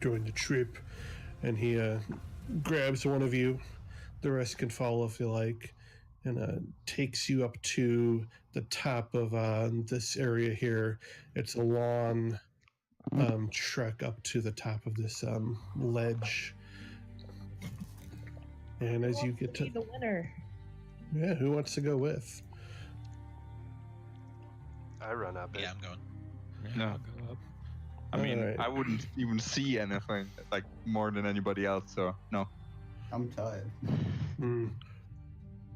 during the trip. And he grabs one of you. The rest can follow if they like. And takes you up to the top of this area here. It's a long trek up to the top of this ledge. And as you get to the winner. Yeah, who wants to go with? I run up it. Yeah, I'm going. No. I'll go up. I mean, Alright. I wouldn't even see anything like more than anybody else, so no. I'm tired.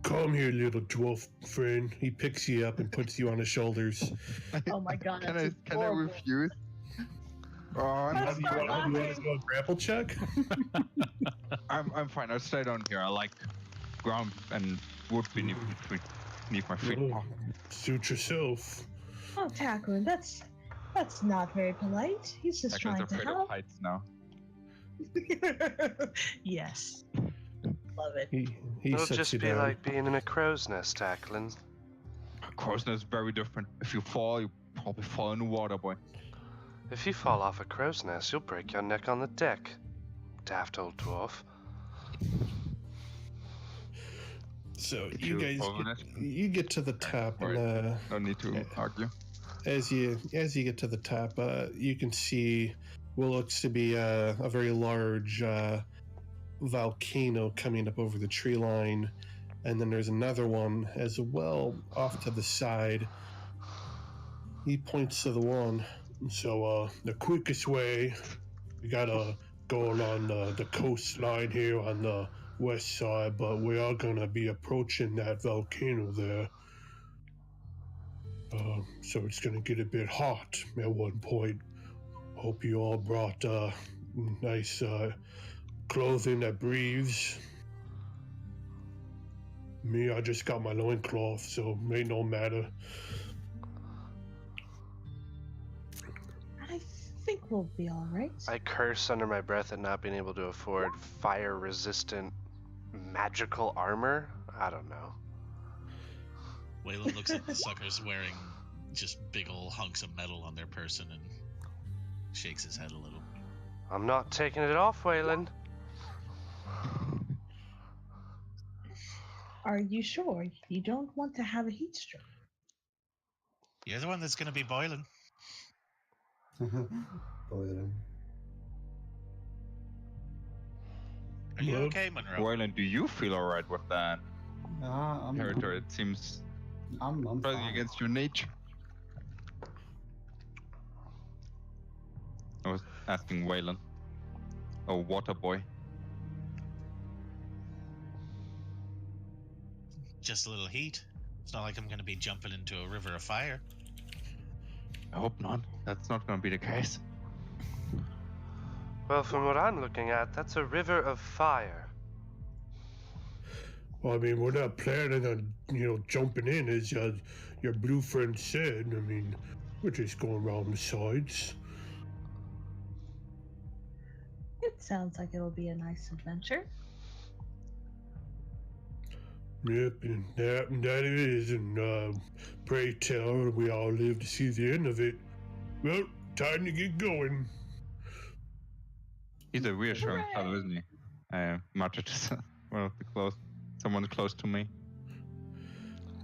Come here, little dwarf friend. He picks you up and puts you on his shoulders. Oh my god, Can that's I refuse? Oh, Let's You start want to laughing. go grapple check? I'm fine. I'll stay down here. I like ground and wood beneath my feet. Oh, suit yourself. Oh, Tackling, that's not very polite. He's just Actually, trying I'm to afraid of help. heights now. Yes. Love it. He It'll sets just you be down. like being in a crow's nest, Tackling. Crow's nest is very different. If you fall, you probably fall in the water, boy. If you fall off a crow's nest, you'll break your neck on the deck. Daft old dwarf. So Did you you guys fall in you get to the top, Right. and No need to argue. as you get to the top, you can see what looks to be a very large volcano coming up over the tree line, and then there's another one as well off to the side. He points to the one. So the quickest way, we gotta go along the coastline here on the west side, but we are gonna be approaching that volcano there. So it's gonna get a bit hot at one point. Hope you all brought nice clothing that breathes. Me, I just got my loincloth, so may no matter. I think we'll be all right. I curse under my breath at not being able to afford fire-resistant magical armor. I don't know. Waylon looks at the suckers wearing just big old hunks of metal on their person and shakes his head a little. I'm not taking it off, Waylon. Are you sure you don't want to have a heat stroke? You're the one that's going to be boiling. Boiling. Are you Well, okay, Monroe? Wyland, do you feel alright with that I'm territory? It seems I'm running fine. against your nature. I was asking Waylon. Oh, water boy. Just a little heat. It's not like I'm going to be jumping into a river of fire. I hope not. That's not going to be the case. Well, from what I'm looking at, that's a river of fire. Well, I mean, we're not planning on, jumping in, as your blue friend said. I mean, we're just going around the sides. It sounds like it'll be a nice adventure. Yep, and that it is, and pray tell, we all live to see the end of it. Well, time to get going. He's a reassuring Hooray! fellow, isn't he? Much as someone close to me.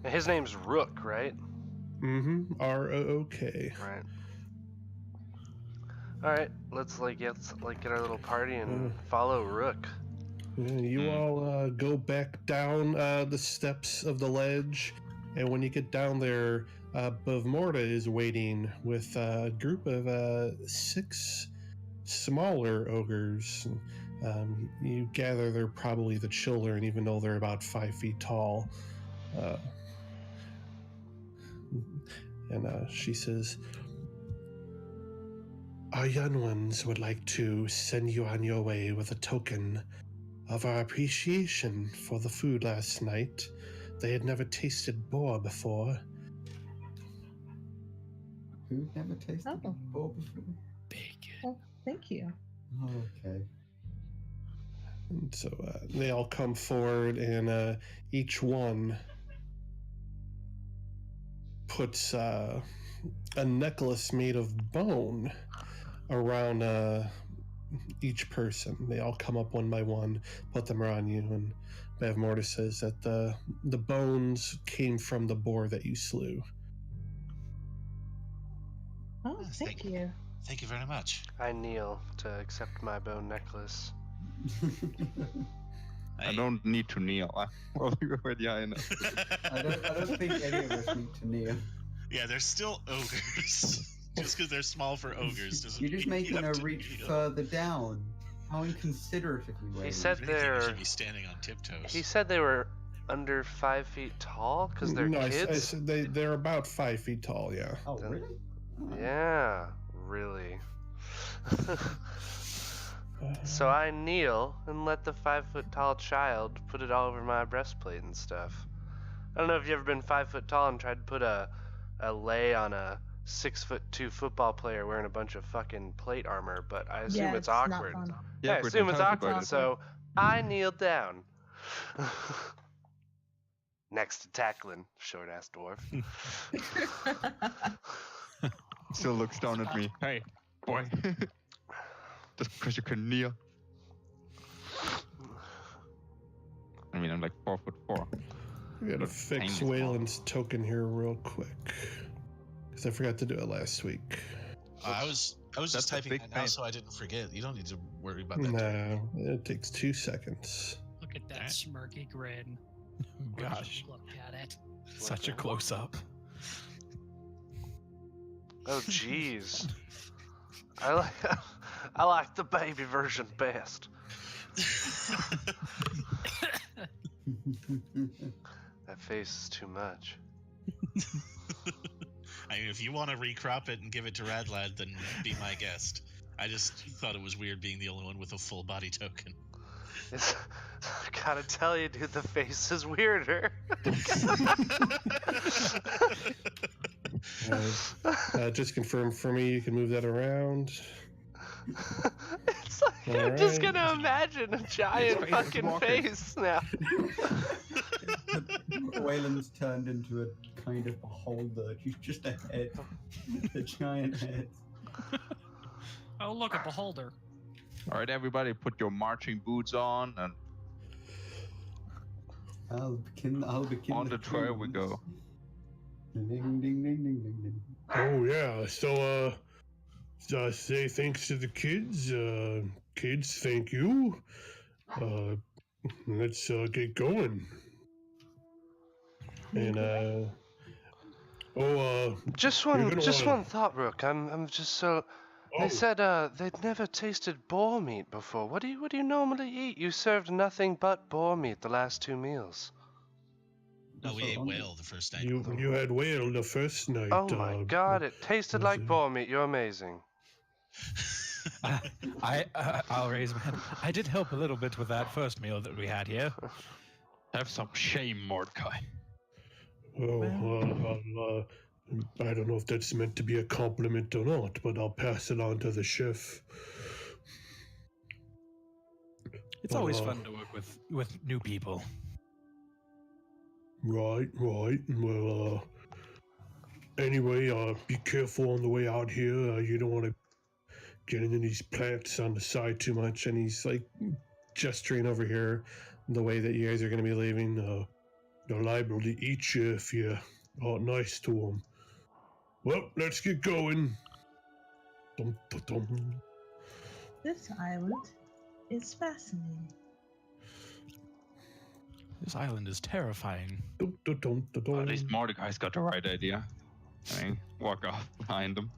His name's Rook, right? Mm-hmm. R-O-O-K. Right. All right, let's get our little party and follow Rook. Yeah, you all go back down the steps of the ledge, and when you get down there, Bavmorda is waiting with a group of 6 smaller ogres. You gather they're probably the children, even though they're about 5 feet tall. And she says, "Our young ones would like to send you on your way with a token of our appreciation for the food last night. They had never tasted boar before." Who never tasted Oh. boar before? Bacon. Well, thank you. Oh, okay. And so they all come forward, and each one puts a necklace made of bone around each person. They all come up one by one, put them around you, and Bavmorda says that the bones came from the boar that you slew. Oh, thank you. Thank you very much. I kneel to accept my bone necklace. I don't need to kneel. Well, you're already high enough. I don't think any of us need to kneel. Yeah, they're still ogres. Just because they're small for ogres doesn't You're just mean you making her have to reach kneel. further down. How inconsiderate of you, Wayne. He said If anything, you they're. should be standing on tiptoes. He said they were under 5 feet tall because they're no, I kids. said they're about 5 feet tall. Yeah. Oh, really? Oh. Yeah, really. So I kneel and let the 5-foot-tall child put it all over my breastplate and stuff. I don't know if you've ever been 5 foot tall and tried to put a lei on a 6'2" football player wearing a bunch of fucking plate armor, but I assume it's not awkward. fun. Yeah, I Awkward, assume it's sounds awkward, awkward. so I kneeled down. Next to tackling, short ass dwarf. Still looks down at me. Hey, boy. Just because you can kneel. I mean, I'm like 4'4". We gotta fix Tiny. Waylon's token here real quick, because I forgot to do it last week. I was That's just a typing big that now pain. so I didn't forget. You don't need to worry about that. No, it takes 2 seconds. Look at that Alright. smirky grin. Gosh, Look at it. such a close up. Oh jeez. I like the baby version best. That face is too much. I mean, if you want to recrop it and give it to Radlad, then be my guest. I just thought it was weird being the only one with a full body token. It's, I gotta tell you, dude, the face is weirder. Just confirm for me. You can move that around. It's like I'm just Alright. gonna imagine a giant face is fucking walking. face now. Waylon's turned into a kind of beholder. She's just a head. A giant head. Oh, look, a beholder. All right, everybody, put your marching boots on, and I'll begin on the trail we tunes. go. Ding, ding, ding, ding, ding, ding. Oh yeah. So say thanks to the kids. Kids, thank you. Let's get going. And Just You're one, gonna just wanna- one thought, Rook. I'm just so. Oh. They said they'd never tasted boar meat before. What do you normally eat? You served nothing but boar meat the last 2 meals. No, we So ate hungry. whale the first night. you had whale the first night. Oh my god, it tasted was like it? boar meat. You're amazing. I'll raise my hand. I did help a little bit with that first meal that we had here. Have some shame, Mordecai. Oh, I don't know if that's meant to be a compliment or not, but I'll pass it on to the chef. It's always fun to work with new people. Right. Well, anyway, be careful on the way out here. You don't want to get into these plants on the side too much. And he's like gesturing over here the way that you guys are going to be leaving. They're liable to eat you if you aren't nice to them. Well, let's get going. Dum, dum, dum. This island is fascinating. This island is terrifying. Dum, dum, dum, dum, At dum. least Mordecai's got the right idea. I walk off behind him.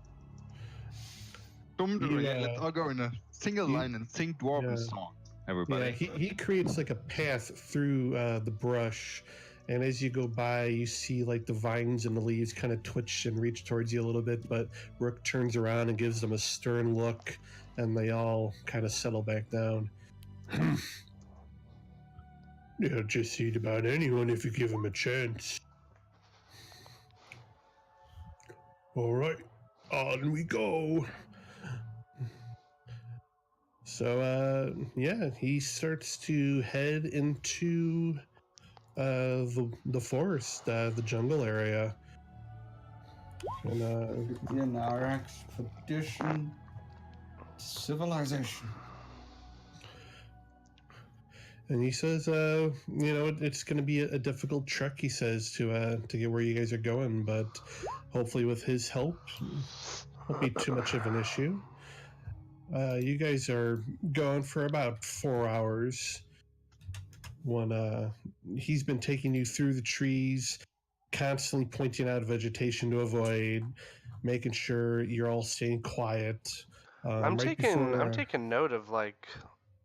Yeah. Let's all go in a single line and sing Dwarven Yeah. song, everybody. Yeah, he creates like a path through the brush, and as you go by, you see like the vines and the leaves kind of twitch and reach towards you a little bit. But Rook turns around and gives them a stern look, and they all kind of settle back down. Yeah, just eat about anyone if you give them a chance. All right, on we go. So, yeah, he starts to head into the forest, the jungle area. And, In our expedition, Civilization. And he says, it's going to be a difficult trek, he says, to get where you guys are going, but hopefully with his help, won't be too much of an issue. You guys are going for about 4 hours. When he's been taking you through the trees, constantly pointing out vegetation to avoid, making sure you're all staying quiet. I'm taking note of like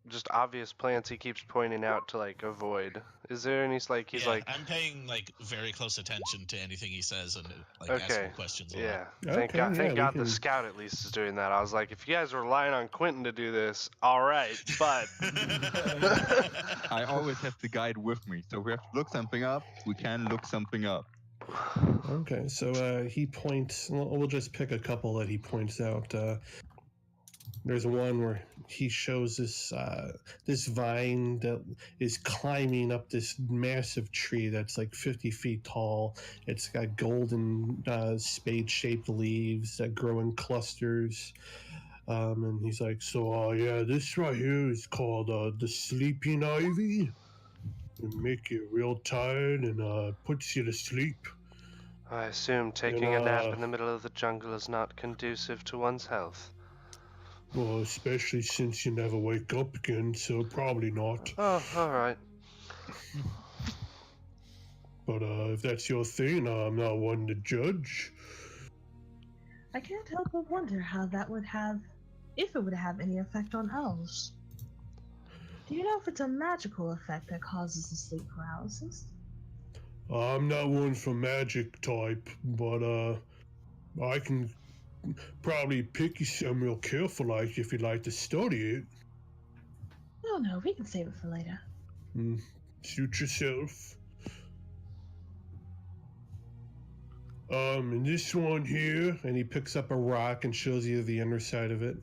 just obvious plants he keeps pointing out to like avoid. Is there any like he's like I'm paying like very close attention to anything he says and like okay, asking questions a lot. yeah. Okay, Thank God can... the scout at least is doing that. I was like, if you guys were relying on Quentin to do this, all right, but I always have the guide with me, so if we have to look something up, we can look something up. Okay, so he points. We'll just pick a couple that he points out. There's one where he shows this vine that is climbing up this massive tree that's like 50 feet tall. It's got golden spade-shaped leaves that grow in clusters. And he's like, this right here is called the sleeping ivy. It make you real tired and puts you to sleep. I assume taking a nap in the middle of the jungle is not conducive to one's health. Well, especially since you never wake up again, so probably not. Oh, all right. But if that's your thing, I'm not one to judge. I can't help but wonder how that would have, if it would have any effect on elves. Do you know if it's a magical effect that causes the sleep paralysis? I'm not one for magic type, but I can probably pick you some real careful, like if you'd like to study it. No, we can save it for later. Suit yourself. And this one here, and he picks up a rock and shows you the underside of it.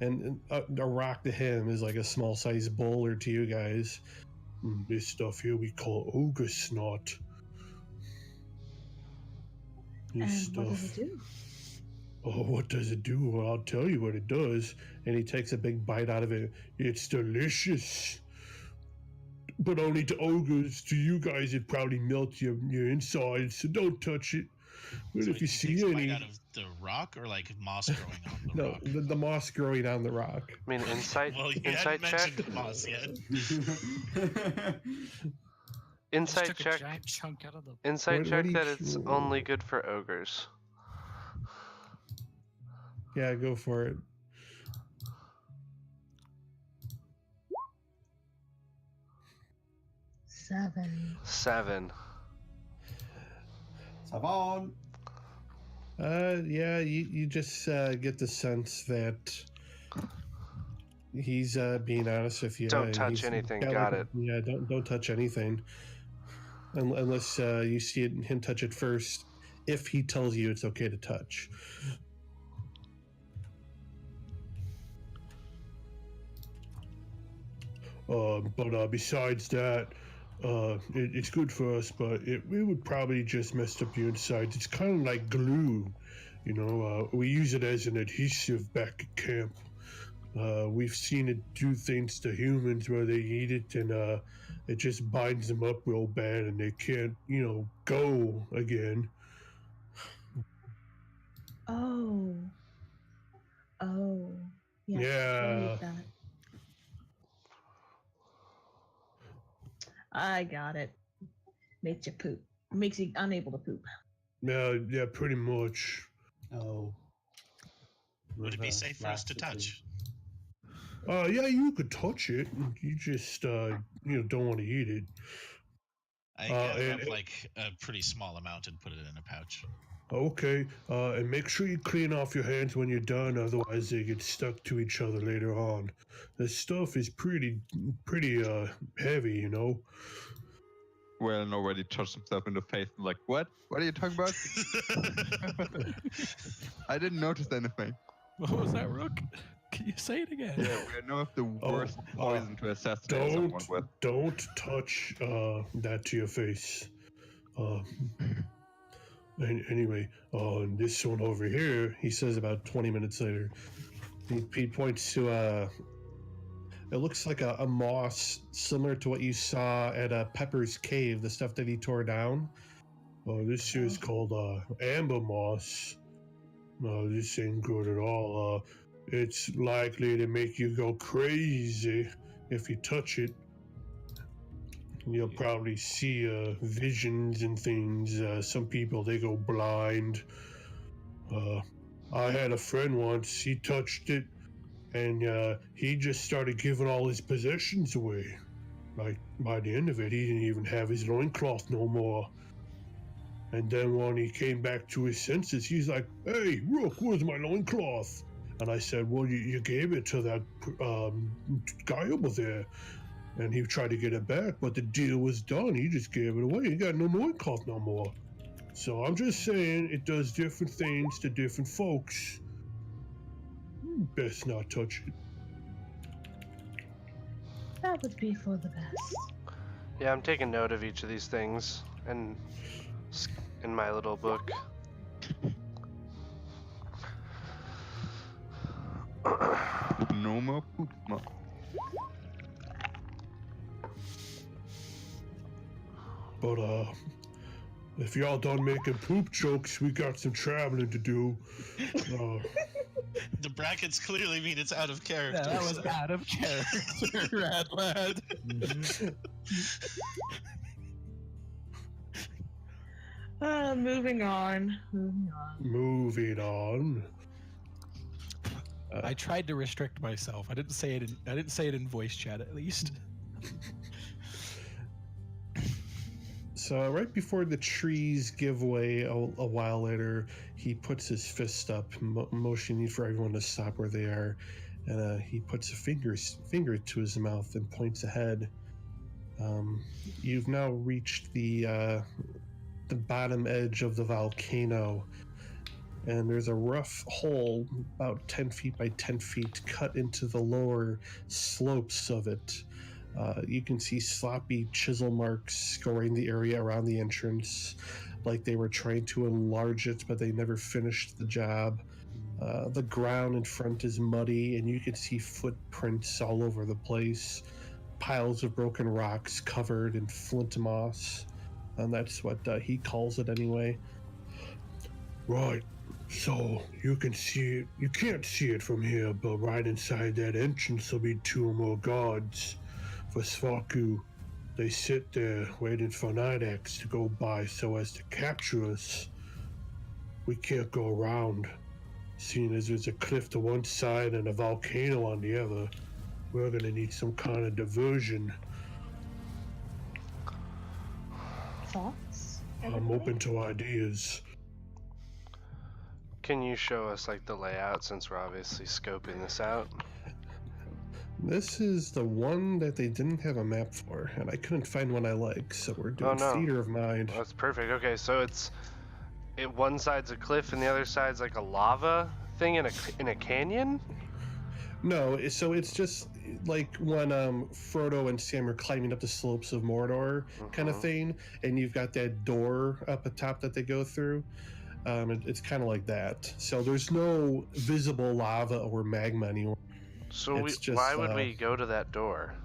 And a rock to him is like a small-sized boulder to you guys. This stuff here we call ogre snot. What does it do? Oh, what does it do? Well, I'll tell you what it does. And he takes a big bite out of it. It's delicious. But only to ogres. To you guys, it probably melts your insides, so don't touch it. But So if you see a any... bite out of the rock or like moss growing on the rock? No, the moss growing on the rock. I mean, insight, Well, you insight hadn't check. mentioned moss yet. Insight Just took check. a giant chunk out of the. Insight What check do you- that it's only good for ogres. Yeah, go for it. Seven. Savon. Yeah, you just get the sense that he's being honest with you. Don't touch He's anything, got got like it. Yeah, don't touch anything. Unless you see him touch it first, if he tells you it's okay to touch. But besides that, it's good for us, but it would probably just mess up your insides. It's kind of like glue, we use it as an adhesive back at camp. We've seen it do things to humans where they eat it and it just binds them up real bad and they can't, go again. Oh. Yes, Yeah. I get that. I got it. Makes you poop. Makes you unable to poop. Yeah, pretty much. Oh. Would it be safe for us to touch? Yeah, you could touch it. You just, don't want to eat it. I gather up like a pretty small amount and put it in a pouch. Okay, and make sure you clean off your hands when you're done, otherwise they get stuck to each other later on. This stuff is pretty heavy, Well, already touched himself in the face. Like, what? What are you talking about? I didn't notice anything. What was that, Rook? Can you say it again? Yeah, we know of the worst poison to assassinate someone with. Don't touch that to your face. Anyway, this one over here, he says about 20 minutes later, He points to it looks like a moss similar to what you saw at Pepper's cave, the stuff that he tore down. Oh, this here is called amber moss. No, this ain't good at all. It's likely to make you go crazy if you touch it. You'll probably see visions and things. Some people, they go blind. I had a friend once, he touched it, and he just started giving all his possessions away. Like, by the end of it, he didn't even have his loincloth no more. And then when he came back to his senses, he's like, "Hey, Rook, where's my loincloth?" And I said, "Well, you gave it to that guy over there." And he tried to get it back, but the deal was done. He just gave it away. He got no loincloth no more. So I'm just saying, it does different things to different folks. Best not touch it. That would be for the best. Yeah, I'm taking note of each of these things and in my little book. No more poop. But if y'all done making poop jokes, we got some traveling to do. The brackets clearly mean it's out of character. Yeah, that was out of character, Rad Lad. Moving on. Moving on. I tried to restrict myself. I didn't say it in voice chat, at least. So right before the trees give way a while later, he puts his fist up, motioning for everyone to stop where they are, and he puts a finger to his mouth and points ahead. You've now reached the bottom edge of the volcano, and there's a rough hole about 10 feet by 10 feet cut into the lower slopes of it. You can see sloppy chisel marks scoring the area around the entrance, like they were trying to enlarge it, but they never finished the job. The ground in front is muddy, and you can see footprints all over the place. Piles of broken rocks covered in flint moss, and that's what he calls it anyway. Right, so you can see it. You can't see it from here, but right inside that entrance will be 2 more guards. For Svarku, they sit there waiting for Nidax to go by so as to capture us. We can't go around, seeing as there's a cliff to one side and a volcano on the other. We're gonna need some kind of diversion. Thoughts? I'm open to ideas. Can you show us like the layout since we're obviously scoping this out? This is the one that they didn't have a map for, and I couldn't find one I like, so we're doing theater of mind. That's perfect. Okay, so one side's a cliff and the other side's like a lava thing in a canyon? No, so it's just like when Frodo and Sam are climbing up the slopes of Mordor kind of thing, and you've got that door up at top that they go through. It's kind of like that. So there's no visible lava or magma anymore. So why would we go to that door?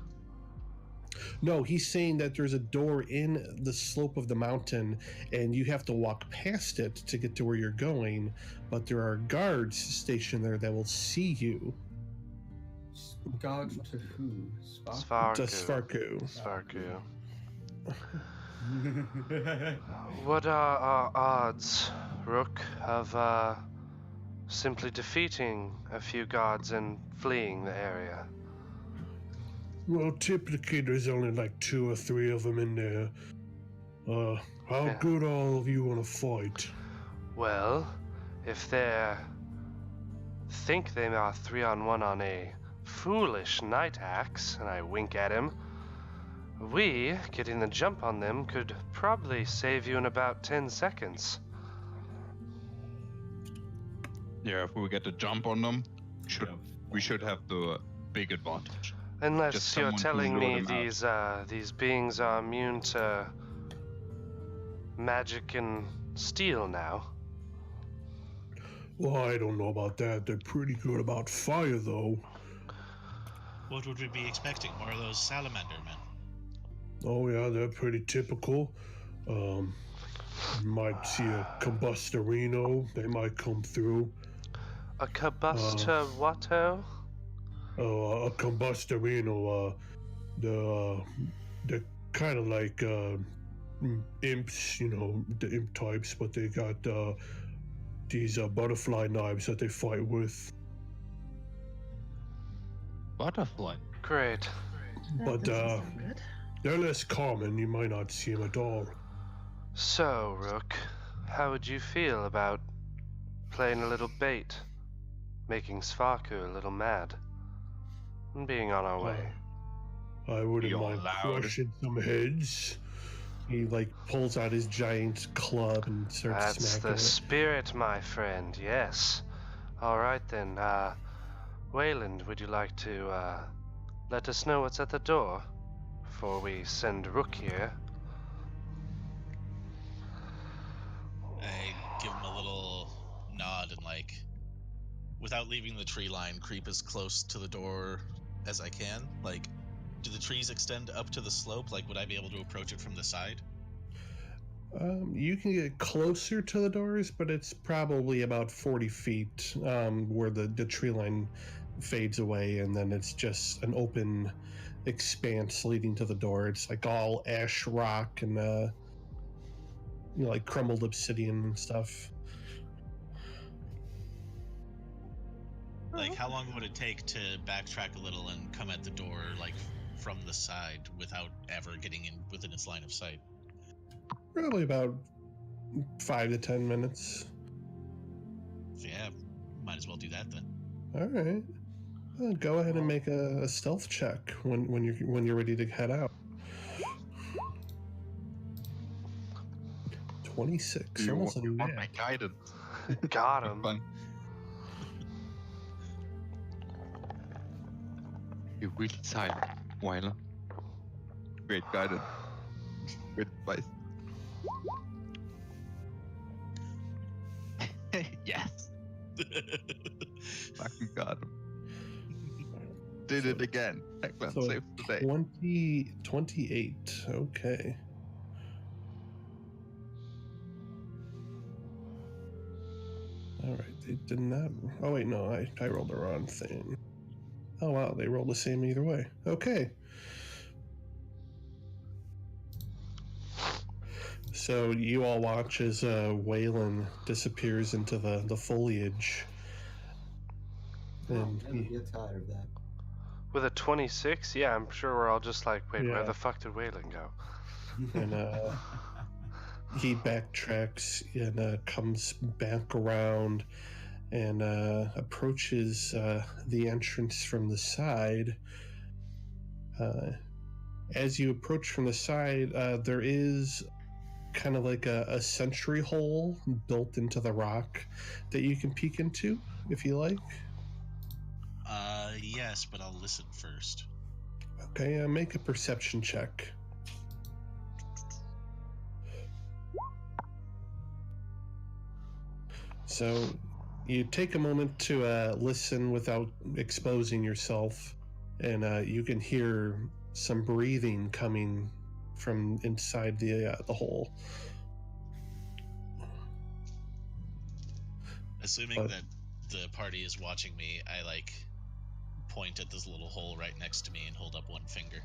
No, he's saying that there's a door in the slope of the mountain, and you have to walk past it to get to where you're going, but there are guards stationed there that will see you. Guards to who? Svarku. Svarku. What are our odds, Rook, of simply defeating a few guards and fleeing the area? Well, typically there's only like 2 or 3 of them in there. How good all of you want to fight? Well, if they think they are 3-on-1 on a foolish night axe, and I wink at him, we, getting the jump on them, could probably save you in about 10 seconds. Yeah, if we get a jump on them, we should have the big advantage. Unless you're telling me these beings are immune to magic and steel now. Well, I don't know about that. They're pretty good about fire, though. What would we be expecting? More of those salamander men? Oh, yeah, they're pretty typical. You might see a combustorino. They might come through. A cabusta watto? A combustorino, they're kind of like imps, you know, the imp types, but they got these butterfly knives that they fight with. Butterfly. Great. That But doesn't sound good. they're less common. You might not see them at all. So, Rook, how would you feel about playing a little bait, making Svarku a little mad, and being on our way? I wouldn't You're mind loud. crushing some heads. He pulls out his giant club and starts That's smacking the it. spirit, my friend, yes. Alright then, Wayland, would you like to, let us know what's at the door before we send Rook here? I give him a little nod and, without leaving the tree line, creep as close to the door as I can. Do the trees extend up to the slope? Would I be able to approach it from the side? You can get closer to the doors, but it's probably about 40 feet where the tree line fades away, and then it's just an open expanse leading to the door. It's all ash rock and crumbled obsidian and stuff. How long would it take to backtrack a little and come at the door, from the side without ever getting in within its line of sight? Probably about 5 to 10 minutes. So yeah, might as well do that then. All right. Go ahead and make a stealth check when you're ready to head out. 26. You Almost a want nat. my guidance? Got him. Fine. You're really silent, Wyler. Great guidance. Great advice. Yes. Fucking got him. Did it again. Excellent. So Save the day. 28. Okay. All right. They did not. Oh wait, no. I rolled the wrong thing. Oh wow, they rolled the same either way. Okay. So you all watch as Waylon disappears into the foliage. And I'll never get tired of that. With a 26? Yeah, I'm sure we're all just like, wait, Yeah. where the fuck did Wayland go? and he backtracks and comes back around and approaches the entrance from the side. As you approach from the side, there is kind of like a sentry hole built into the rock that you can peek into if you like. Yes, but I'll listen first. Okay, make a perception check. So you take a moment to listen without exposing yourself, and you can hear some breathing coming from inside the hole. Assuming that the party is watching me, I point at this little hole right next to me and hold up one finger.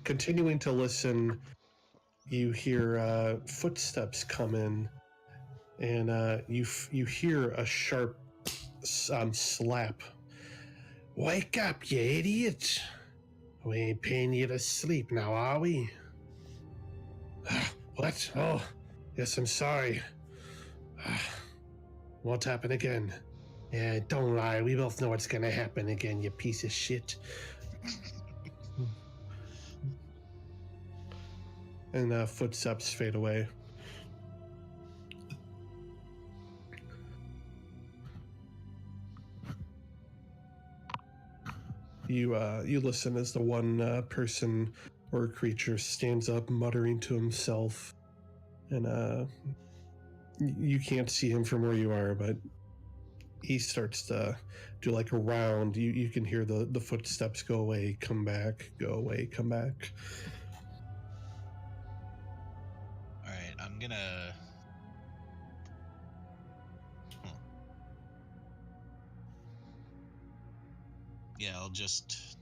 Continuing to listen, you hear footsteps come in, and you hear a sharp slap. Wake up, you idiot! We ain't paying you to sleep now, are we? What? Oh, yes, I'm sorry. Won't happen again. Yeah, don't lie. We both know what's gonna happen again, you piece of shit. And footsteps fade away. You listen as the one person orc creature stands up, muttering to himself, and you can't see him from where you are, but he starts to do like a round. You can hear the footsteps go away, come back, go away, come back. All right, I'm gonna. Yeah, I'll just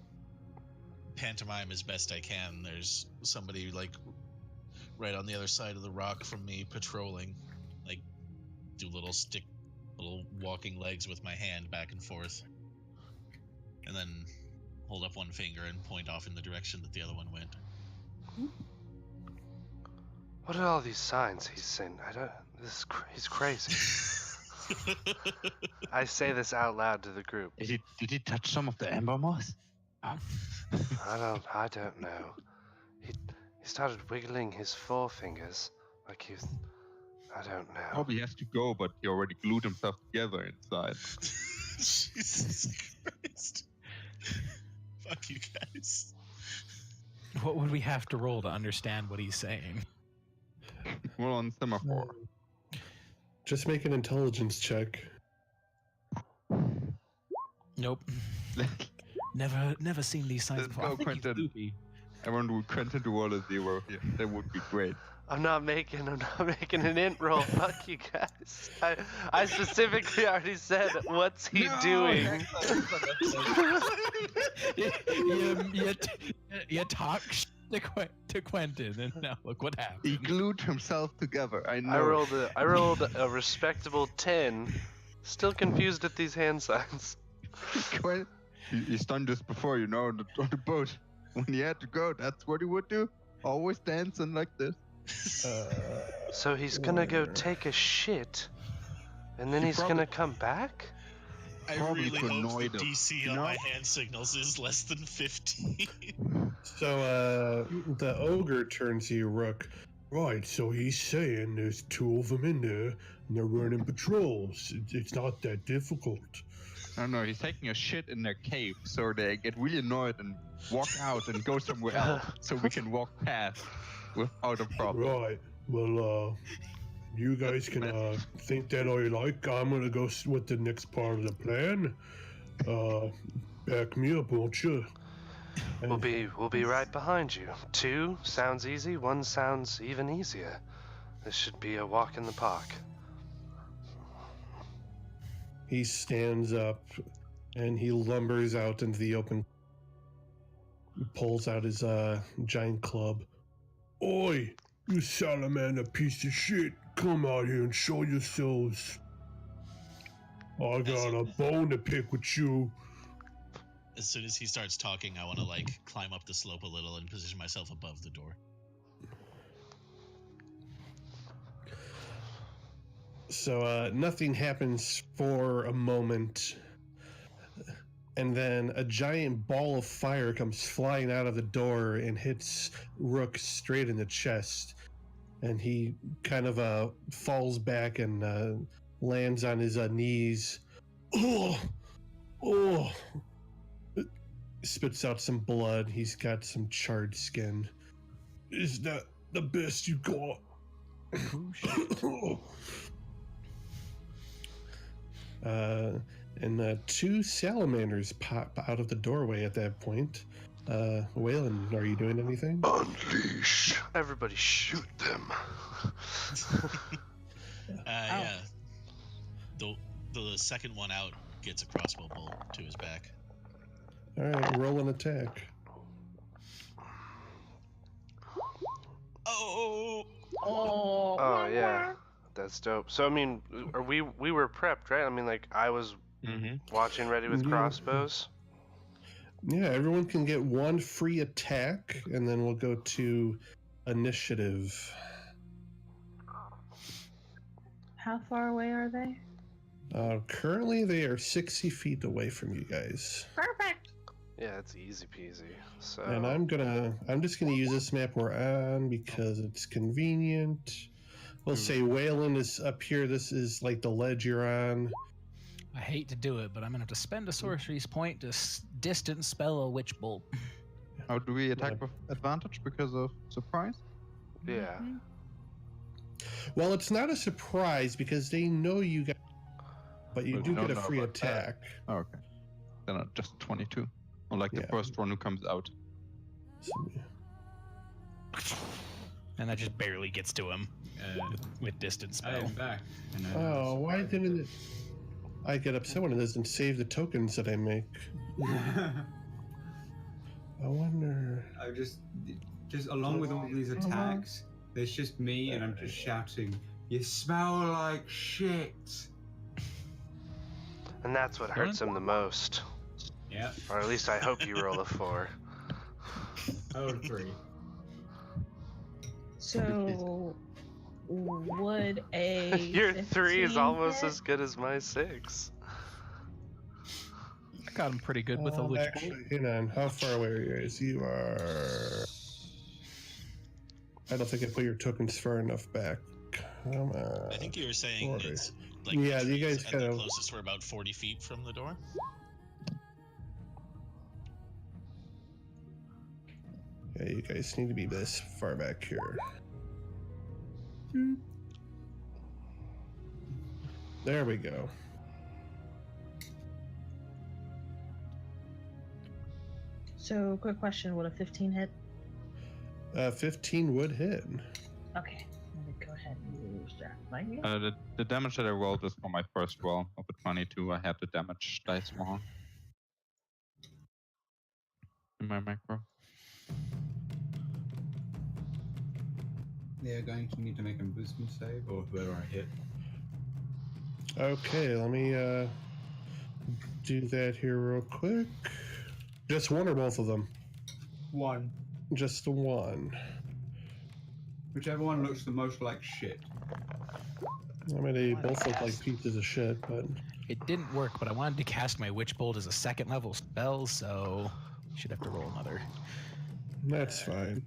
pantomime as best I can. There's somebody like right on the other side of the rock from me patrolling. Like, do little walking legs with my hand back and forth, and then hold up one finger and point off in the direction that the other one went. What are all these signs he's saying? He's crazy. I say this out loud to the group. Did he touch some of the amber moss? I don't know. He started wiggling his forefingers like he was, I don't know. Probably has to go, but he already glued himself together inside. Jesus Christ. Fuck you guys. What would we have to roll to understand what he's saying? We're on semaphore. Just make an intelligence check. Nope. Never seen these signs Let's before. I go, think he's Quentin. loopy. Everyone would Quentin to roll a 0 here. That would be great. I'm not making an int roll. Fuck you guys. I specifically already said, what's he doing? You talk to Quentin, and now look what happened. He glued himself together. I know. I rolled a respectable 10. Still confused at these hand signs. He's done this before, you know, on the boat. When he had to go, that's what he would do. Always dancing like this. So he's gonna go take a shit, and then he's gonna come back? I Probably really to hope annoy the them, DC you on know? my hand signals is less than 15. So the ogre turns to you, Rook. Right, so he's saying there's 2 of them in there, and they're running patrols. It's not that difficult. I don't know, he's taking a shit in their cave, so they get really annoyed and walk out and go somewhere else, so we can walk past without a problem. Right, well, you guys can think that all you like. I'm gonna go with the next part of the plan. Back me up, won't you? We'll be right behind you. 2 sounds easy, 1 sounds even easier. This should be a walk in the park. He stands up and he lumbers out into the open. He pulls out his giant club. Oi, you salamander piece of shit. Come out here and show yourselves. I got a bone to pick with you. As soon as he starts talking, I want to like climb up the slope a little and position myself above the door. So nothing happens for a moment, and then a giant ball of fire comes flying out of the door and hits Rook straight in the chest, and he kind of falls back and lands on his knees. Oh! Spits out some blood. He's got some charred skin. Is that the best you got? And 2 salamanders pop out of the doorway at that point. Waylon, are you doing anything? Unleash. Everybody shoot them. Yeah. The second one out gets a crossbow bolt to his back. All right, roll an attack. Oh! Oh yeah, that's dope. So I mean, we were prepped, right? I mean, like I was watching ready with crossbows. Yeah, everyone can get 1 free attack, and then we'll go to initiative. How far away are they? Currently, they are 60 feet away from you guys. Perfect. Yeah, it's easy peasy. So And I'm just gonna use this map we're on because it's convenient. We'll say Waylon is up here. This is like the ledge you're on. I hate to do it, but I'm gonna have to spend a sorcery's point to distance spell a witch bolt. How do we attack with advantage because of surprise? Yeah. Well, it's not a surprise because they know you got, but you But do don't get a know free about that. attack. Oh, okay. Then just 22. Or like the Yeah. first one who comes out. And that just barely gets to him with distance I spell. am back. And Oh, why didn't it? I get upset when it doesn't save the tokens that I make. I wonder. I just along with all these attacks, there's just me, and I'm just shouting, "You smell like shit!" And that's what hurts him the most. Yeah. Or at least I hope you roll a 4. Oh, 3. So, would a Your 3 is 15 almost hit? as good as my 6. I got him pretty good with a lich bolt. Actually, hang on. How far away are you guys? You are. I don't think I put your tokens far enough back. Come on. I think you were saying 40. it's like Yeah, the you guys trees kind at of- the closest were about 40 feet from the door. Yeah, you guys need to be this far back here. There we go. So, quick question: would a 15 hit? 15 would hit. Okay, let me go ahead and use that. Right here. The damage that I rolled is for my first roll of a 22. I have the damage dice wrong. In my macro. They're going to need to make a wisdom save, or whoever I hit. Okay, let me do that here real quick. Just one or both of them? 1. Just the one. Whichever one looks the most like shit. I mean, they both look like pieces of shit, but It didn't work, but I wanted to cast my Witch Bolt as a second level spell, so you should have to roll another. that's fine.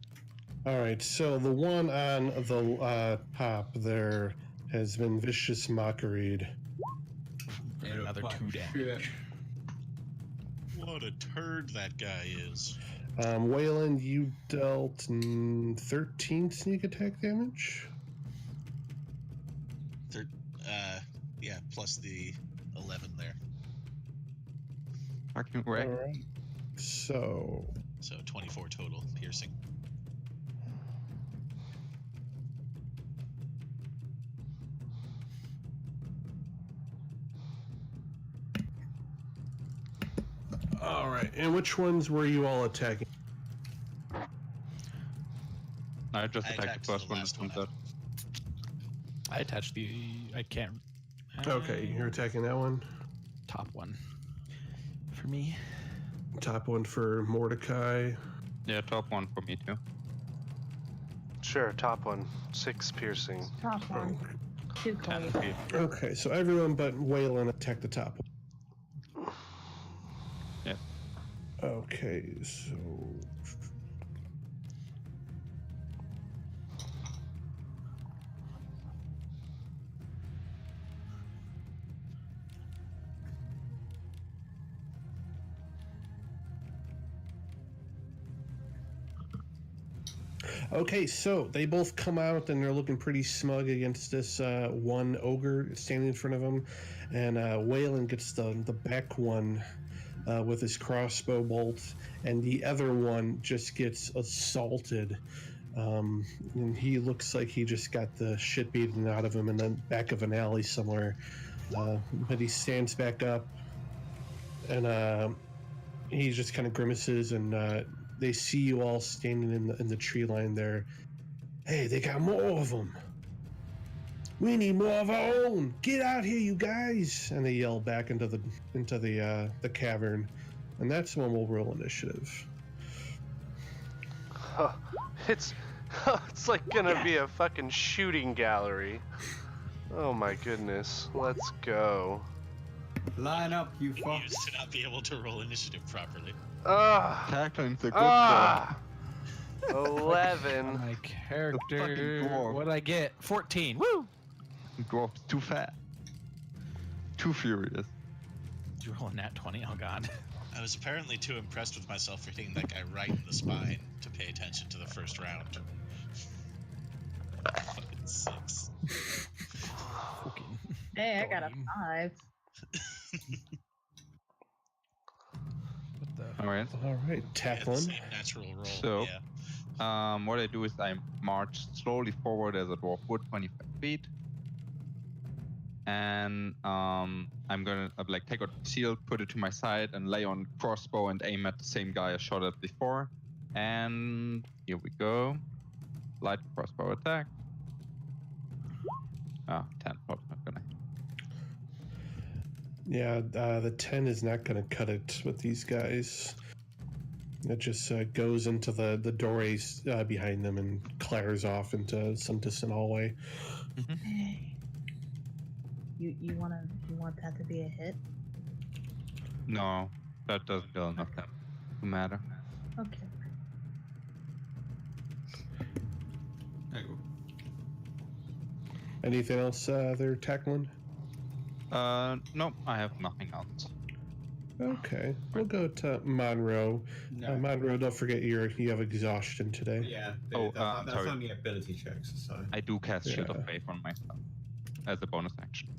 All right, so the one on the top there has been vicious mockeried. It Another looks 2 like damage. shit. What a turd that guy is. Wayland, you dealt 13 sneak attack damage. Yeah, plus the 11 there. Fucking All wreck. right. So, So 24 total piercing. all right. And which ones were you all attacking? I just I attacked attacked the first the one that last comes one out. I attached the. I can't. Okay, you're attacking that one. Top one. For me. Top one for Mordecai. Yeah, top one for me too. Sure, top one. 6 piercing. Top one. 2 10 cold. feet. Okay, so everyone but Wayland attacked the top one. Yeah. Okay, so okay, so they both come out and they're looking pretty smug against this one ogre standing in front of them, and Wayland gets the back one with his crossbow bolt, and the other one just gets assaulted. And he looks like he just got the shit beaten out of him in the back of an alley somewhere. But he stands back up, and he just kind of grimaces, and they see you all standing in the tree line there. Hey, they got more of them. We need more of our own. Get out here, you guys! And they yell back into the cavern, and that's when we'll roll initiative. Huh. It's like gonna be a fucking shooting gallery. Oh my goodness. Let's go. Line up, you You fuck. used to not be able to roll initiative properly. Ah! Tackling's a good Ah! On 11. my fucking character. dwarf. What'd I get? 14. Woo! Dwarf's too fat. Too furious. Did you roll a nat 20? Oh god. I was apparently too impressed with myself for hitting that guy right in the spine to pay attention to the first round. Fucking 6. Fucking Hey, I got a doggy. 5. What the? All right. All right, Yeah, the tackling. same natural roll. So- yeah. What I do is I march slowly forward as a dwarf would, 25 feet. And I'm gonna like take out the shield, put it to my side, and lay on crossbow and aim at the same guy I shot at before. And here we go. Light crossbow attack. 10. Probably not gonna hit. Yeah, the 10 is not going to cut it with these guys. It just goes into the doorways behind them and clatters off into some distant hallway. Hey. You want that to be a hit? No, that doesn't do enough to matter. Okay. There you go. Anything else they're tackling? No, I have nothing else. Okay, we'll go to Monroe. No. Monroe, don't forget you have exhaustion today. Yeah, that's sorry. only ability checks, so. I do cast Shield Yeah. of Faith on myself as a bonus action.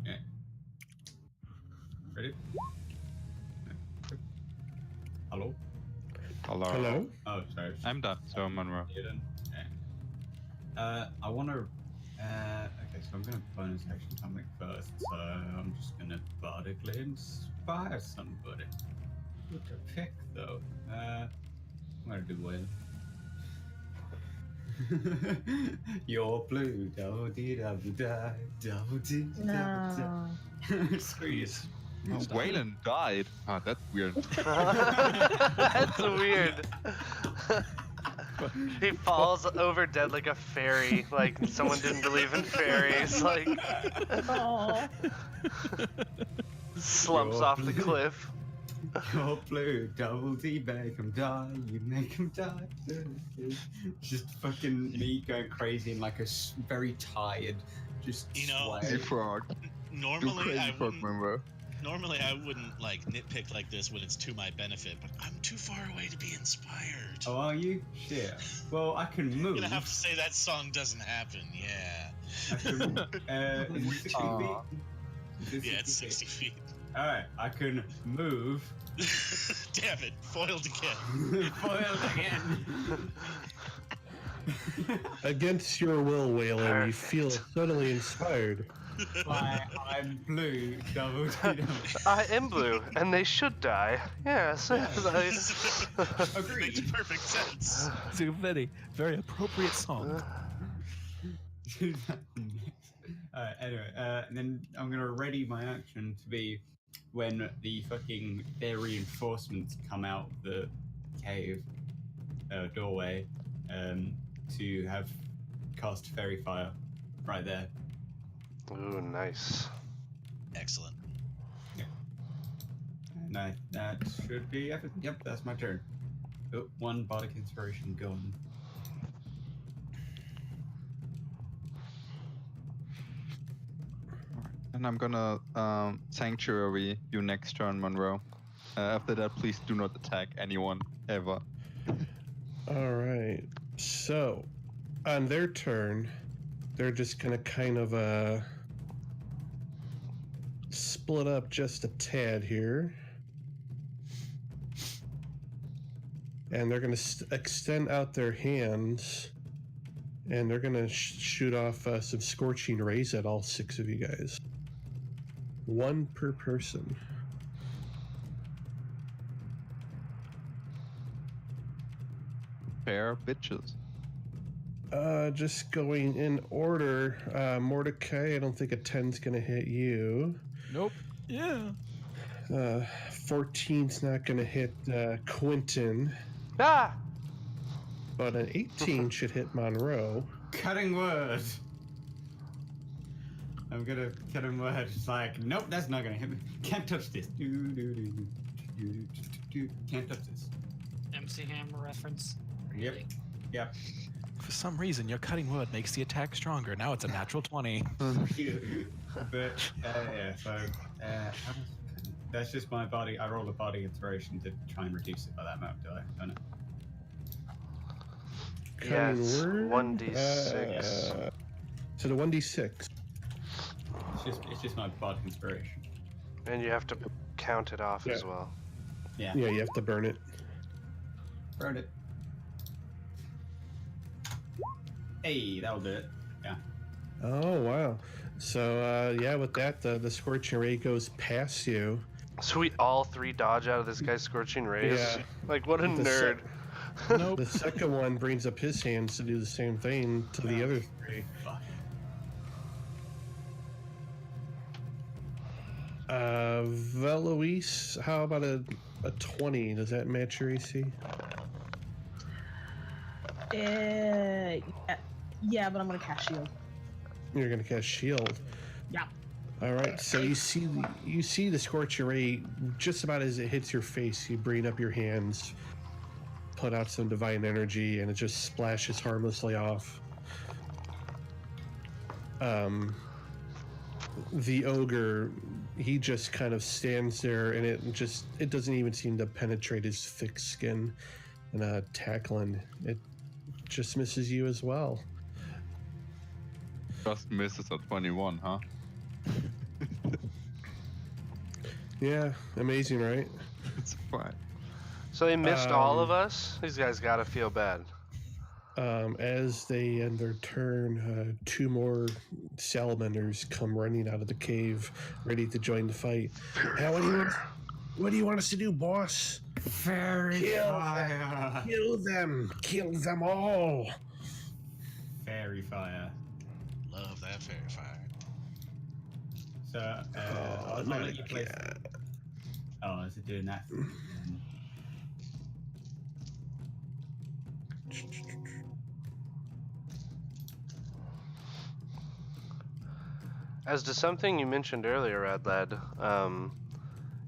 Yeah. Ready? Hello? Hello? Oh, sorry. I'm done, so Monroe. You're done? Yeah. I want to. Okay, so I'm going to bonus action something first. So I'm just going to bardically inspire somebody. Who to pick, though? I'm going to do Will. You're blue, double D, double die, double D, No. Squeeze. Waylon died. Oh, that's weird. That's weird. He falls over dead like a fairy, like someone didn't believe in fairies, like Oh. slumps off the cliff. You're blue, double D, make him die, you make him die. Just fucking me going crazy and like very tired, just You know, Crazy sweating. frog. You Normally, crazy I frog, wouldn't. Monroe. Normally, I wouldn't like nitpick like this when it's to my benefit, but I'm too far away to be inspired. Oh, are you? Shit. Well, I can I'm move. gonna have to say that song doesn't happen. Yeah. I can, is it 60 feet? Aw. Is it Yeah, it's 60 feet. Alright, I can move. Damn it, foiled again. Foiled again. Against your will, Waylon, you feel suddenly inspired. I'm blue, double D, double. I am blue, and they should die. Yes. Agreed. Makes perfect sense. It's a very, very appropriate song. Anyway, and then I'm gonna ready my action to be when their reinforcements come out the cave doorway to have cast fairy fire right there. Ooh, nice. Excellent. And that should be everything. Yep, that's my turn. Oh, one bardic inspiration gone. And I'm gonna sanctuary you next turn, Monroe. After that, please do not attack anyone ever. All right. So, on their turn, they're just gonna kind of split up just a tad here, and they're gonna extend out their hands, and they're gonna shoot off some scorching rays at all 6 of you guys. 1 per person. Fair bitches. Just going in order. Mordecai, I don't think a 10's gonna hit you. Nope. Yeah. 14's not going to hit Quentin, Ah! but an 18 should hit Monroe. Cutting word. I'm gonna cut him word. It's like, nope, that's not gonna hit me. Can't touch this. Can't touch this. MC Hammer reference. Yep. Yep. For some reason, your cutting word makes the attack stronger. Now it's a natural 20. But yeah, so that's just my body. I roll a body inspiration to try and reduce it by that amount, do I? Don't know. Yeah, it's Cutting word? 1d6. So the 1d6. It's just my body inspiration. And you have to count it off as well. Yeah. Yeah, you have to burn it. Burn it. Hey, that'll do it. Yeah. Oh, wow. So, yeah, with that, the Scorching Ray goes past you. So we all three dodge out of this guy's scorching rays? Yeah. Like, what a The nerd. Nope. The second one brings up his hands to do the same thing to the other three. Fuck. Veloise, how about a 20? Does that match your AC? Yeah, but I'm gonna cast shield. You're gonna cast shield. Yeah. All right. So you see the Scorching Ray just about as it hits your face. You bring up your hands, put out some divine energy, and it just splashes harmlessly off. The ogre, he just kind of stands there, and it doesn't even seem to penetrate his thick skin. And tackling, it just misses you as well. Just misses at 21, huh? Yeah, amazing, right? It's fine. So they missed all of us? These guys gotta feel bad. As they end their turn, two more salamanders come running out of the cave, ready to join the fight. Hey, what do you want us to do, boss? Fairy fire. Kill them all. Fairy fire. Love that fairy fire. So, I'll let you place. Oh, is it doing that? As to something you mentioned earlier, Rad Lad,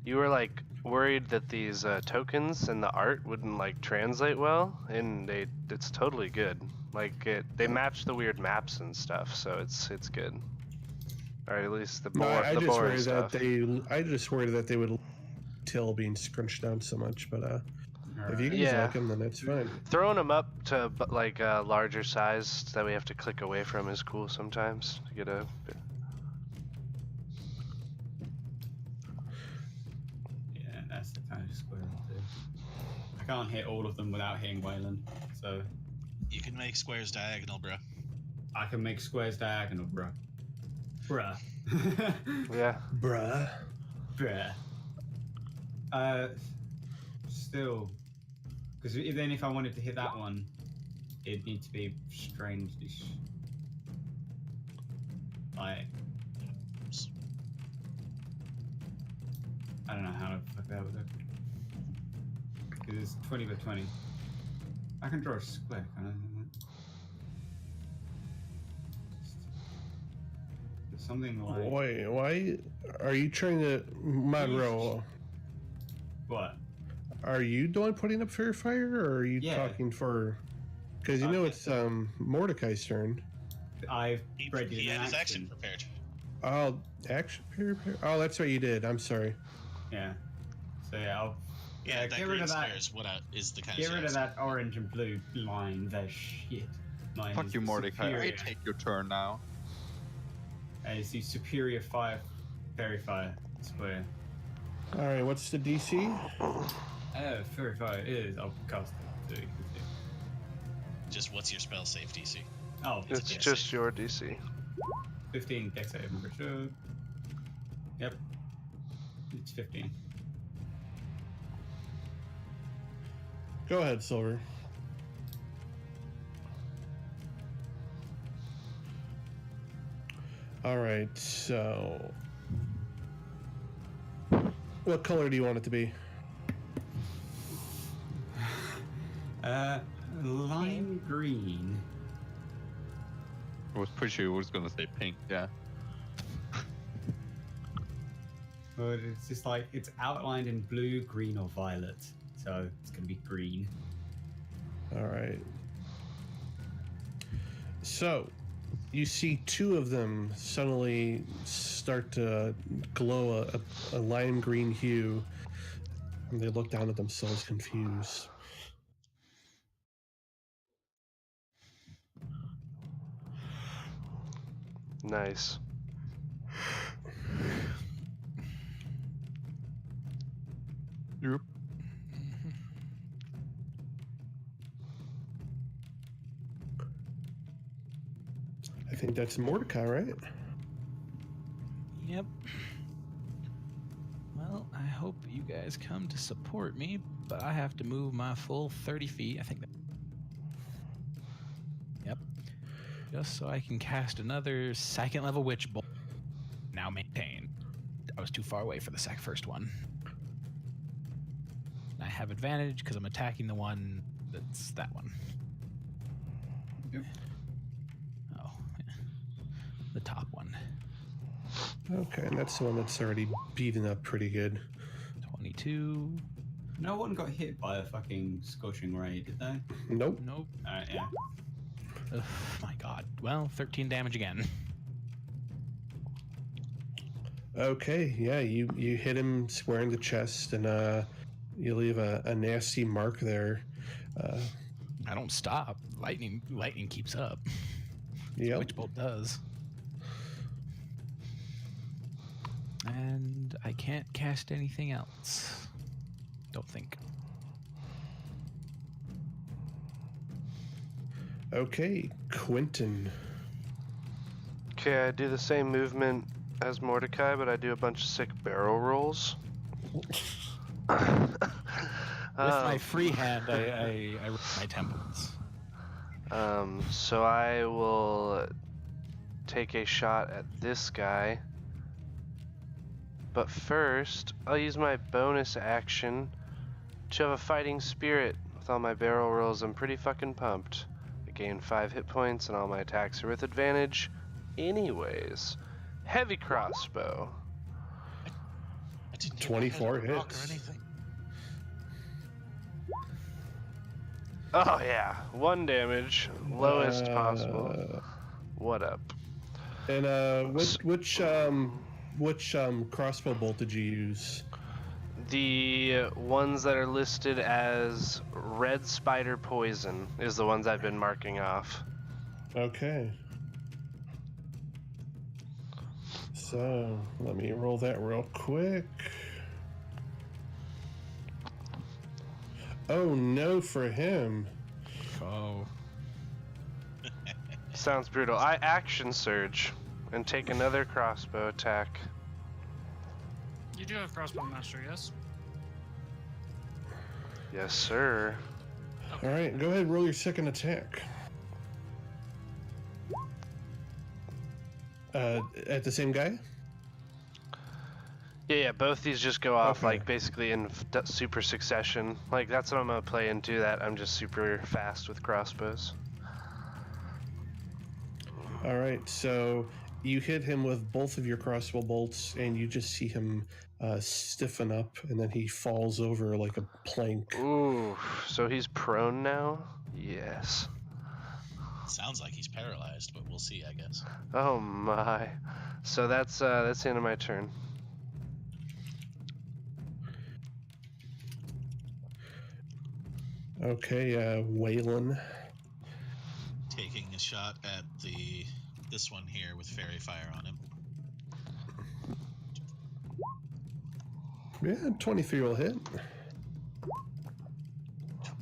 you were like worried that these tokens and the art wouldn't like translate well, and it's totally good. Like they match the weird maps and stuff, so it's good. Or at least the I just boring worry stuff. that they would till being scrunched down so much, but if you guys Yeah. like them, then that's fine. Throwing them up to like a larger size that we have to click away from is cool sometimes to get a. Yeah, that's the kind of square I'll do. I can't hit all of them without hitting Wayland, so You can make squares diagonal, bro. I can make squares diagonal, bruh. Bruh. Yeah. Bruh. Bruh. Still, because then if I wanted to hit that one, it'd need to be strange-ish. Like, I don't know how to fuck that with it. Because it's 20 by 20. I can draw a square, can I? Something like Wait, why are you trying to Monroe? what? Are you the one putting up fair fire, or are you Yeah. talking for? Because you know it's Mordecai's turn. I've He read it in had his action. action prepared. Oh, action fair. Oh, that's right, you did. I'm sorry. Yeah. So yeah, I'll Yeah, that get rid green of square that. is what is the kind Get of rid of shit. that orange and blue line. They're shit. Mine Fuck is you, the Mordecai. I superior- take your turn now. It's the superior fairy fire square. All right, what's the DC? Fairy fire is. I'll cast it. Just what's your spell save DC? Oh, It's dex just save. your DC. 15 dex save, I'm pretty sure. Yep. It's 15. Go ahead, Silver. All right, so What color do you want it to be? Lime green. I was pretty sure I was gonna say pink. Yeah. But it's just like it's outlined in blue, green, or violet, so it's gonna be green. All right. So, you see two of them suddenly start to glow a lime green hue, and they look down at themselves confused. Nice. Yep. I think that's Mordecai, right? Yep. Well, I hope you guys come to support me, but I have to move my full 30 feet. I think that. Yep. Just so I can cast another second level witch bolt. Now maintain. I was too far away for the first one. I have advantage because I'm attacking the one that's that one. Yep. Oh, yeah. The top one. Okay, and that's the one that's already beaten up pretty good. 22. No one got hit by a fucking scorching ray, did they? Nope. Nope. Yeah. Ugh, my god. Well, 13 damage again. Okay, yeah, you hit him square in the chest, and you leave a nasty mark there. I don't stop. Lightning keeps up. Yep. Witch bolt does. And I can't cast anything else. Don't think. Okay, Quentin. Okay, I do the same movement as Mordecai, but I do a bunch of sick barrel rolls. With my free hand, I rip my temples. So I will take a shot at this guy. But first, I'll use my bonus action to have a fighting spirit. With all my barrel rolls, I'm pretty fucking pumped. I gain 5 hit points and all my attacks are with advantage. Anyways, heavy crossbow. I didn't hit 24 my head on a rock hits. or anything. Oh yeah, 1 damage, lowest possible. What up? And which crossbow bolt did you use? The ones that are listed as red spider poison is the ones I've been marking off. Okay. So let me roll that real quick. Oh no for him. Oh. Sounds brutal. I action surge and take another crossbow attack. You do have crossbow master, yes? Yes, sir. All right, go ahead and roll your second attack. At the same guy? Yeah, both these just go off Okay. like basically in super succession. Like that's what I'm gonna play into that. I'm just super fast with crossbows. All right, so you hit him with both of your crossbow bolts, and you just see him stiffen up, and then he falls over like a plank. Ooh, so he's prone now? Yes. Sounds like he's paralyzed, but we'll see, I guess. Oh my. So that's the end of my turn. Okay, Waylon. Taking a shot at this one here with fairy fire on him. Yeah, 23 will hit.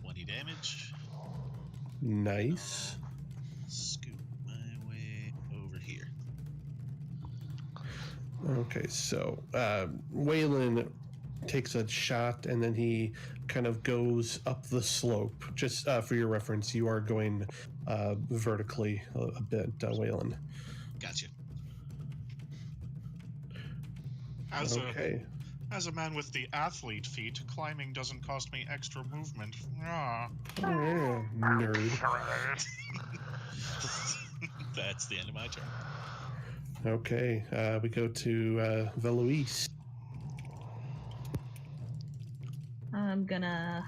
20 damage. Nice. Scoot my way over here. Okay, so Waylon takes a shot, and then he kind of goes up the slope. Just for your reference, you are going vertically a bit, Waylon. Gotcha. As Okay. As a man with the athlete feat, climbing doesn't cost me extra movement. Ah. Yeah, nerd. That's the end of my turn. Okay, we go to Veloise. I'm gonna.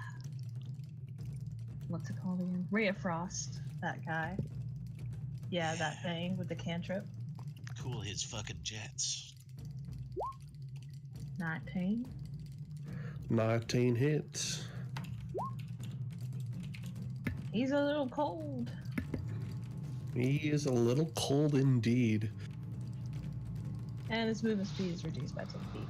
What's it called again? Ray of Frost. That guy. Yeah, that thing with the cantrip. Cool his fucking jets. 19. 19 hits. He's a little cold. He is a little cold indeed. And his movement speed is reduced by 10 feet.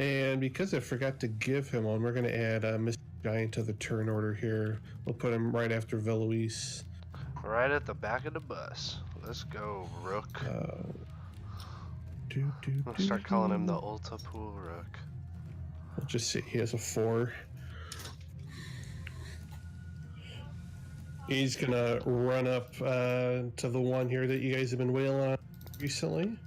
And because I forgot to give him one, we're going to add Mr. Giant to the turn order here. We'll put him right after Veloise. Right at the back of the bus. Let's go, Rook. I'll start calling him the Ulta Pool Rook. We'll just say he has a 4. He's going to run up to the one here that you guys have been wailing on recently.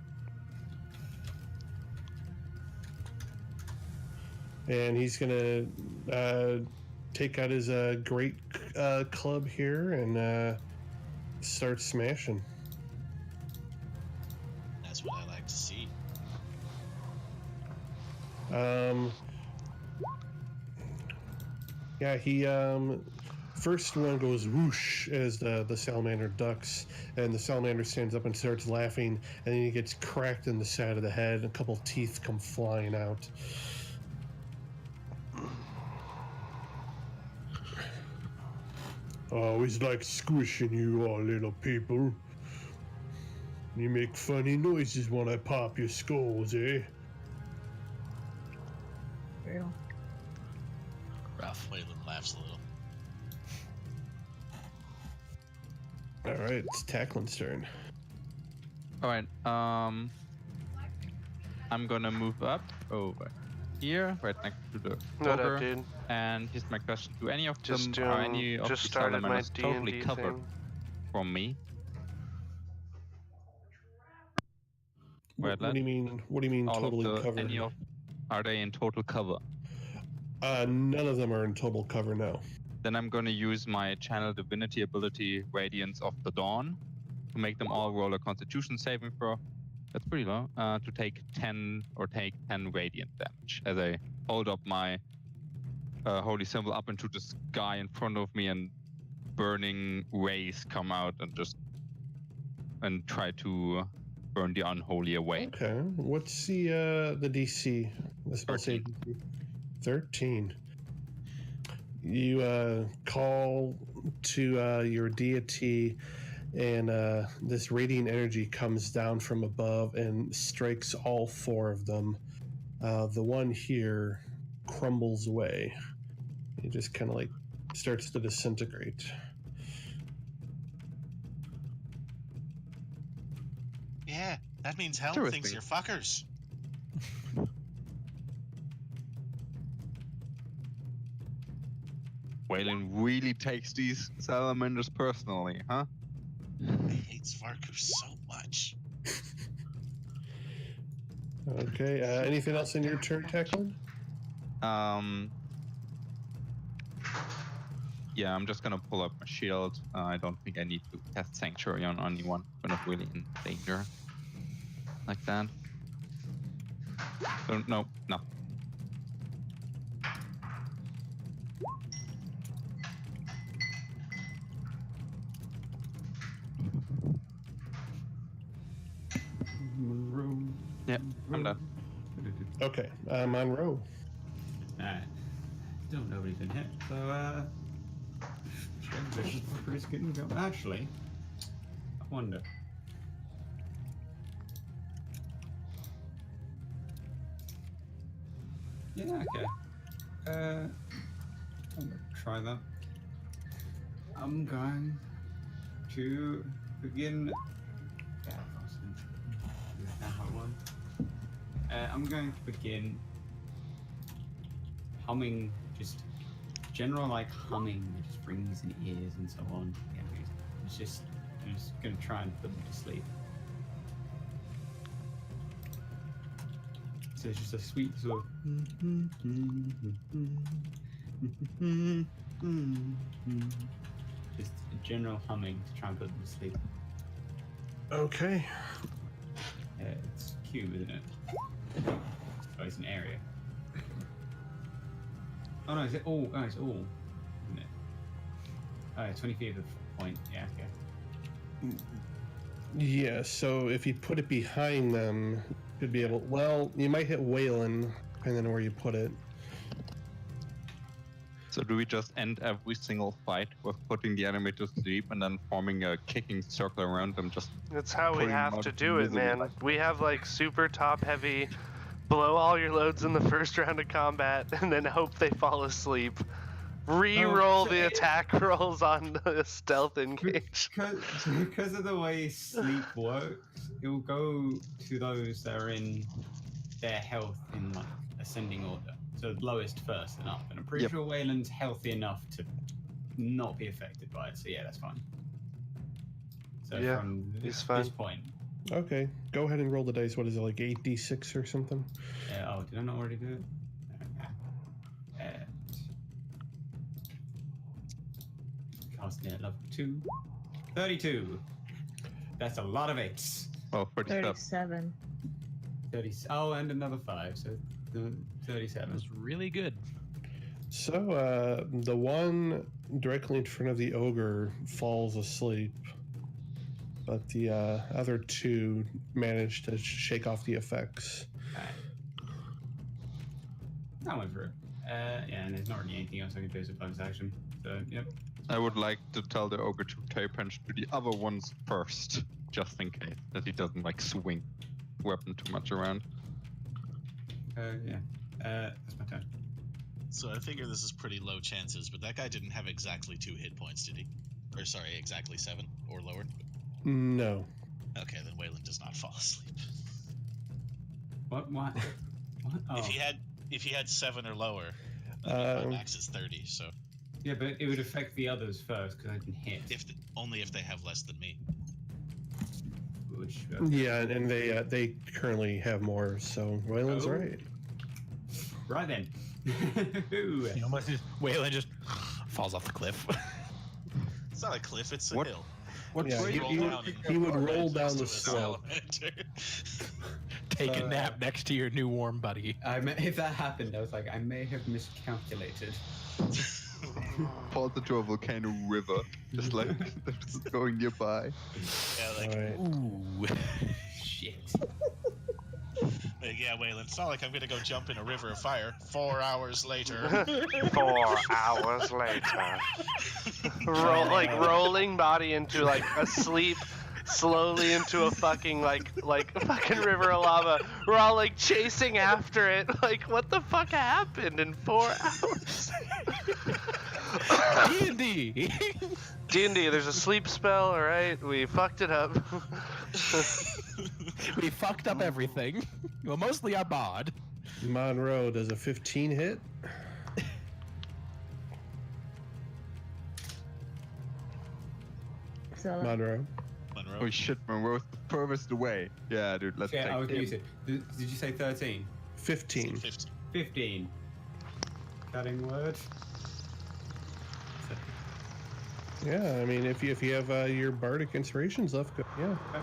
And he's going to take out his great club here and start smashing. That's what I like to see. Yeah, he first one goes whoosh as the salamander ducks, and the salamander stands up and starts laughing, and then he gets cracked in the side of the head, and a couple teeth come flying out. I always like squishing you all little people. You make funny noises when I pop your skulls, eh? Real. Rough. Waylon laughs a little. Alright, it's Tacklin's turn. Alright, I'm gonna move up over here, right next to the No, ogre. that dude. And here's my question: do any of Just them are any of just the started my salamanders D&D totally covered thing. from me? What do you mean? What do you mean All totally of the, covered? Are they in total cover? None of them are in total cover now. Then I'm gonna use my channel divinity ability, Radiance of the Dawn, to make them all roll a Constitution saving throw. That's pretty low. To take 10 radiant damage as I hold up my holy symbol up into the sky in front of me, and burning rays come out and try to burn the unholy away. Okay, what's the DC? The spell save DC? 13. You call to your deity, and this radiant energy comes down from above and strikes all 4 of them. The one here crumbles away. It just kind of like starts to disintegrate. Yeah, that means hell thinks you're fuckers. Waylon really takes these salamanders personally, huh? He hates Varku so much. Okay, anything else in your turn, Tacklin? Yeah, I'm just gonna pull up my shield. I don't think I need to cast Sanctuary on anyone. We're not really in danger like that. No. Yeah, I'm done. Okay, Monroe. Alright. Still nobody's been hit, so this fucker is gonna go. Actually, I wonder. Yeah, okay. I'm gonna try that. I'm going to begin. I'm going to begin humming, just general like humming that just rings in ears and so on. Yeah, I'm just gonna try and put them to sleep. So it's just a sweet sort of. Just a general humming to try and put them to sleep. Okay. It's cube, isn't it? Oh, it's an area. Oh no, is it all? Oh, it's all, isn't it? Oh, 20 feet of the point. Yeah, okay. Yeah, so if you put it behind them, you'd be able. Well, you might hit Waylon, depending on where you put it. So do we just end every single fight with putting the enemy to sleep and then forming a kicking circle around them? Just That's how we putting them have out to of do it, misery. man. We have like super top heavy, blow all your loads in the first round of combat, and then hope they fall asleep. Re-roll the attack rolls on the stealth engage. Because of the way sleep works, it will go to those that are in their health in like ascending order. So lowest first and up. And I'm pretty sure Wayland's healthy enough to not be affected by it. So yeah, that's fine. So Yeah, from he's this fine. point. Okay, go ahead and roll the dice. What is it, like 8d6 or something? Oh, did I not already do it? Casting it at level 2. 32. That's a lot of 8s. Oh, 37. 30. Oh, and another 5. So 37. That was really good. So, the one directly in front of the ogre falls asleep, but the other two managed to shake off the effects. Alright. I went for it. Yeah, and there's not really anything else I can do as a bonus action. So, yep. I would like to tell the ogre to tie punch to the other ones first, just in case that he doesn't like swing weapon too much around. Yeah. That's my turn. So I figure this is pretty low chances, but that guy didn't have exactly 2 hit points, did he? Or sorry, exactly 7 or lower? No. Okay, then Waylon does not fall asleep. What? What? Oh. If he had 7 or lower, my max is 30. So Yeah, but it would affect the others first because I didn't hit. only if they have less than me. Which, Yeah, and they currently have more, so Waylon's right. Right then. You almost just Waylon just falls off the cliff. It's not a cliff; it's a What? hill. What Yeah, way he, do he you would, he would roll down the slope. Take a nap next to your new warm buddy. If that happened, I was like, I may have miscalculated. falls into a volcano river, just like just going nearby? Yeah, like, Alright. Ooh. Shit. yeah, Waylon. It's not like I'm gonna go jump in a river of fire. 4 hours later. 4 hours later. Rolling body into like asleep, slowly into a fucking like fucking river of lava. We're all like chasing after it. Like, what the fuck happened in 4 hours? D&D. D&D, there's a sleep spell. All right, we fucked it up. We fucked up everything. Well, mostly our bod. Monroe, does a 15 hit? So Monroe. Oh shit, Monroe's the furthest away. Yeah, dude, let's Yeah, I was take him. Did you say 13? 15. 15. 15. Cutting word. Yeah, I mean, if you have your bardic inspirations left, go, yeah. I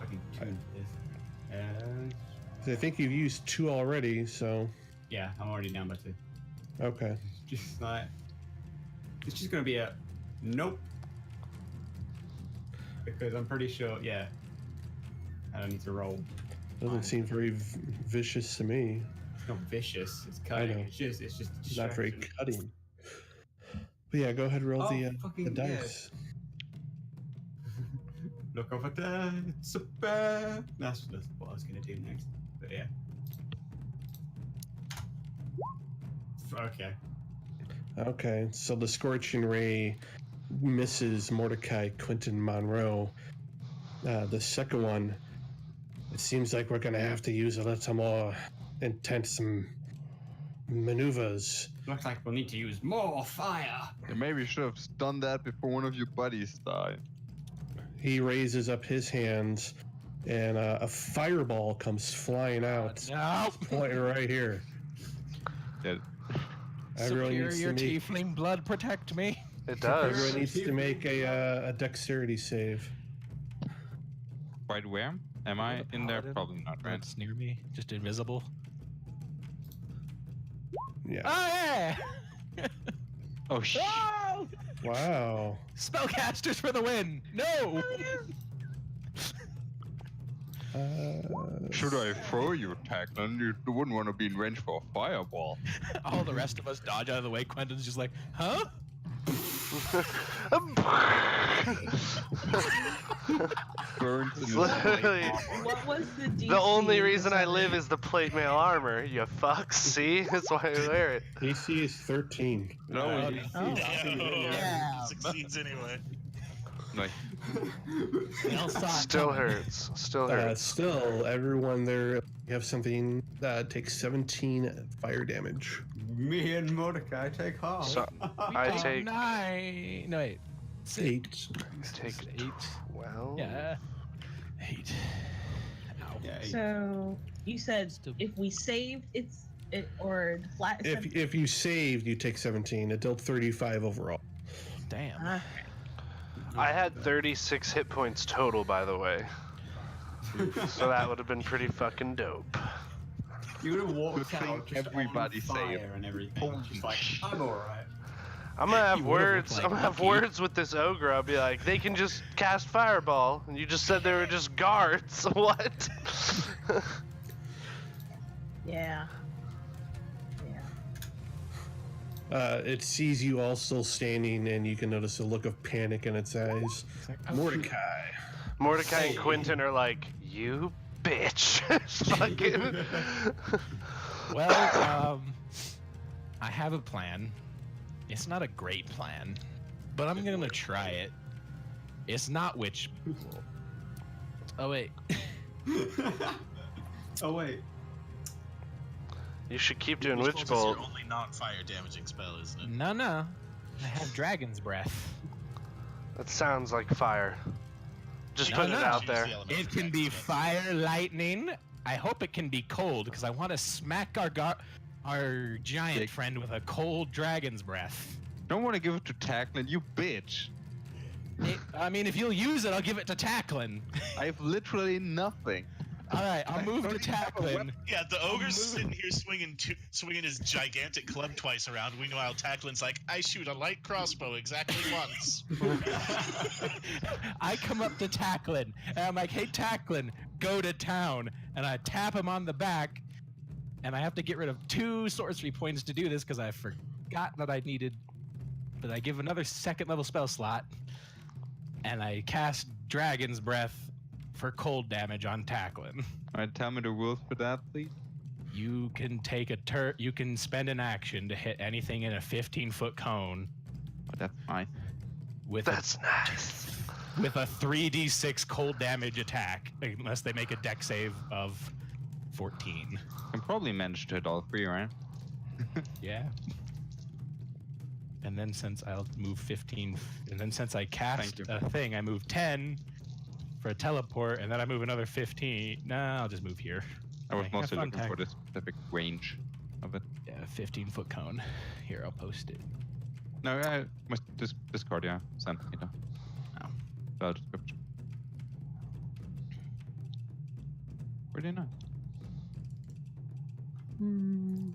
fucking tuned this. I think you've used 2 already, so Yeah, I'm already down by 2. okay. Just like, it's just gonna be a nope. Because I'm pretty sure, yeah. I don't need to roll. Doesn't seem very vicious to me. It's not vicious. It's cutting. know. It's just Not very distraction. cutting. But yeah, go ahead and roll Oh, the fucking dice. Look over there. It's a bear. That's what I was gonna do next. But yeah. Okay. Okay, so the Scorching Ray misses Mordecai Quentin Monroe. The second one, it seems like we're going to have to use a little more intense maneuvers. Looks like we'll need to use more fire. Yeah, maybe you should have done that before one of your buddies died. He raises up his hands, and a fireball comes flying out, No. pointing right here. Yeah. Everyone needs to Superior make. tiefling blood protect me. It does. Everyone needs to make a dexterity save. Right where? Am I in there? Probably not, right? That's near me, just invisible. Yeah. Oh yeah! Oh shit! Oh! Wow. Spellcasters for the win! No! Should I throw you, Tacklin? You wouldn't want to be in range for a fireball. All the rest of us dodge out of the way. Quentin's just like, huh? Burns in his Literally. What was the DC? The only reason I live is the plate mail armor, you fucks. See? That's why I wear it. AC is 13. No, Oh. Yeah. Succeeds anyway. like Still hurts. Still hurts. Still, everyone there, you have something that takes 17 fire damage. Me and Mordecai take half. So I take 9. No, wait. 8. take 8. 12. Yeah. 8. Ow. Yeah, So you said if we saved, or flat. If you saved, you take 17. It dealt 35 overall. Damn. I had 36 hit points total, by the way. So that would have been pretty fucking dope. you would have walked Good thing out just everybody on fire saved. and everything. Just like, I'm alright. I'm gonna have You would've words. looked like I'm gonna have Lucky. words with this ogre. I'll be like, they can just cast fireball, and you just said they were just guards. What? Yeah. It sees you all still standing, and you can notice a look of panic in its eyes. Mordecai. Mordecai and Quentin are like, you bitch. Fucking. Well, I have a plan. It's not a great plan, but I'm gonna try it. It's not witch. Oh wait. Oh wait. You should keep doing Witch witch Bolt bolt. is your only non-fire damaging spell, isn't it? No. I have dragon's breath. That sounds like fire. Just No, putting no. it out Choose there. the element It of can dex, be but- fire, lightning. I hope it can be cold because I want to smack our giant Big. friend with a cold dragon's breath. don't want to give it to Tacklin, you bitch. I mean, if you'll use it, I'll give it to Tacklin. I have literally nothing. All right, I'll move to don't even have a Tacklin. weapon. Yeah, the ogre's sitting here swinging his gigantic club twice around. Meanwhile, Tacklin's like, I shoot a light crossbow exactly once. I come up to Tacklin, and I'm like, hey, Tacklin, go to town. And I tap him on the back, and I have to get rid of 2 sorcery points to do this because I forgot that I needed. But I give another 2nd level spell slot, and I cast Dragon's Breath for cold damage on Tacklin. Alright, tell me the rules for that, please. You can take you can spend an action to hit anything in a 15-foot cone But that's fine. with That's nice. with a 3d6 cold damage attack, unless they make a dex save of 14. Can probably manage to hit all 3, right? Yeah. And then since I'll move 15, and then since I cast Thank you. a thing, I move 10 for a teleport, and then I move another 15. Nah, I'll just move here. I was Okay, mostly have fun, looking for Tack. the specific range of it. Yeah, 15-foot cone. Here, I'll post it. No, I must discard, yeah. Centimeter. Oh. Spell description. Pretty nice. And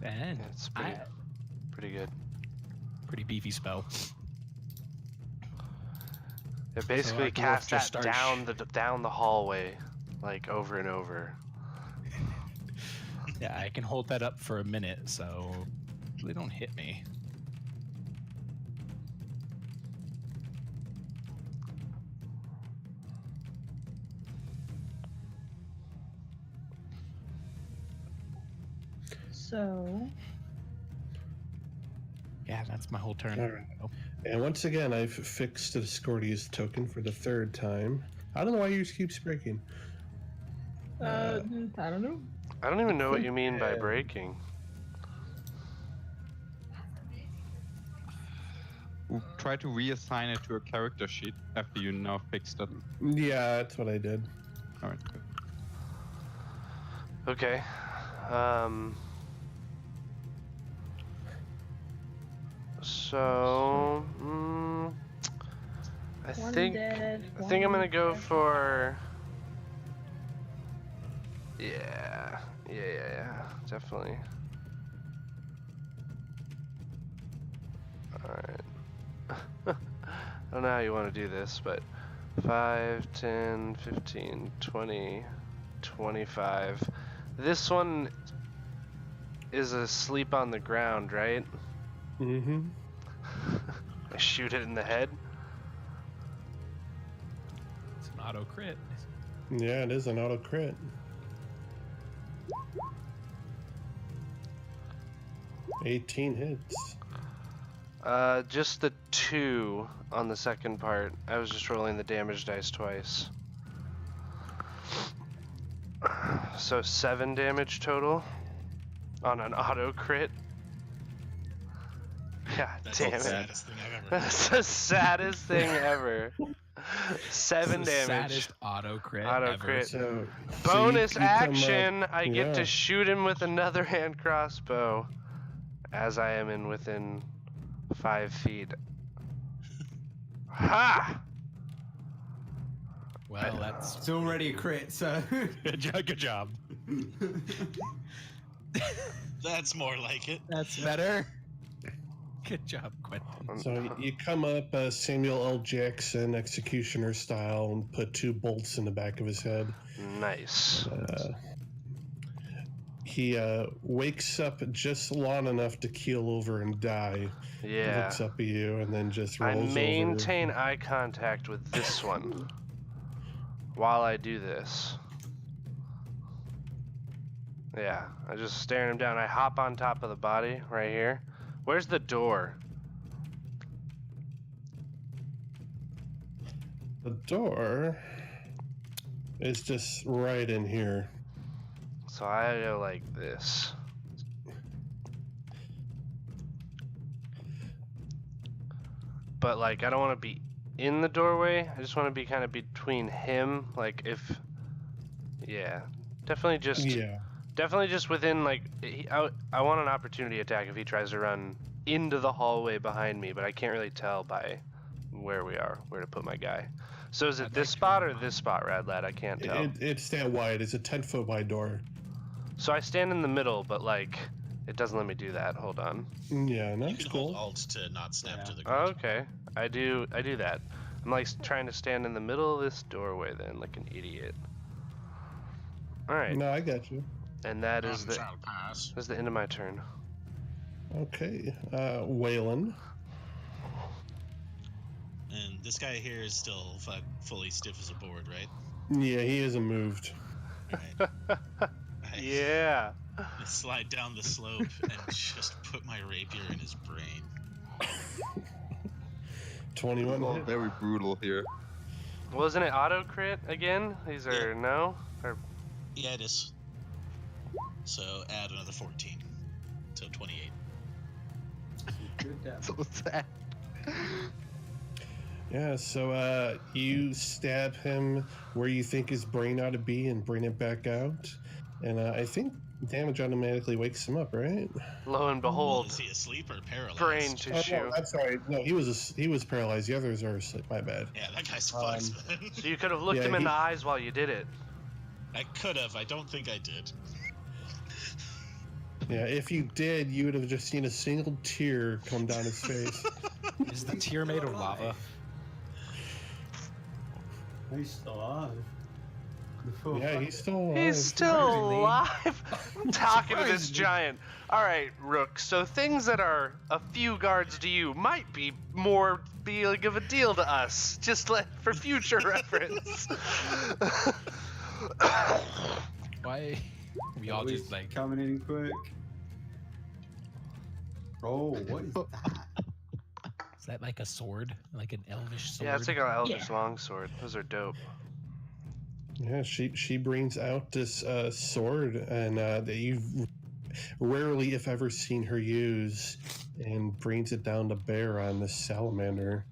Yeah, it's I, pretty good. pretty beefy spell. It basically I can casts that just start down the hallway, like over and over. Yeah, I can hold that up for a minute, so they don't hit me. So Yeah, that's my whole turn. All right. Oh. And once again, I've fixed the Discordia's token for the 3rd time. I don't know why yours keeps breaking. I don't know. I don't even know what you mean by breaking. Try to reassign it to a character sheet after you now fixed it. Yeah, that's what I did. All right, good. Okay. So, I One think dead, I'm gonna one go dead. for. Yeah, definitely. All right. I don't know how you want to do this, but 5, 10, 15, 20, 25. This one is asleep on the ground, right? Mm-hmm. I shoot it in the head. It's an auto crit. Yeah, it is an auto crit. $18 hits. Just the 2 on the second part. I was just rolling the damage dice twice. So 7 damage total on an auto crit. God That's damn the it. saddest thing I've ever heard. That's the saddest thing ever. 7 It's the damage. saddest auto crit Auto ever. crit. So Bonus you come up- action, I get yeah. to shoot him with another hand crossbow as I am in within 5 feet. Ha! Well, that's It's already a crit, so. good job. Good job. That's more like it. That's better. Good job, Quentin. So you come up Samuel L. Jackson, executioner style, and put 2 bolts in the back of his head. Nice. He wakes up just long enough to keel over and die. Yeah. Looks up at you and then just I rolls maintain over. eye contact with this one while I do this. Yeah, I just staring him down. I hop on top of the body right here. Where's the door? The door is just right in here. So I go like this. But like, I don't want to be in the doorway. I just want to be kind of between him. Like if, yeah, definitely just within like, I want an opportunity attack if he tries to run into the hallway behind me, but I can't really tell by where we are, where to put my guy. So is it this spot or this spot, Rad Lad? I can't tell. It's that wide. It's a 10-foot wide door. So I stand in the middle, but like, it doesn't let me do that. Hold on. Yeah, no, You it's can cool. hold Alt to not snap Yeah. to the Oh, ground. okay. I do that. I'm like trying to stand in the middle of this doorway then, like an idiot. All right. No, I got you. And that is the Shall pass. that's the end of my turn. Okay, Waylon. And this guy here is still fully stiff as a board, right? Yeah, he isn't moved. Alright. Yeah. I slide down the slope and just put my rapier in his brain. 21 Oh, hit. very brutal here. Wasn't it auto crit again? These are no? Or Yeah, it is. So add another 14. So 28. Good damage. So sad. Yeah, so you stab him where you think his brain ought to be and bring it back out. And I think damage automatically wakes him up, right? lo and Well, behold, is he asleep or paralyzed? brain Oh, tissue. no, I'm sorry. No, he was paralyzed. The others are asleep. My bad. Yeah, that guy's fucked, man. So you could have looked Yeah, him in he- the eyes while you did it. I could have. I don't think I did. Yeah, if you did, you would have just seen a single tear come down his face. Is the tear made of lava? He's still alive. Yeah, he's still alive. He's still Surprisingly. alive. I'm talking to this Surprisingly. giant. All right, Rook. So things that are a few guards to you might be more big of a deal to us. Just for future reference. Why? We all just like. coming in quick. Oh, what is that? Is that like a sword? Like an elvish sword? Yeah, it's like an Eldritch longsword. Those are dope. Yeah, she brings out this sword, and that you've rarely, if ever, seen her use. and brings it down to bear on the salamander.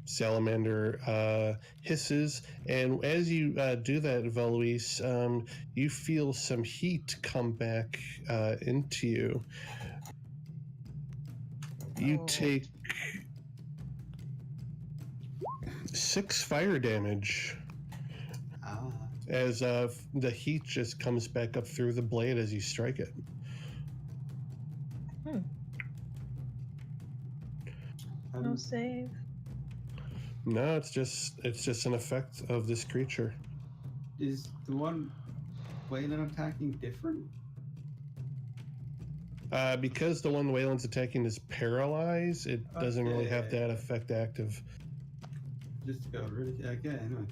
Salamander hisses, and as you do that, Veloise, you feel some heat come back into you. You take 6 fire damage as the heat just comes back up through the blade as you strike it. No save. No, it's just an effect of this creature. Is the one Wayland attacking different? Because the one Wayland's attacking is paralyzed, it doesn't really have Okay. that effect active. Just got really anyway.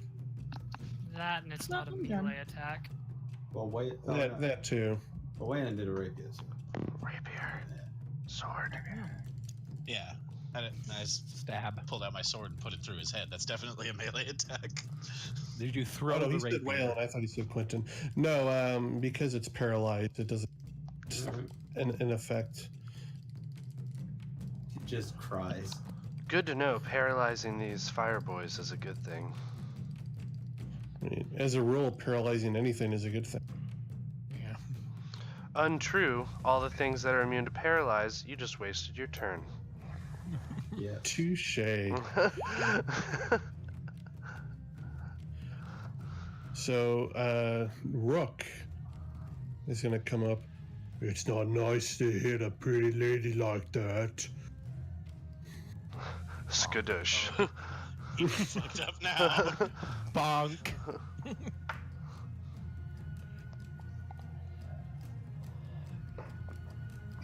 That and it's not a melee attack. Well, wait. That too. Well, Wayland did a rapier. So. Rapier. Sword. Yeah. I Stab. pulled out my sword and put it through his head. That's definitely a melee attack. Did you throw Oh, no, the he said rapier? Wayland. I thought he said Quentin. No, because it's paralyzed, it doesn't an effect. He just cries. Good to know. Paralyzing these fire boys is a good thing. I mean, as a rule, paralyzing anything is a good thing. Yeah. Untrue. All the things that are immune to paralyze, you just wasted your turn. Yeah. Touche. So, Rook is going to come up. It's not nice to hit a pretty lady like that. Skadoosh. You fucked up now. Bonk.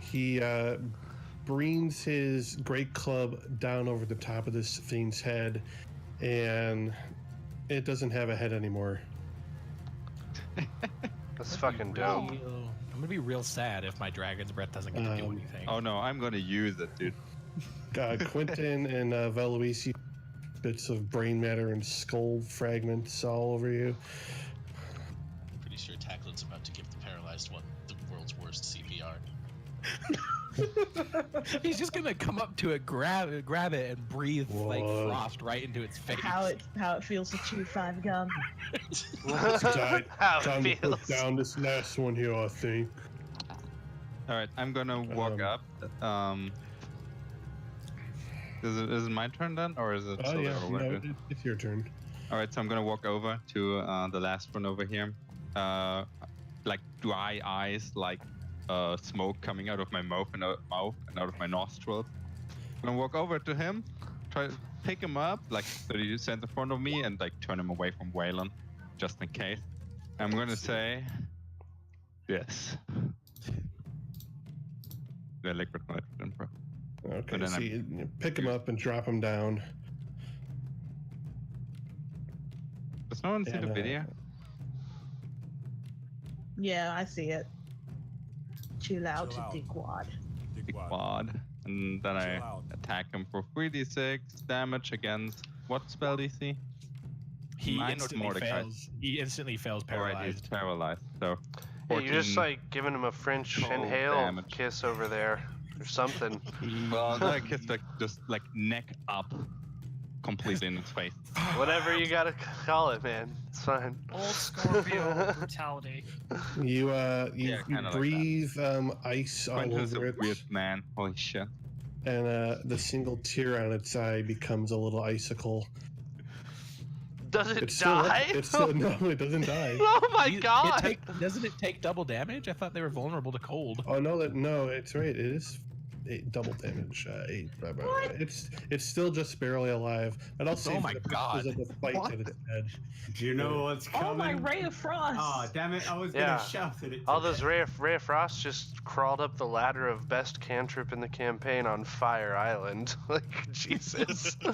He brings his great club down over the top of this thing's head, and it doesn't have a head anymore. That's fucking dope. I'm gonna be real sad if my dragon's breath doesn't get to do anything. Oh no, I'm gonna use it, dude. Quentin and Veloise, bits of brain matter and skull fragments all over you. Pretty sure Tacklin's about to give the paralyzed one the world's worst CPR. He's just gonna come up to it, grab it, and breathe like What? frost right into its face. How it feels to chew 5 gum. Time, How time it to put feels. down this last one here, I think. All right, I'm gonna walk up. Is it my turn then, or is it? Oh yeah, over no, with? it's your turn. All right, so I'm gonna walk over to the last one over here. Like dry eyes, like smoke coming out of my mouth and out of my nostrils. I'm gonna walk over to him, try to pick him up, like 30 cents in front of me, and like turn him away from Waylon, just in case. I'm gonna say, yes. The liquid nitrogen, bro. Okay, then so you pick him up and drop him down. Does no one see And, the video? Yeah, I see it. Chill out, dickwad. Big quad. And then I attack him for 3d6 damage against what spell DC? He Mine or instantly Mordecai? fails. He instantly fails Alright, he's paralyzed. paralyzed. So Yeah, you're just 14 like giving him a French cold inhale damage. kiss over there or something. Well, that kid's like just like neck up, completely in its face. Whatever you gotta call it, man. It's fine. Old Scorpio brutality. You Yeah, kinda like that. breathe ice all Quentin's over a it, weird man. Holy shit. and the single tear on its eye becomes a little icicle. Does it It's still die? it's still, no, it doesn't die. Oh my god! Doesn't it take double damage? I thought they were vulnerable to cold. Oh no, it's right. It is 8 double damage. 8. Blah, blah, blah. It's still just barely alive. And I'll say my for the God. purposes of the fight What? that it's dead. Do you know what's coming? Oh, my ray of frost! Oh, damn it! I was Yeah. gonna shout at it. All those Ray of Frost just crawled up the ladder of best cantrip in the campaign on Fire Island. Like, Jesus. Do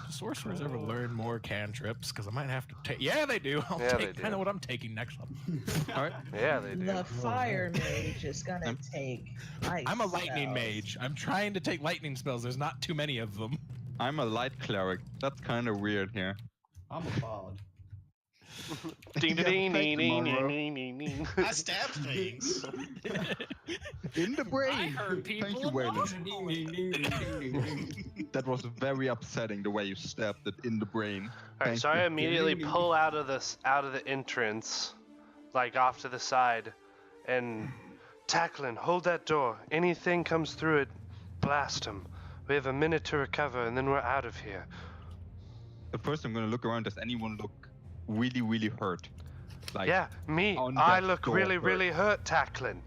sorcerers ever learn more cantrips? Because I might have to take. Yeah, they do. I'll Yeah, take they kind do. of what I'm taking next one. All right. Yeah, they do. The fire mage is gonna take ice I'm a lightning spells. mage. I'm trying to take lightning spells. There's not too many of them. I'm a light cleric. That's kind of weird here. I'm a bard. Ding Yeah, ding thank ding you, ding Monroe. ding ding ding. I stab things. In the brain. I heard people. Thank you, Waylon. Ding, ding, ding, ding, ding, ding, ding. That was very upsetting the way you stabbed it in the brain. All right, Thank so I you. immediately pull out of the entrance, like off to the side, and Tacklin, hold that door. Anything comes through it, blast them. We have a minute to recover, and then we're out of here. At first, I'm gonna look around. Does anyone look really, really hurt? Like, Yeah, me. on I that look door really, hurt. really hurt, Tacklin.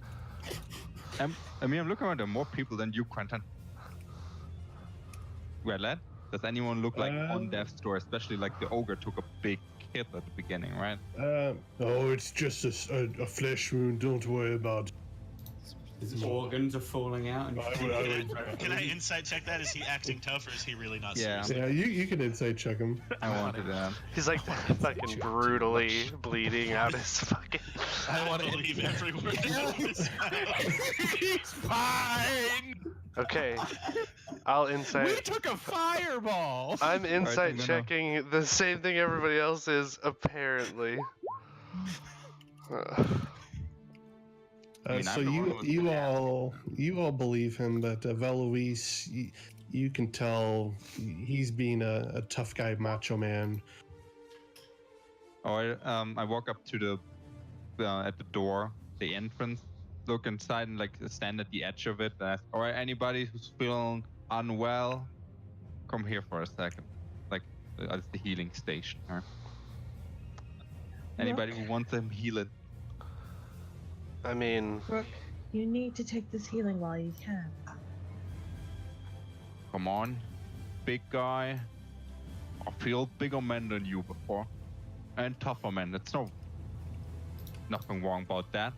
I'm looking around. There are more people than you, Quentin. Well, lad, does anyone look like on death's door? Especially like the ogre took a big hit at the beginning, right? Oh, it's just a flesh wound. Don't worry about it. His organs are falling out. And Can I insight check that? Is he acting tough or is he really not Yeah. serious? Yeah, you can insight check him. I wanted that. He's like fucking brutally bleeding out his fucking. I want to believe every word of this. He's fine. Okay, I'll We insight. took a fireball. I'm insight I'm gonna- checking the same thing everybody else is, apparently. I mean, So I'm the one who's you all believe him, but Veloise, you can tell he's being a tough guy, macho man. Oh, I walk up to the at the door, the entrance, look inside and like stand at the edge of it. And ask, all right, anybody who's feeling unwell, come here for a second. Like it's the healing station. Right? Anybody who wants them healing. I mean, Rook, you need to take this healing while you can. Come on, big guy. I feel bigger men than you before, and tougher men. It's nothing wrong about that.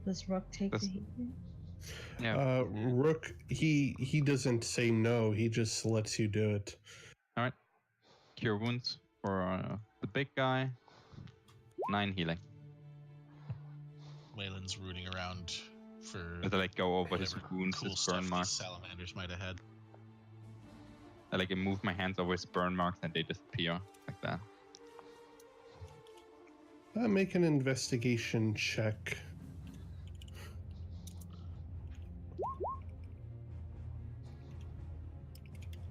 Does Rook take the That's- healing? Yeah. Rook, he doesn't say no. He just lets you do it. Cure wounds for the big guy. 9 healing. Waylon's rooting around for As I like go over his whatever wounds, cool his stuff burn these marks. salamanders might have had. I like move my hands over his burn marks and they disappear like that. Make an investigation check.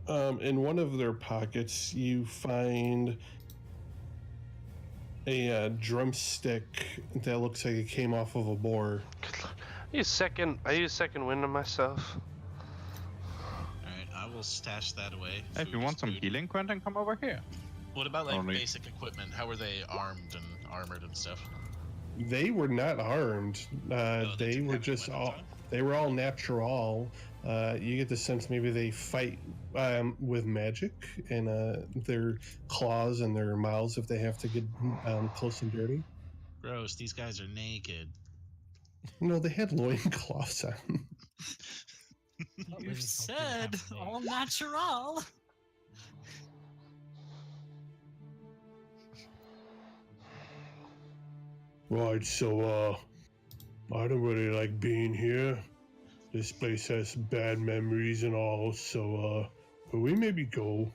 In one of their pockets, you find a drumstick that looks like it came off of a boar. I use second wind on myself. Alright, I will stash that away. Hey, if you Food want is some food. healing, Quentin, come over here. What about like Only- basic equipment? How were they armed and armored and stuff? They were not armed. No, They didn't were have any just weapons all. on? They were all natural. You get the sense maybe they fight with magic and their claws and their mouths if they have to get close and dirty. Gross, these guys are naked. No, they had loincloths on. You said all natural. Right, so I don't really like being here. This place has bad memories and all, so could we maybe go?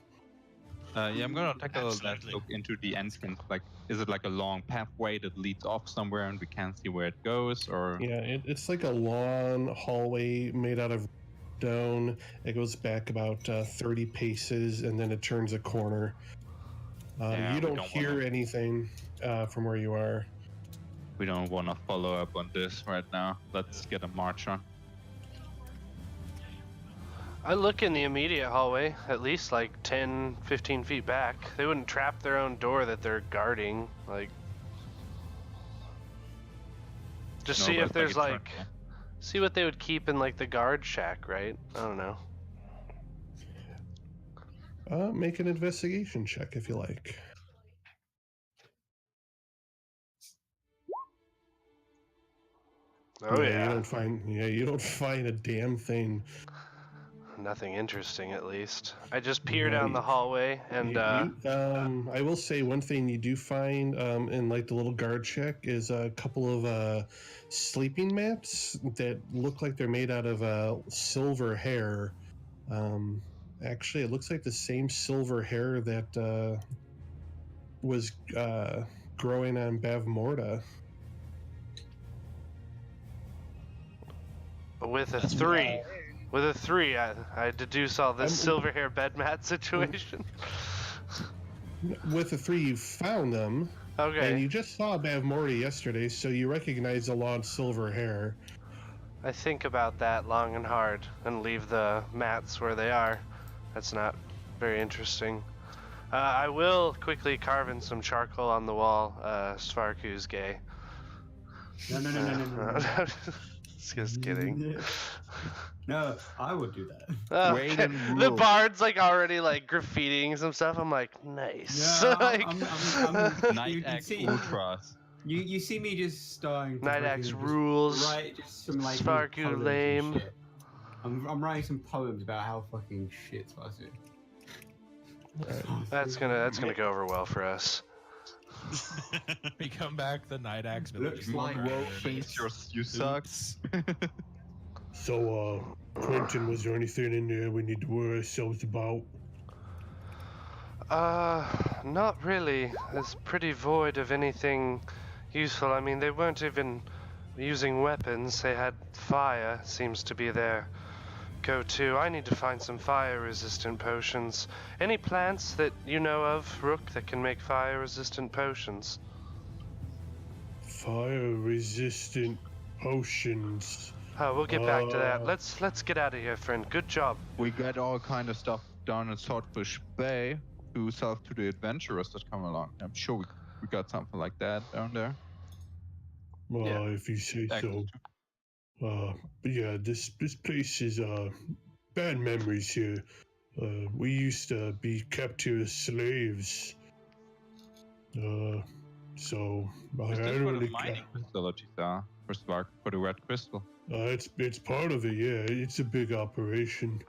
Yeah, I'm gonna take a last Absolutely. look into the entrance. Like, is it like a long pathway that leads off somewhere and we can't see where it goes, or? Yeah, it's like a long hallway made out of stone. It goes back about 30 paces and then it turns a corner. Yeah, You we don't don't hear wanna- anything from where you are. We don't want to follow up on this right now. Let's get a march on. I look in the immediate hallway, at least like 10, 15 feet back. They wouldn't trap their own door that they're guarding. Like, just No, see but if it's there's a like, trap, see what they would keep in like the guard shack, right? I don't know. Make an investigation check if you like. Oh You yeah. don't find a damn thing. nothing interesting, at least. I just peer No, down the hallway, and I will say one thing you do find in like the little guard check is a couple of sleeping mats that look like they're made out of silver hair. Actually, it looks like the same silver hair that was growing on Bavmorda. with a That's 3. With a 3, I deduce all this silver hair bed mat situation. With a 3, you found them. Okay. And you just saw Bavmorda yesterday, so you recognize the long silver hair. I think about that long and hard and leave the mats where they are. That's not very interesting. I will quickly carve in some charcoal on the wall. Svarku's gay. No. Just kidding. No, I would do that. Oh, Wait okay. and The rule. bard's like already like graffitiing some stuff. I'm like, nice. No, Like, Night you Act see, Ultras. you see me just starting. to Night fucking Axe just rules. Write just some like Svarku poems and lame. shit. I'm writing some poems about how fucking shit Svarku. That's gonna go over well for us. We come back, the Night Axe Looks village. like Whoa, thinks you suck. So, Quentin, was there anything in there we need to worry ourselves about? Not really. It's pretty void of anything useful. I mean, they weren't even using weapons. They had fire, seems to be their go-to. I need to find some fire-resistant potions. Any plants that you know of, Rook, that can make fire-resistant potions? Fire-resistant potions. Oh, we'll get back to that. Let's get out of here, friend. Good job. We get all kind of stuff down in Swordfish Bay to sell to the adventurers that come along. I'm sure we got something like that down there. Well, Yeah. if you say so. Excellent. But yeah, this place is bad memories here. We used to be kept here as slaves. So Is I this don't where the really mining facilities are for Spark, for the red crystal? it's part of it. Yeah, it's a big operation.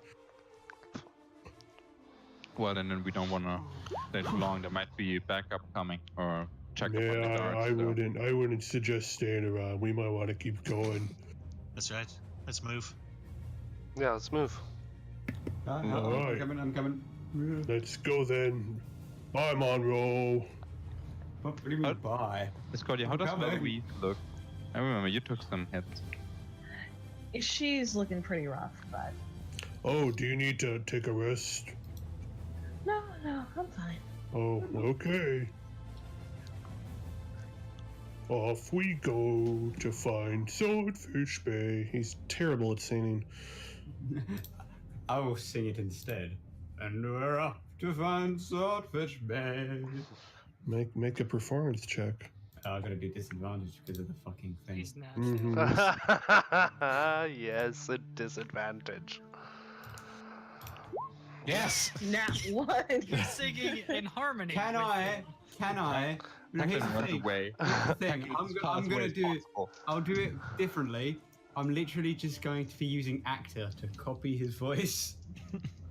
Well, and then we don't want to stay too long. There might be backup coming or check up on the Yeah, guards. I so. wouldn't suggest staying around. We might want to keep going. That's right. Let's move. Yeah, let's move. Alright. I'm coming. Let's go then. Bye, Monroe. What do you mean, bye? Scotty, how does Coming. Louise look? I remember you took some hits. She's looking pretty rough, but Oh, do you need to take a rest? no, I'm fine. Oh, okay. Off we go to find Swordfish Bay. He's terrible at singing. I will sing it instead. And we're off to find Swordfish Bay. Make a performance check. I'm gonna do disadvantage because of the fucking thing. He's not. Mhm. Yes, a disadvantage. Yes! Nat one. You're singing in harmony. Can with I? him. Can I? Now, here's Tackling the runs thing. away. Here's the thing. Tackling I'm as far gonna away as do it. possible. I'll do it differently. I'm literally just going to be using actor to copy his voice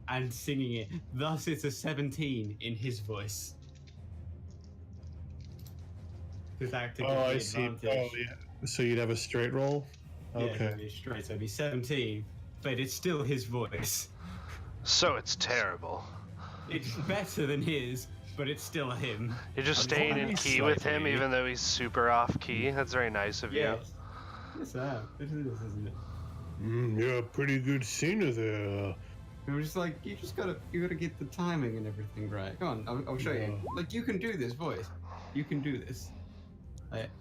and singing it. Thus, it's a 17 in his voice. Because actor gives Oh, me I see. advantage. Oh, yeah. So you'd have a straight roll? Yeah, Okay. it'd be straight. So it'd be 17, but it's still his voice. So it's terrible. It's better than his, but it's still him. You're just I'm staying in just- key with him, slightly. even though he's super off key. That's very nice of you. Yes. Yes, I am. It is, isn't it? Yeah, pretty good singer there. It was just like you gotta get the timing and everything right. Go on, I'll show you. Yeah. Like you can do this voice. You can do this.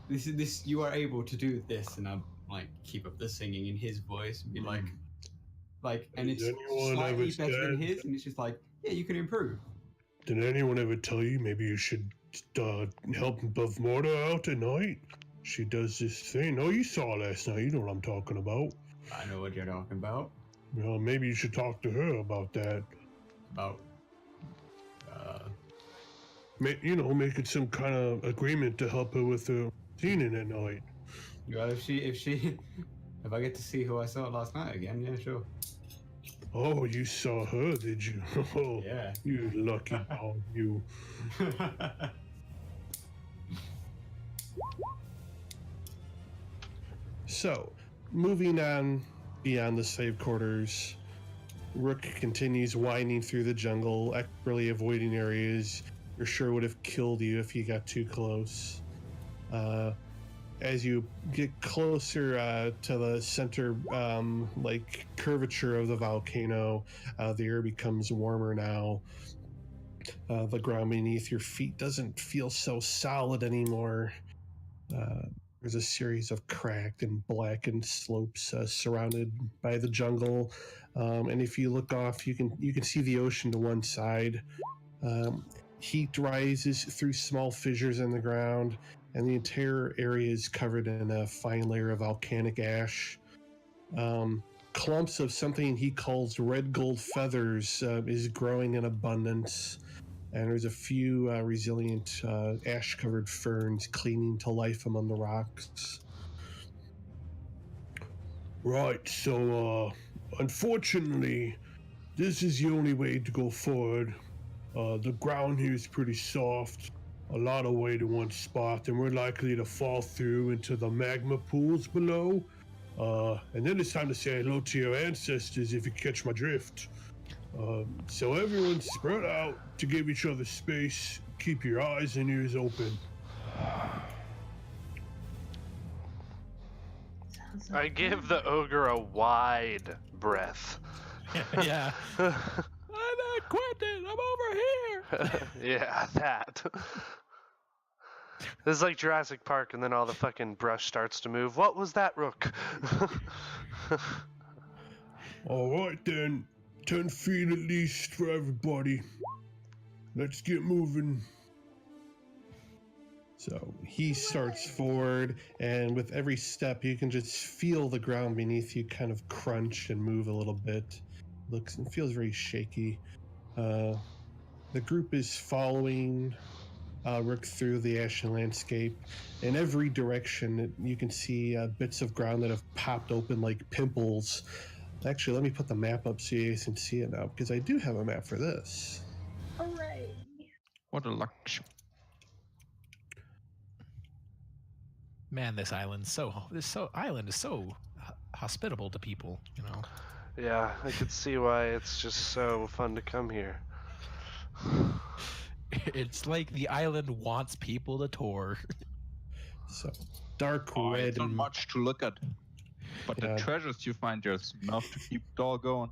This you are able to do this, and I'll like keep up the singing in his voice and be like, and Has it's anyone slightly ever better than said- his, and it's just like, yeah, you can improve. Did anyone ever tell you maybe you should help Bavmorda out at night? She does this thing. Oh, you saw last night. You know what I'm talking about. I know what you're talking about. Well, maybe you should talk to her about that. About Making some kind of agreement to help her with her singing at night. well, if I get to see who I saw last night again, yeah, sure. Oh, you saw her, did you? Oh, Yeah. you lucky dog, you. So, moving on beyond the slave quarters, Rook continues winding through the jungle, expertly avoiding areas you're sure would have killed you if you got too close. As you get closer to the center, curvature of the volcano, the air becomes warmer now. The ground beneath your feet doesn't feel so solid anymore. There's a series of cracked and blackened slopes surrounded by the jungle, and if you look off, you can see the ocean to one side. Heat rises through small fissures in the ground, and the entire area is covered in a fine layer of volcanic ash. Clumps of something he calls red gold feathers is growing in abundance, and there's a few resilient ash-covered ferns clinging to life among the rocks. Right, so unfortunately, this is the only way to go forward. The ground here is pretty soft, a lot of weight in one spot, and we're likely to fall through into the magma pools below. And then it's time to say hello to your ancestors, if you catch my drift. So everyone spread out to give each other space. Keep your eyes and ears open. Sounds I like give the ogre a wide breath. Yeah. I'm not quitting. I'm over here. Yeah, that. This is like Jurassic Park, and then all the fucking brush starts to move. What was that, Rook? All right then, 10 feet at least for everybody. Let's get moving. So he starts forward, and with every step, you can just feel the ground beneath you kind of crunch and move a little bit. Looks and feels very shaky. The group is following Rook through the ashen landscape. In every direction, you can see bits of ground that have popped open like pimples. Actually, let me put the map up so you guys can see it now, because I do have a map for this. hooray. What a luck. Man, this island is so hospitable to people. You know. Yeah, I could see why it's just so fun to come here. It's like the island wants people to tour. So, dark Oh, red it's not and much to look at. But Yeah. the treasures you find there's enough to keep it all going.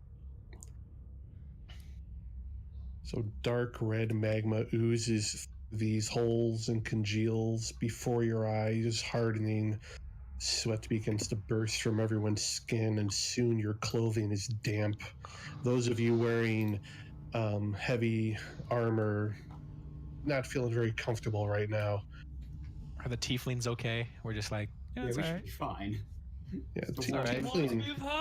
So dark red magma oozes these holes and congeals before your eyes, hardening. Sweat begins to burst from everyone's skin, and soon your clothing is damp. Those of you wearing heavy armor, not feeling very comfortable right now. Are the tieflings okay? We're just like, yeah, Yeah, it's we all should right. be fine. Yeah, It's the water.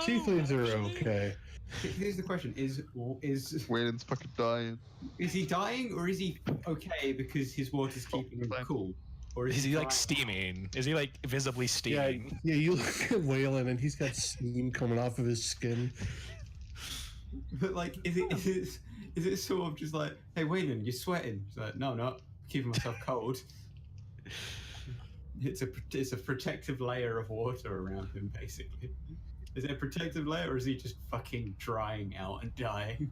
tieflings are okay. Here's the question: Is Waylon's fucking dying. he dying, or is he okay because his water's keeping him fine. cool? Or Is he like dying? steaming? Is he like visibly Yeah, steaming? yeah. You look at Waylon, and he's got steam coming off of his skin. But like, is it sort of just like, hey, Waylon, you're sweating? He's like, no, not keeping myself cold. It's a protective layer of water around him, basically. Is it a protective layer, or is he just fucking drying out and dying?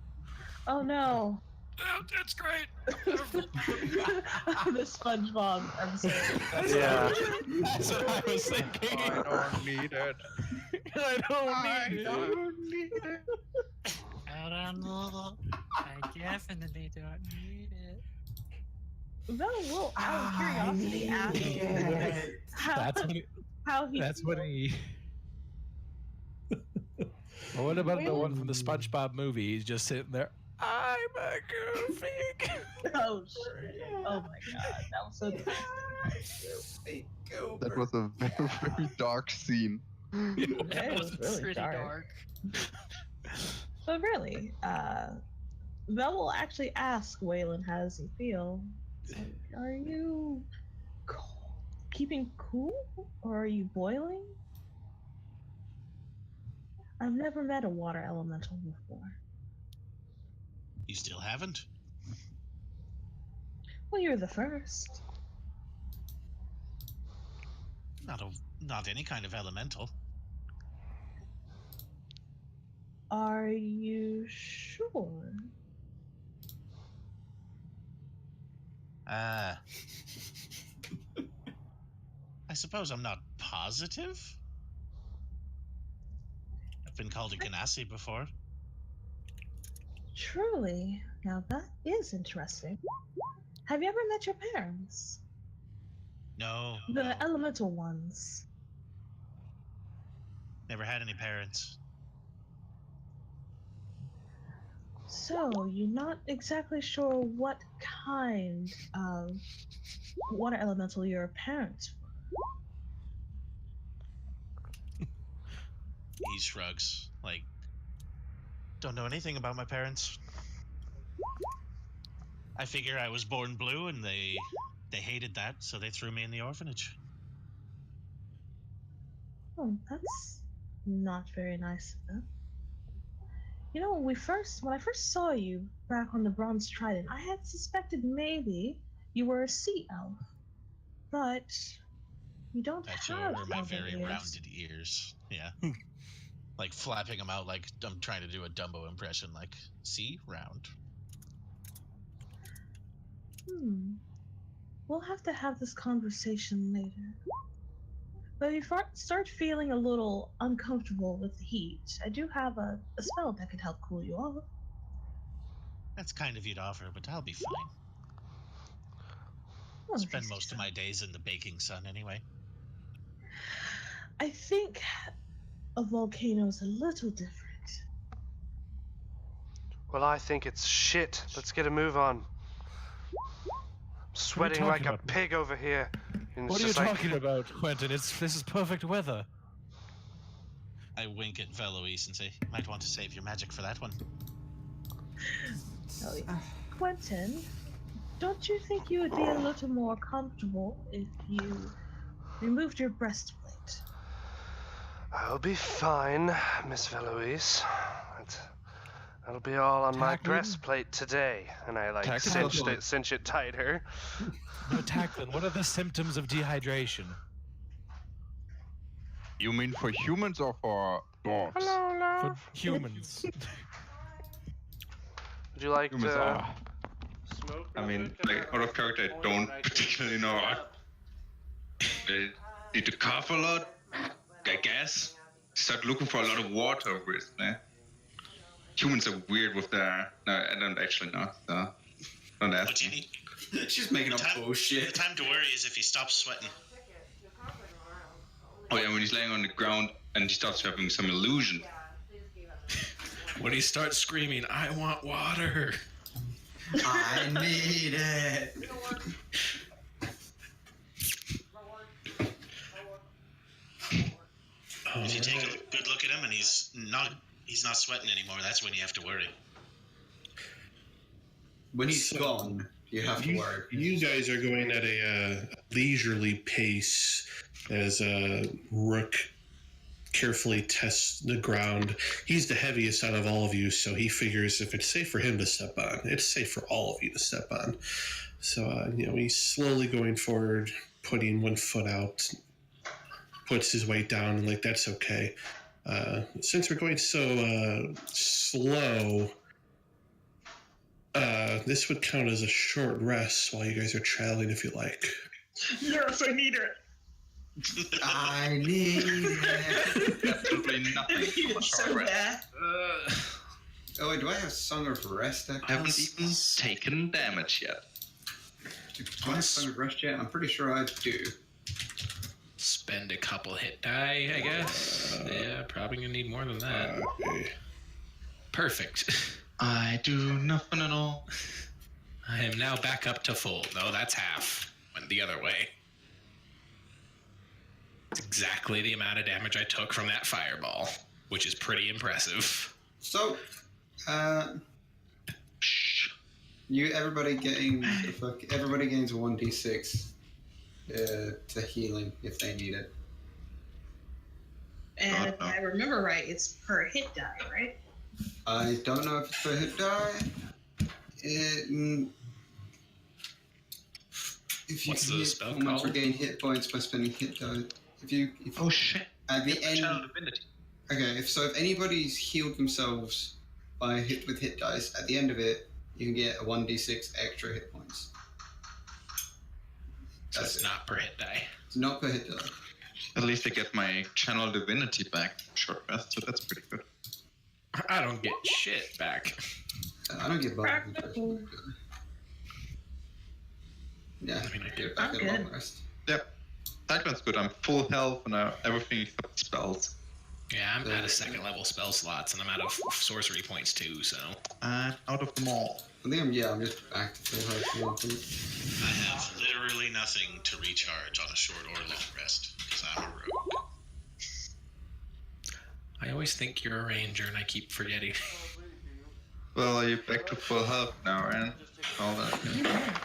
Oh no. It's great. The SpongeBob episode. Yeah. That's what I was thinking. I don't need it. I don't need it. I don't know. I definitely don't need it. Vel will, out of curiosity, ask how he That's what he. Well, what about the one from the SpongeBob movie? He's just sitting there. I'm a goofy. Oh shit! Oh my god, that was so twisted. That was a very, very dark scene. It That was was really pretty dark. dark. But really, Vel will actually ask Waylon, how does he feel? It's like, are you keeping cool, or are you boiling? I've never met a water elemental before. You still haven't? Well, you're the first. Not any kind of elemental. Are you sure? I suppose I'm not positive. I've been called a Ganassi before. Truly. Now that is interesting. Have you ever met your parents? No, The no. elemental ones. Never had any parents. So, you're not exactly sure what kind of water elemental your parents were. He shrugs. Like, don't know anything about my parents. I figure I was born blue, and they hated that, so they threw me in the orphanage. Oh, that's not very nice of them. You know, when I first saw you back on the Bronze Trident, I had suspected maybe you were a sea elf, but you don't That you have over my elven very ears. rounded ears. Yeah. Like flapping them out like I'm trying to do a Dumbo impression, like, see, round. We'll have to have this conversation later. But if you start feeling a little uncomfortable with the heat, I do have a spell that could help cool you off. That's kind of you to offer, but I'll be fine. Well, if Spend you most say of so. my days in the baking sun anyway. I think a volcano's a little different. Well, I think it's shit. Let's get a move on. I'm sweating like talking a about? pig over here. And What it's are you just like, talking about, Quentin? This is perfect weather. I wink at Veloise and say, might want to save your magic for that one. Oh, yeah. Quentin, don't you think you would be a little more comfortable if you removed your breastplate? I'll be fine, Miss Veloise. That'll be all on my Tacklin? breastplate today. And I like Tacklin? cinch it tighter. No, Tacklin, what are the symptoms of dehydration? You mean for humans or for dwarves? Hello, For love. humans. Would you like Humans to are. smoke? I mean, real quick? like, out of character, I don't particularly know. They need to cough a lot, I guess. Start looking for a lot of water with, man. Humans are weird with their. No, I don't actually know. So don't ask What you me. need, She's making up the bullshit. time to worry is if he stops sweating. Oh yeah, when he's laying on the ground and he starts having some illusion. When he starts screaming, I want water. I need it. If you take a good look at him and he's not sweating anymore, that's when you have to worry. When he's gone, you have to worry. You guys are going at a leisurely pace as Rook carefully tests the ground. He's the heaviest out of all of you, so he figures if it's safe for him to step on, it's safe for all of you to step on. So, he's slowly going forward, putting one foot out, puts his weight down, and that's okay. Since we're going so slow, this would count as a short rest while you guys are traveling, if you like. Yes, I need it. I need it. Absolutely nothing. I need it so Short rest. bad. Oh wait, do I have Song of Rest? I haven't even taken damage yet. Do I have Song of Rest yet? I'm pretty sure I do. Spend a couple hit die, I guess. Yeah, probably gonna need more than that. Okay. Perfect. I do nothing at all. I am now back up to full. No, that's half. Went the other way. It's exactly the amount of damage I took from that fireball, which is pretty impressive. So, everybody gains a 1d6 to healing if they need it. And if I remember right, it's per hit die, right? I don't know if it's per hit die. If you What's the hit spell performance, called? regain hit points by spending hit die. Oh shit! At the end. Channel divinity. Okay, if anybody's healed themselves by with hit dice, at the end of it, you can get a 1d6 extra hit points. So it's not per hit die. It's not per hit die. At least I get my channel divinity back short rest, so that's pretty good. I don't get shit back. I don't get bonus. Yeah, I mean, I do. I get a long rest. Yep, that one's good. I'm full health and everything except spells. Yeah, I'm out of second level spell slots, and I'm out of sorcery points too. So Out of them all. I think I'm just back to full health. I have literally nothing to recharge on a short or long rest because I'm a rogue. I always think you're a ranger, and I keep forgetting. Well, are you back to full health now, and all that? Yeah.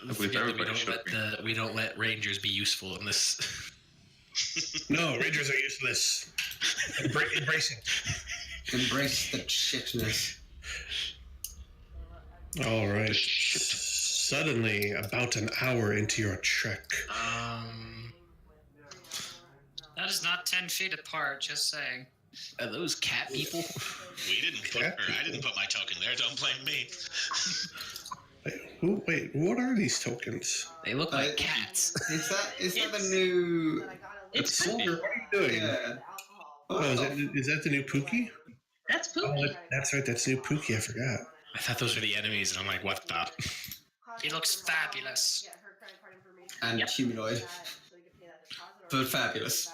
I believe everybody should be. We don't let rangers be useful in this. No, rangers are useless. Embrace it. Embrace the shitness. All right. Suddenly, about an hour into your trek. That is not 10 feet apart, just saying. Are those cat people? I didn't put my token there. Don't blame me. Wait, what are these tokens? They look like cats. Is that the new? It's What are you doing? Yeah. Oh, is that the new Pookie? That's Pookie. Oh, that's right, that's new Pookie, I forgot. I thought those were the enemies, and I'm like, what the? He looks fabulous. And humanoid. But fabulous.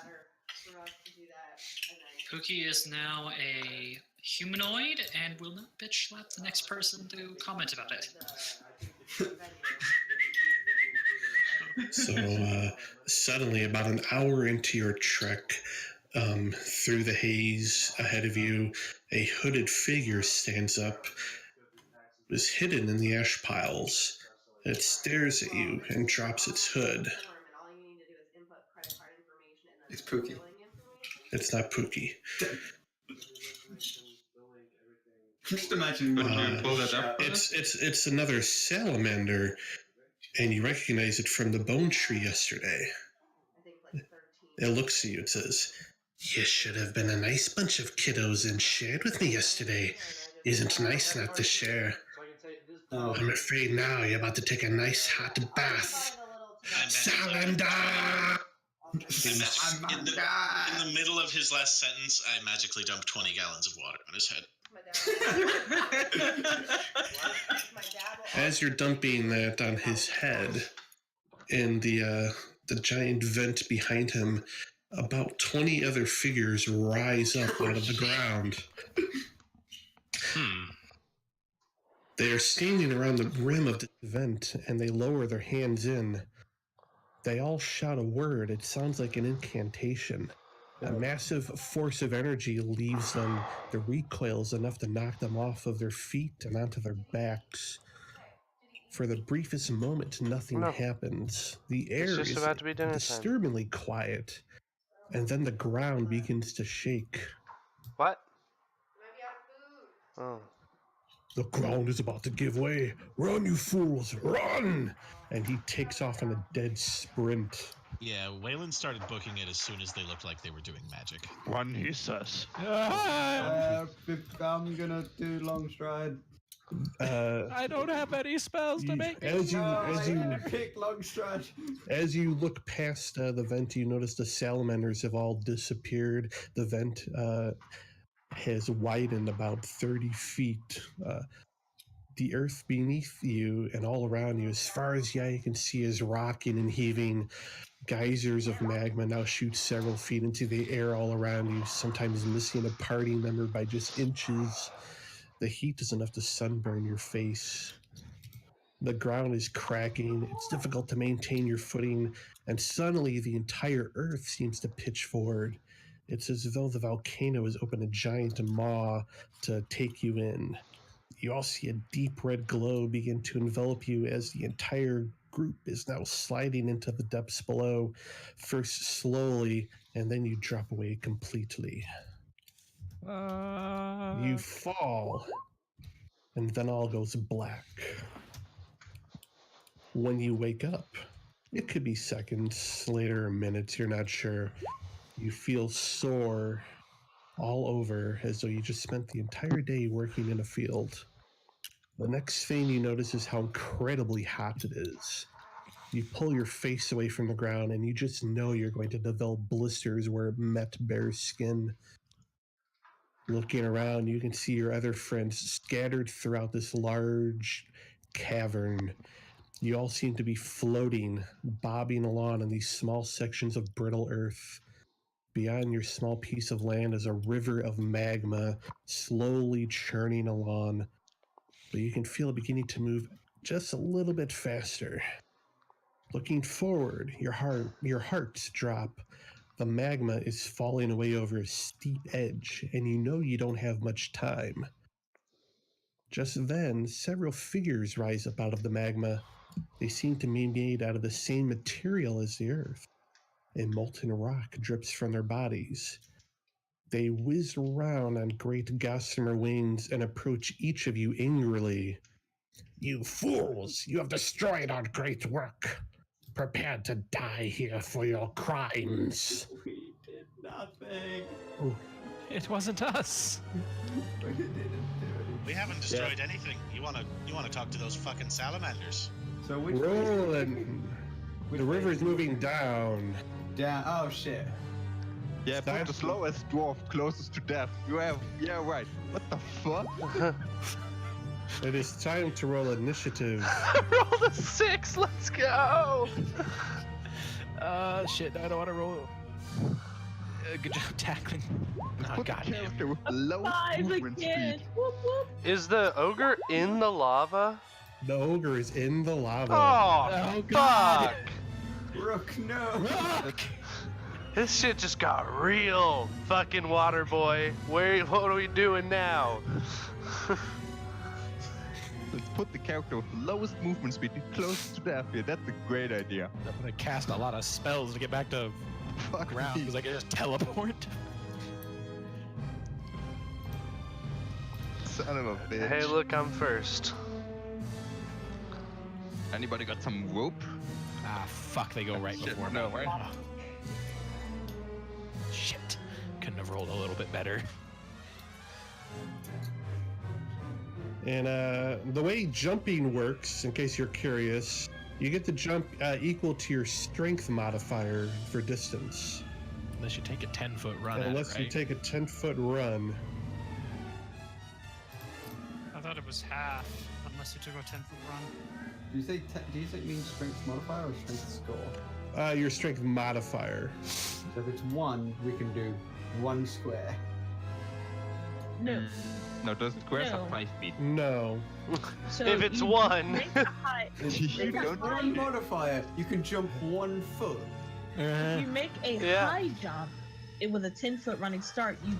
Pookie is now a humanoid and will not bitch slap the next person to comment about it. So suddenly, about an hour into your trek, through the haze ahead of you, a hooded figure stands up. It is hidden in the ash piles. It stares at you and drops its hood. It's Pookie. It's not Pookie. Just imagine. It's another salamander, and you recognize it from the bone tree yesterday. It looks at you and says, "You should have been a nice bunch of kiddos and shared with me yesterday. Isn't nice not to share. I'm afraid now you're about to take a nice hot bath. Salamander!" In the middle of his last sentence, I magically dumped 20 gallons of water on his head. As you're dumping that on his head, in the giant vent behind him, about 20 other figures rise up out of the ground. They are standing around the rim of the vent, and they lower their hands in. They all shout a word. It sounds like an incantation. A massive force of energy leaves them. The recoil is enough to knock them off of their feet and onto their backs. For the briefest moment, nothing happens. The air is about to be dinner time. disturbingly quiet, and then the ground begins to shake. What? Oh. The ground is about to give way. Run, you fools, run! And he takes off in a dead sprint. Yeah, Waylon started booking it as soon as they looked like they were doing magic. One he says. I'm gonna do long stride. I don't have any spells to make. As you pick long stride. As you look past the vent, you notice the salamanders have all disappeared. The vent has widened about 30 feet. The earth beneath you and all around you, as far as the eye can see, is rocking and heaving. Geysers of magma now shoot several feet into the air all around you, sometimes missing a party member by just inches. The heat is enough to sunburn your face. The ground is cracking. It's difficult to maintain your footing, and suddenly the entire earth seems to pitch forward. It's as though the volcano has opened a giant maw to take you in. You all see a deep red glow begin to envelop you as the entire group is now sliding into the depths below, first slowly, and then you drop away completely. You fall, and then all goes black. When you wake up, it could be seconds, later minutes, you're not sure. You feel sore all over, as though you just spent the entire day working in a field. The next thing you notice is how incredibly hot it is. You pull your face away from the ground, and you just know you're going to develop blisters where it met bare skin. Looking around, you can see your other friends scattered throughout this large cavern. You all seem to be floating, bobbing along in these small sections of brittle earth. Beyond your small piece of land is a river of magma slowly churning along, but you can feel it beginning to move just a little bit faster. Looking forward, your hearts drop. The magma is falling away over a steep edge, and you know you don't have much time. Just then, several figures rise up out of the magma. They seem to be made out of the same material as the earth, and molten rock drips from their bodies. They whiz around on great gossamer wings and approach each of you angrily. You fools! You have destroyed our great work! Prepare to die here for your crimes! We did nothing. It wasn't us. We didn't do anything. We haven't destroyed anything. You wanna talk to those fucking salamanders? So which Roland! The river's moving down. down? Oh shit. Yeah, but the slowest dwarf closest to death. Yeah, right. What the fuck? It is time to roll initiative. Roll the 6. Let's go. Shit. I don't want to roll. Good job tackling. Oh, Put the goddamn. character with the lowest 5 movement again. speed. Whoop whoop. Is the ogre in the lava? The ogre is in the lava. Oh, God. fuck. Rook, no. Rook! This shit just got real, fucking water boy. What are we doing now? Let's put the character with the lowest movement speed closest to death here. That's a great idea. I'm gonna cast a lot of spells to get back to Fuck ground me. because I can just teleport. Son of a bitch. Hey, look, I'm first. Anybody got some rope? Ah, fuck, they go right Shit, before no, me. right? Ah. Shit. Couldn't have rolled a little bit better. And the way jumping works, in case you're curious, you get to jump equal to your strength modifier for distance. Unless you take a 10-foot run at Unless it, you right? take a 10-foot run. I thought it was half, unless you took a 10-foot run. Do you say mean strength modifier or strength score? Your strength modifier. So if it's 1, we can do 1 square. No. No, those squares No. are 5 feet. No. So If it's you 1. make a high, You don't One modifier, you can jump 1 foot. if you make a Yeah. high jump with a 10-foot running start, you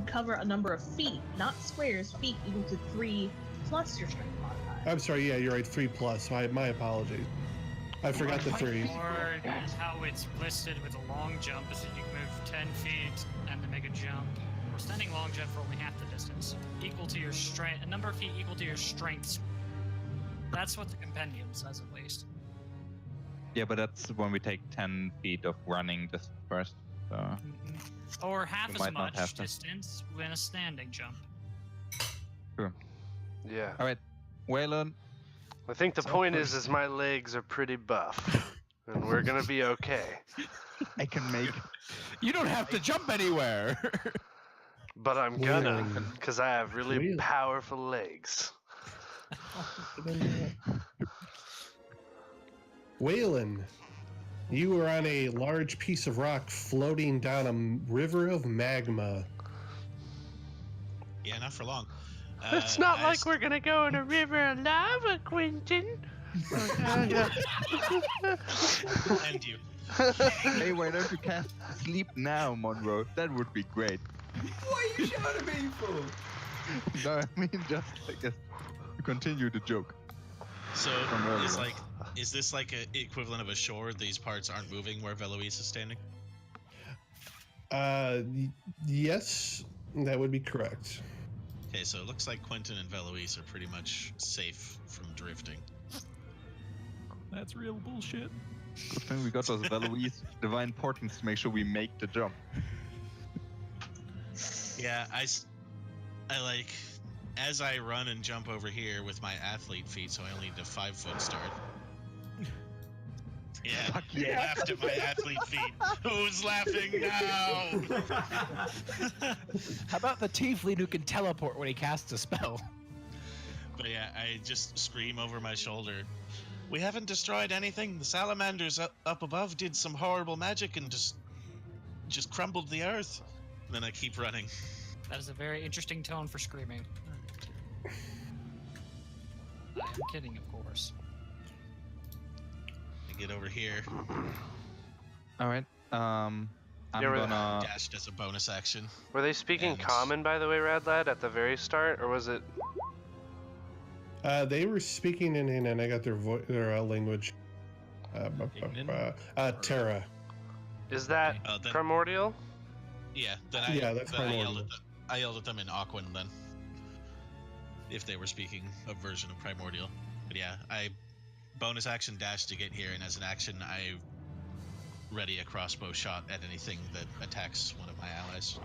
cover a number of feet, not squares, feet equal to 3 plus your strength modifier. I'm sorry, yeah, you're right, 3+. My apologies. I forgot the 3. Or how it's listed with a long jump is that you can move 10 feet and then make a jump. Or standing long jump for only half the distance. Equal to your strength, a number of feet equal to your strength. That's what the compendium says at least. Yeah, but that's when we take 10 feet of running just first. So Or half We as might not much have to. distance when a standing jump. Yeah. all right, Waylon. I think the So point first- is my legs are pretty buff. And we're gonna be okay. I can make. You don't have to jump anywhere. But I'm gonna, Wheeling. because I have really Wheeling. powerful legs. Waylon, you are on a large piece of rock floating down a river of magma. Yeah, not for long. It's not like we're gonna go in a river of lava, Quentin. And you. Hey, why don't you cast sleep now, Monroe? That would be great. What are you shouting at me for? No, I mean just like to continue the joke. So From earlier. it's like Is this like a equivalent of a shore? These parts aren't moving where Veloise is standing? Yes, that would be correct. Okay, so it looks like Quentin and Veloise are pretty much safe from drifting. That's real bullshit. Good thing we got those Veloise divine portents to make sure we make the jump. Yeah, I like, as I run and jump over here with my athlete feet, so I only need a 5-foot start. Yeah, you laughed at my athlete feet. Who's laughing now? How about the tiefling who can teleport when he casts a spell? But yeah, I just scream over my shoulder. We haven't destroyed anything. The salamanders up above did some horrible magic and just crumbled the earth. And then I keep running. That is a very interesting tone for screaming. I am kidding, of course. I get over here. All right. I'm gonna dashed as a bonus action. Were they speaking common, by the way, Radlad, at the very start, or was it? They were speaking in, and I got their language. Terra. Is that primordial? Yeah. That's primordial. I yelled at them in Aquan then. If they were speaking a version of primordial, but yeah, I bonus action dash to get here, and as an action, I ready a crossbow shot at anything that attacks one of my allies.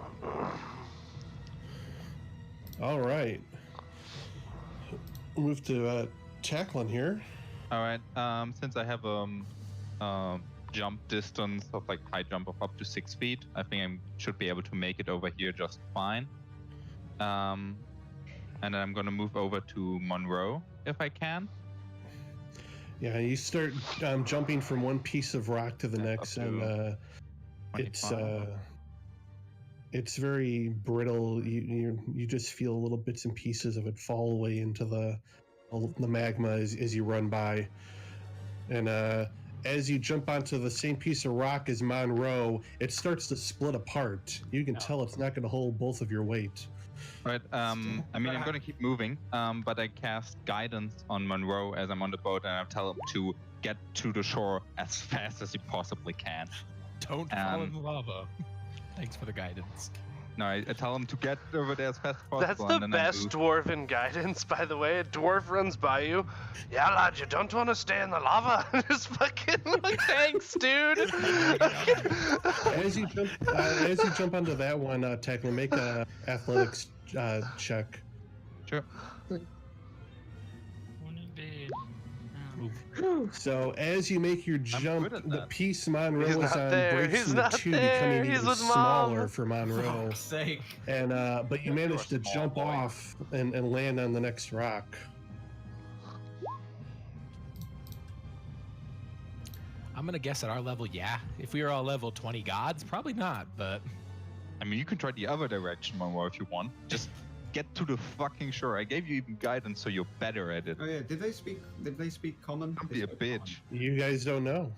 All right. Move to Tacklin here. All right. Since I have jump distance of like high jump of up to 6 feet, I think I should be able to make it over here just fine. And then I'm gonna move over to Monroe if I can. Yeah, you start jumping from one piece of rock to the next, and it's very brittle. You just feel little bits and pieces of it fall away into the magma as you run by, and as you jump onto the same piece of rock as Monroe, it starts to split apart. You can tell it's not going to hold both of your weight. All right. I mean, I'm going to keep moving, but I cast guidance on Monroe as I'm on the boat, and I tell him to get to the shore as fast as he possibly can. Don't fall in the lava. Thanks for the guidance. No, I tell him to get over there as fast as possible. That's the best dwarven guidance, by the way. A dwarf runs by you. Yeah, lad, you don't want to stay in the lava. Just fucking like, thanks, dude. As you jump onto that one, Tacklin, make a athletics check. Sure. So as you make your jump, the piece Monroe is on breaks into two, becoming even smaller for Monroe. Sake. And but you manage to jump off and land on the next rock. I'm gonna guess at our level, yeah. If we were all level 20 gods, probably not, but I mean, you can try the other direction, Monroe, if you want. Just get to the fucking shore. I gave you even guidance, so you're better at it. Oh yeah, did they speak common? Don't be a bitch. You guys don't know.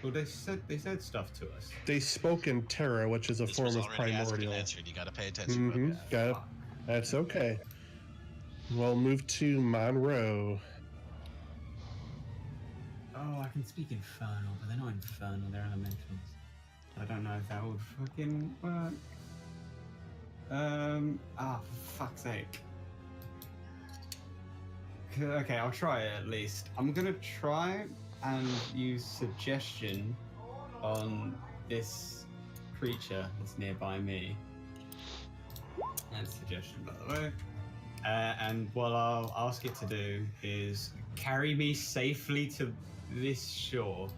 Well, they said stuff to us. They spoke in Terra, which is a form of primordial. You gotta pay attention. Mm-hmm. Got it. That's okay. We'll move to Monroe. Oh, I can speak Infernal, but they're not Infernal, they're Elementals. I don't know if that would fucking work. For fuck's sake. Okay, I'll try it at least. I'm gonna try and use suggestion on this creature that's nearby me. That's suggestion, by the way. And what I'll ask it to do is carry me safely to this shore.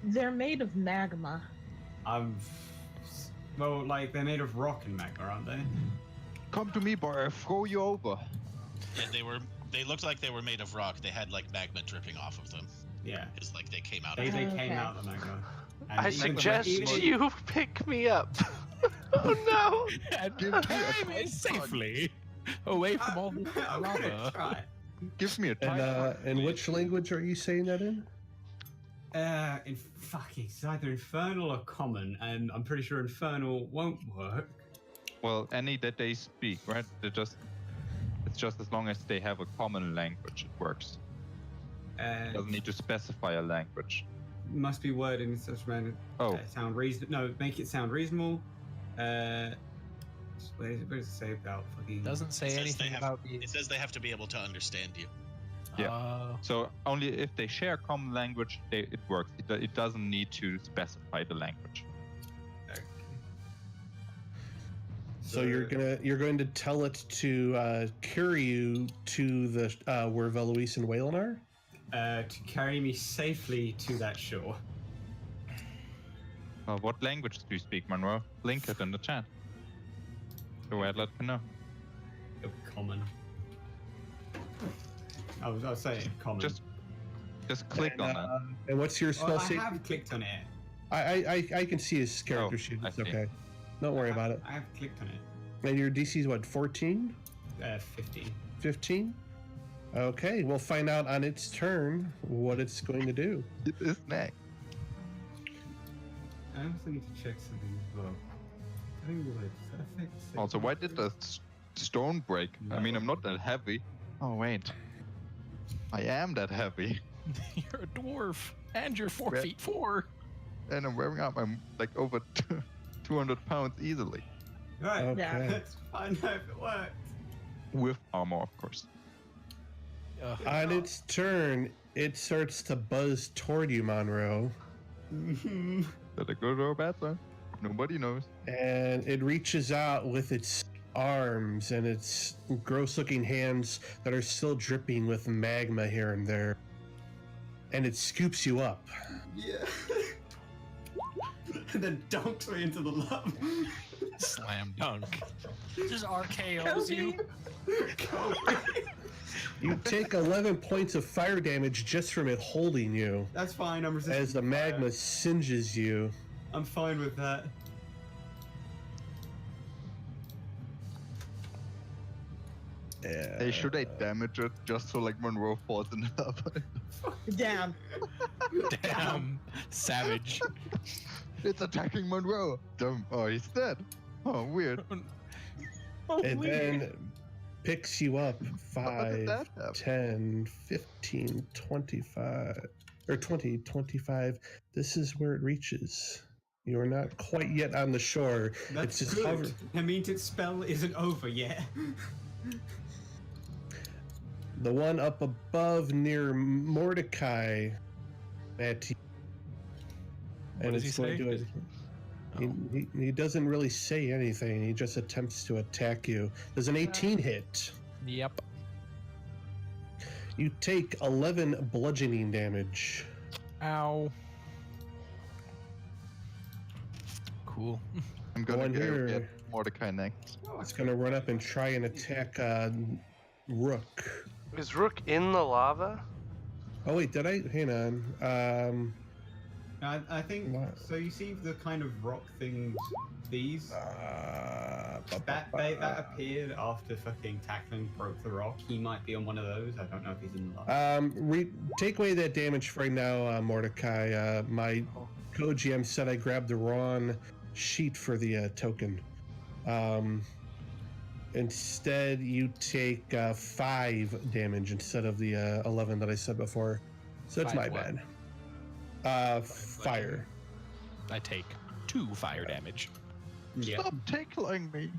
They're made of magma. Well, like, they're made of rock and magma, aren't they? Come to me, boy. I'll throw you over. Yeah, they looked like they were made of rock. They had, like, magma dripping off of them. Yeah. It's like they came out of it. They came out of the magma. And I suggest you pick me up. Oh, no. And carry me safely away from all the lava. Try. Give me a time. And which language are you saying that in? It's either Infernal or Common, and I'm pretty sure Infernal won't work. Well, any that they speak, right? It's It's just as long as they have a common language, it works. It doesn't need to specify a language. Must be worded in such a manner. Sound reasonable. No, make it sound reasonable. Where does it say about fucking? Doesn't say anything about the. It says they have to be able to understand you. Yeah. So only if they share common language, it works. It doesn't need to specify the language. Okay. So you're going to tell it to carry you to the where Veloise and Waylon are? To carry me safely to that shore. What language do you speak, Monroe? Link it in the chat. So I'd let you know. Common. I was saying common. Just click on that. And what's your spell save? I have clicked on it. I can see his character sheet. It's okay. Don't worry about it. I have clicked on it. And your DC is what, 14? 15. 15? Okay, we'll find out on its turn what it's going to do. It is next. I also need to check something as well. I think Also, why did the stone break? No. I mean, I'm not that heavy. Oh, wait. I am that heavy. You're a dwarf, and you're 4 feet 4. And I'm wearing out. I'm like over 200 pounds easily. Right, Okay. yeah, let's find out if it works. With armor, of course. On its turn, it starts to buzz toward you, Monroe. Is that a good or a bad sign? Nobody knows. And it reaches out with its arms and its gross-looking hands that are still dripping with magma here and there. And it scoops you up. Yeah. And then dunks me into the lava. Slam dunk. Just RKOs you. You take 11 points of fire damage just from it holding you. That's fine, I'm resisting as the magma fire. singes you. I'm fine with that. Yeah. Hey, should I damage it just so like Monroe falls in lava? Damn. Damn. Savage. It's attacking Monroe. Dumb. Oh, he's dead. Oh, weird. And then picks you up 5, 10, 15, 25, or 20, 25. This is where it reaches. You are not quite yet on the shore. That's it's just good. That means its spell isn't over yet. The one up above near Mordecai, Matty. What does he say? He doesn't really say anything. He just attempts to attack you. Does an 18 hit? Yep. You take 11 bludgeoning damage. Ow. Cool. I'm gonna One here. get Mordecai next. It's gonna run up and try and attack Rook. Is Rook in the lava? Oh wait, did I? Hang on. I think What? so. You see the kind of rock things, these that appeared after fucking tackling broke the rock. He might be on one of those. I don't know if he's in the lava. Take away that damage for right now, Mordecai. My co-GM said I grabbed the wrong sheet for the token. Instead, you take 5 damage instead of the 11 that I said before. So it's my Five bad. Fire. I take 2 fire damage. Yeah. Stop tickling me.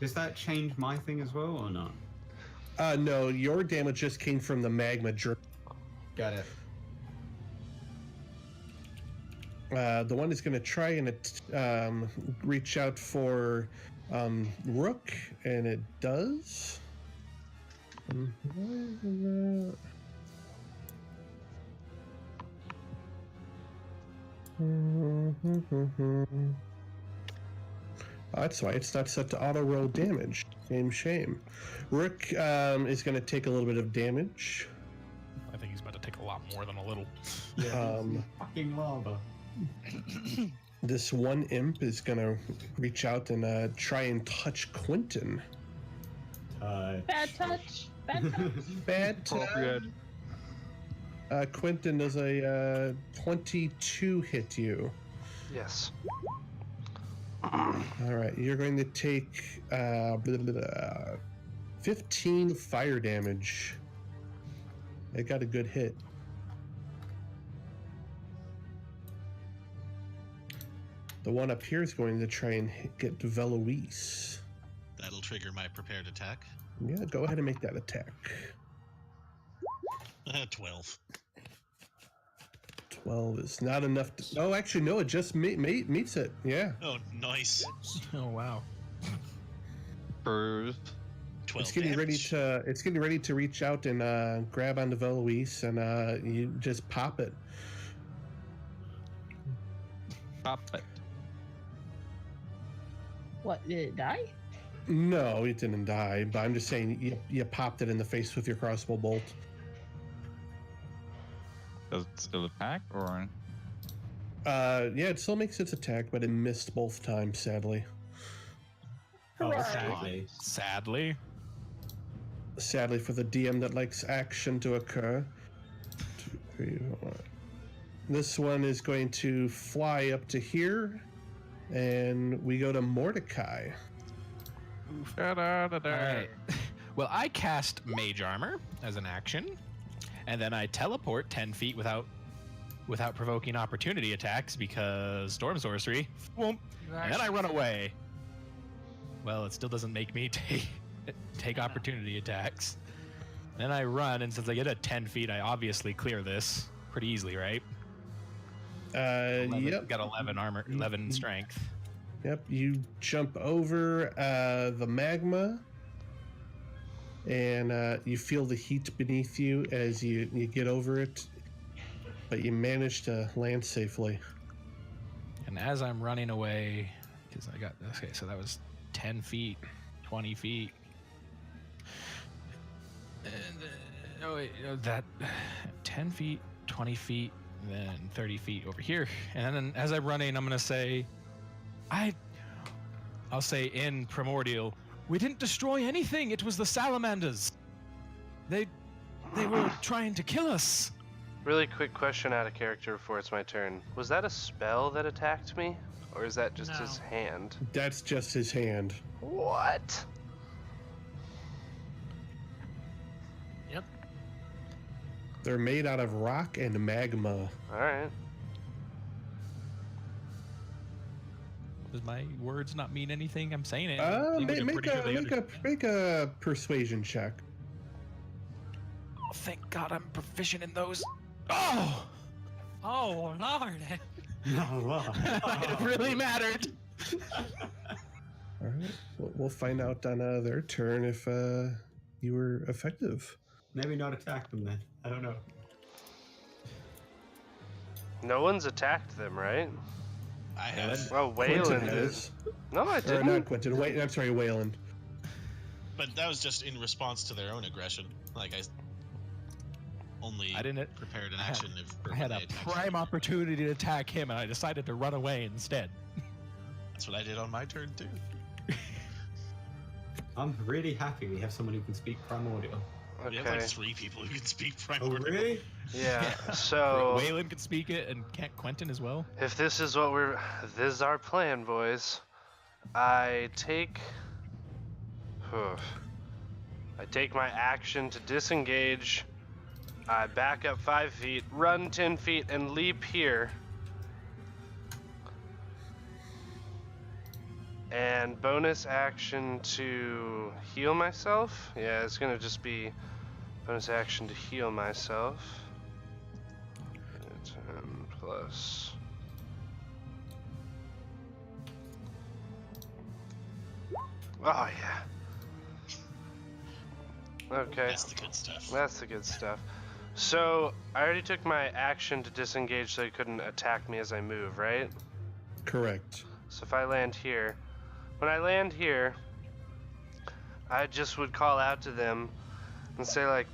Does that change my thing as well or not? No, your damage just came from the magma drip. Got it. The one is going to try and reach out for Rook, and it does. That's why it's not set to auto roll damage. Shame. Rook is going to take a little bit of damage. I think he's about to take a lot more than a little. Yeah. Fucking lava. This one imp is going to reach out and try and touch Quentin. Bad touch. Bad touch. Bad touch. Quentin, does a 22 hit you? Yes. All right, you're going to take 15 fire damage. It got a good hit. The one up here is going to try and get Veloise. That'll trigger my prepared attack. Yeah, go ahead and make that attack. 12. 12 is not enough to... Oh, actually, no, it just meets it. Yeah. Oh, nice. Oh wow. First. 12 It's getting damage. ready to reach out and grab onto Veloise, and you just pop it. Pop it. What, did it die? No, it didn't die, but I'm just saying you popped it in the face with your crossbow bolt. Does it still attack or? Yeah, it still makes its attack, but it missed both times, sadly. Oh, Hooray. sadly. Sadly for the DM that likes action to occur. 2, 3, 4. This one is going to fly up to here, and we go to Mordecai. Alright. Well, I cast Mage Armor as an action, and then I teleport 10 feet without provoking opportunity attacks because Storm Sorcery. And then I run away. Well, it still doesn't make me take opportunity attacks. Then I run, and since I get at 10 feet, I obviously clear this pretty easily, right? 11, yep. Got 11 armor, 11 strength. Yep, you jump over the magma, and you feel the heat beneath you as you get over it, but you manage to land safely. And as I'm running away, because I got, okay, so that was 10 feet, 20 feet. And that 10 feet, 20 feet, and then 30 feet over here. And then as I'm running, I'm going to say, I'll say in Primordial, we didn't destroy anything. It was the salamanders. They were trying to kill us. Really quick question out of character before it's my turn. Was that a spell that attacked me? Or is that just his hand? That's just his hand. What? Yep. They're made out of rock and magma. Alright. Does my words not mean anything? I'm saying it. Make a persuasion check. Oh, thank God I'm proficient in those. Oh! Oh, Lord. No, wow. It really mattered. All right, we'll find out on their turn if you were effective. Maybe not attack them then. I don't know. No one's attacked them, right? I have. Oh, Quentin Waylon did. has. No, I Or didn't. not Quentin. I'm sorry, Waylon. But that was just in response to their own aggression. Like, I didn't prepared an action if I had a prime opportunity to attack him, and I decided to run away instead. That's what I did on my turn too. I'm really happy we have someone who can speak primordial. We have like 3 people who can speak Oh, primordial. really? Yeah, so... Waylon can speak it, and can't Quentin as well? If this is what this is our plan, boys. I take my action to disengage. I back up 5 feet, run 10 feet, and leap here. And bonus action to heal myself. Yeah, it's gonna just be bonus action to heal myself. 10 plus. Oh yeah. Okay. That's the good stuff. That's the good stuff. So, I already took my action to disengage so he couldn't attack me as I move, right? Correct. So if I land here, when I land here, I just would call out to them and say like,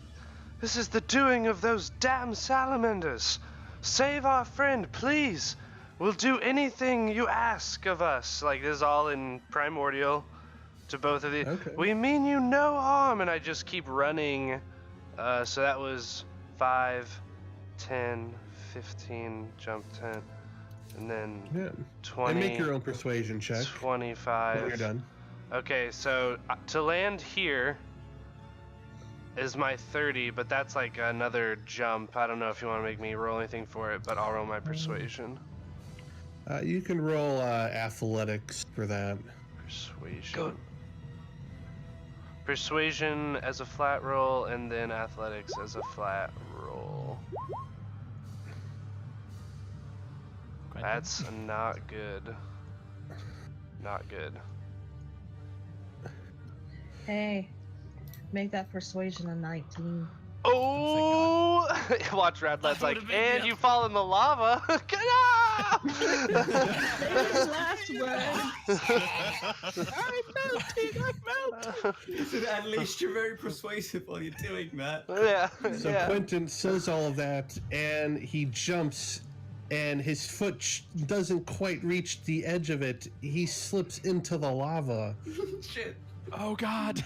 this is the doing of those damn salamanders. Save our friend, please. We'll do anything you ask of us. Like, this is all in primordial to both of you. Okay. We mean you no harm. And I just keep running. So that was 5, 10, 15, jump 10. And then 20. And make your own persuasion check 25. when you're done. Okay, so to land here, is my 30, but that's like another jump. I don't know if you want to make me roll anything for it, but I'll roll my persuasion. You can roll athletics for that. Persuasion. Good. Persuasion as a flat roll, and then athletics as a flat roll. That's not good. Not good. Hey, make that persuasion a 19. Oh! Watch Radlad's like, and you fall in the lava. Famous last words. I'm melting. So at least you're very persuasive while you're doing that. Yeah. So yeah. Quentin says all of that, and he jumps, and his foot doesn't quite reach the edge of it. He slips into the lava. Shit. Oh God.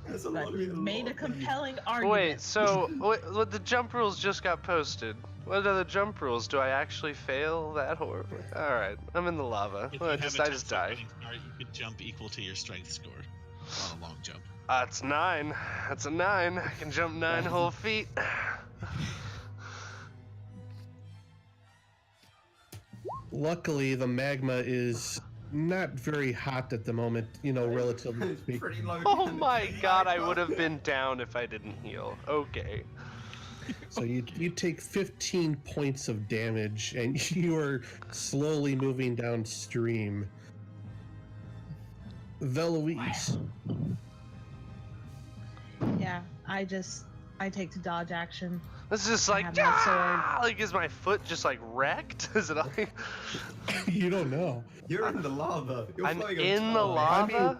There's a But lot of you made a lot. compelling argument. Wait, so what the jump rules just got posted. What are the jump rules? Do I actually fail that horribly? All right, I'm in the lava. If Well, you I have just a die. 10-foot start, you could jump equal to your strength score on a long jump. It's 9. That's a 9. I can jump 9 whole feet. Luckily, the magma is not very hot at the moment, relatively It's speaking. pretty low. Oh my god, I would have been down if I didn't heal. Okay. So you take 15 points of damage, and you are slowly moving downstream. Veloise. Yeah, I take to dodge action. This is just like, have my ah! Like, is my foot just like wrecked? Is it like... You don't know. You're in the lava. You're I'm floating on in the top. lava? I mean,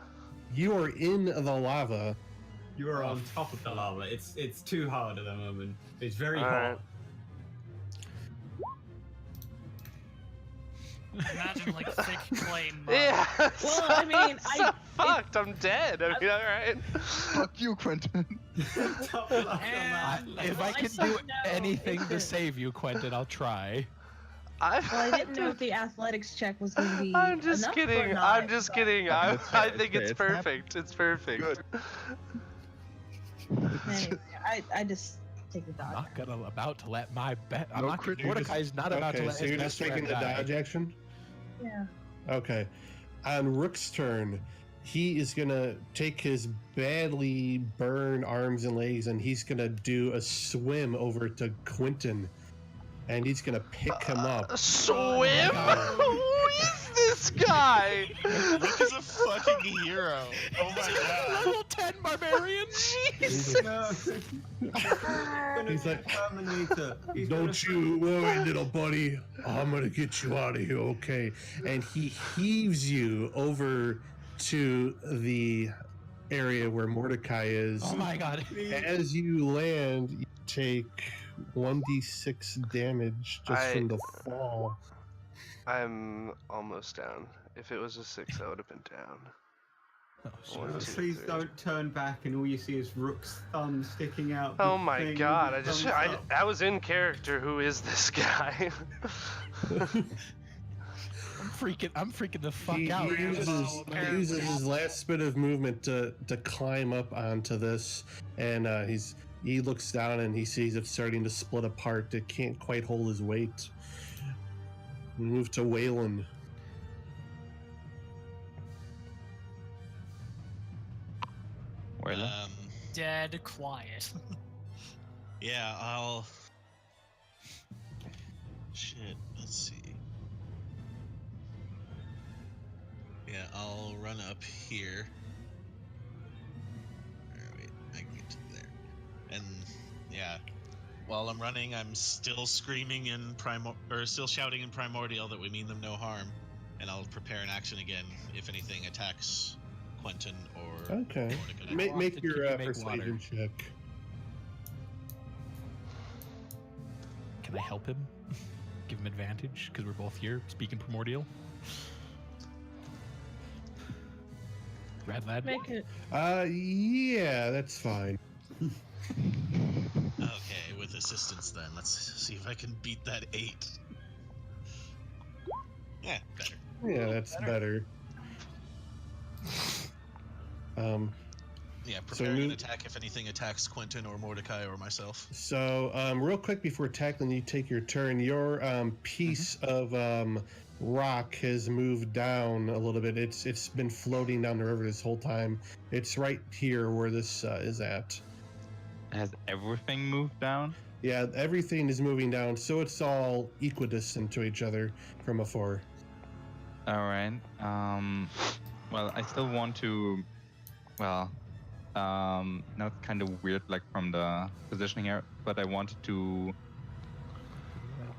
you are in the lava. You are on top of the lava. It's too hard at the moment. It's very Alright. hot. Imagine like thick clay mud. Yeah. Well, I mean, so fucked. I'm dead. I mean, all right. Fuck you, Quentin. Top of the And If I can said do no, anything it to could. save you, Quentin, I'll try. Well, I didn't know if the athletics check was going to be. I'm just enough kidding. Or not, I'm just kidding. I think it's It's perfect. It's perfect. Good. Anyway, I just take the I'm dodge. not about to let my bet. No crit- Mordecai's not about to Okay, let so his you're just best taking friend the die. dodge action? Yeah. Okay. On Rook's turn, he is going to take his badly burned arms and legs, and he's going to do a swim over to Quentin. And he's going to pick him up. Swim? Who is this guy? Rook is a fucking hero. Oh my god. Level 10 barbarian. Jesus. No. He's like, Terminator. He's don't you worry, little buddy. I'm going to get you out of here, okay? And he heaves you over to the area where Mordecai is. Oh my God. As you land, you take 1d6 damage just from the fall. I'm almost down. If it was a 6, I would have been down. Oh, shit. 1, 2, Please 3. don't turn back and all you see is Rook's thumb sticking out. Oh the my thing god, with the thumbs up. I was in character. Who is this guy? I'm freaking the fuck He out. uses his last bit of movement to climb up onto this, and he looks down and he sees it starting to split apart. It can't quite hold his weight. We move to Waylon. Well, Dead quiet. Yeah, I'll... Shit, let's see. Yeah, I'll run up here. Wait, I can get to there. And, yeah, while I'm running, I'm still screaming in still shouting in Primordial that we mean them no harm. And I'll prepare an action again if anything attacks Quentin or Okay. Mordecai. Make your Can you make persuasion water? check. Can I help him? Give him advantage because we're both here speaking primordial. Rad lad. Make it. Yeah, that's fine. Okay, with assistance then. Let's see if I can beat that 8. Yeah, better. Yeah, that's better. Yeah, So preparing an move- attack if anything attacks Quentin or Mordecai or myself. So, real quick before tackling, you take your turn. Your piece of rock has moved down a little bit. It's been floating down the river this whole time. It's right here where this is at. Has everything moved down? Yeah, everything is moving down, so it's all equidistant to each other from afar. All right. Well, I still want to. Well, now it's kind of weird, like from the positioning here. But I wanted to,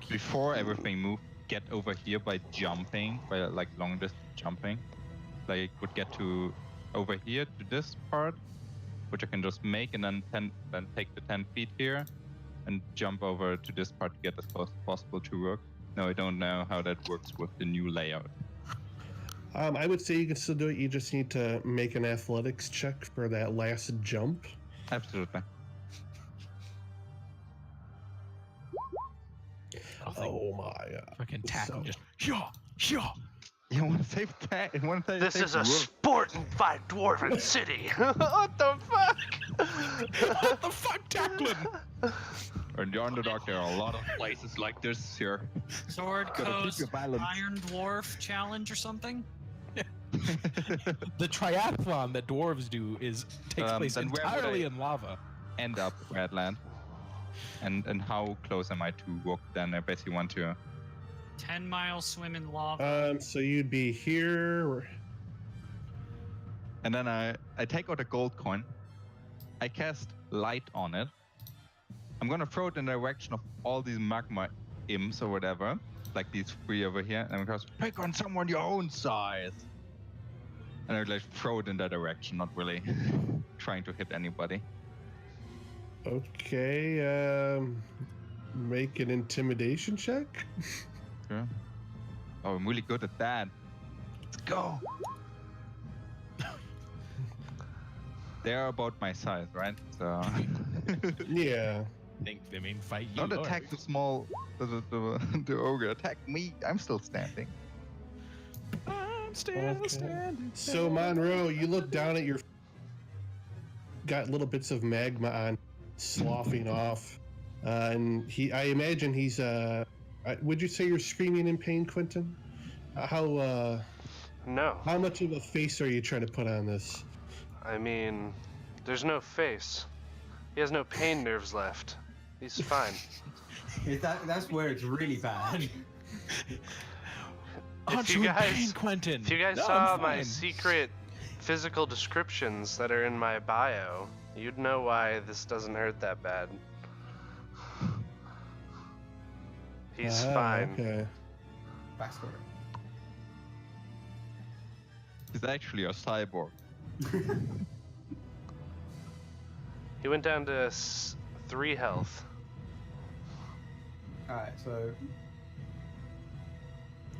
before everything moved, get over here by jumping, by like long distance jumping. Like would get to over here to this part, which I can just make, and then take the 10 feet here, and jump over to this part to get as close as possible to Rook. No, I don't know how that works with the new layout. I would say you can still do it. You just need to make an athletics check for that last jump. Absolutely. Oh my god. Fucking tackle. So- Just You want to save that? You want to save This is a Rook? Sportin' Dwarven city. What the fuck? What the fuck, tackling? Or in the Underdark, there are a lot of places like this here. Sword Gotta keep Coast your balance. Iron Dwarf Challenge or something? The triathlon that dwarves do takes place then where would entirely I- in lava. End up Redland. And how close am I to Rook then? I basically want to. 10-mile swim in lava. So you'd be here. And then I take out a gold coin. I cast light on it. I'm gonna throw it in the direction of all these magma imps or whatever, like these three over here. And I'm gonna pick on someone your own size. And I would like throw it in that direction, not really trying to hit anybody. Okay. Make an intimidation check. Sure. Oh, I'm really good at that. Let's go. They're about my size, right? So. Yeah. Think they mean fight you. Don't attack the small, the ogre. Attack me. I'm still standing. I'm still Okay. standing. So Monroe, you look down at your. Got little bits of magma on, sloughing off, and I imagine he's. Would you say you're screaming in pain, Quentin? No. How much of a face are you trying to put on this? I mean, there's no face. He has no pain nerves left. He's fine. That's where it's really bad. Aren't you in pain, Quentin? If you guys No, saw I'm my fine. secret physical descriptions that are in my bio, you'd know why this doesn't hurt that bad. He's fine. Okay. Backstory. He's actually a cyborg. He went down to 3 health. Alright, so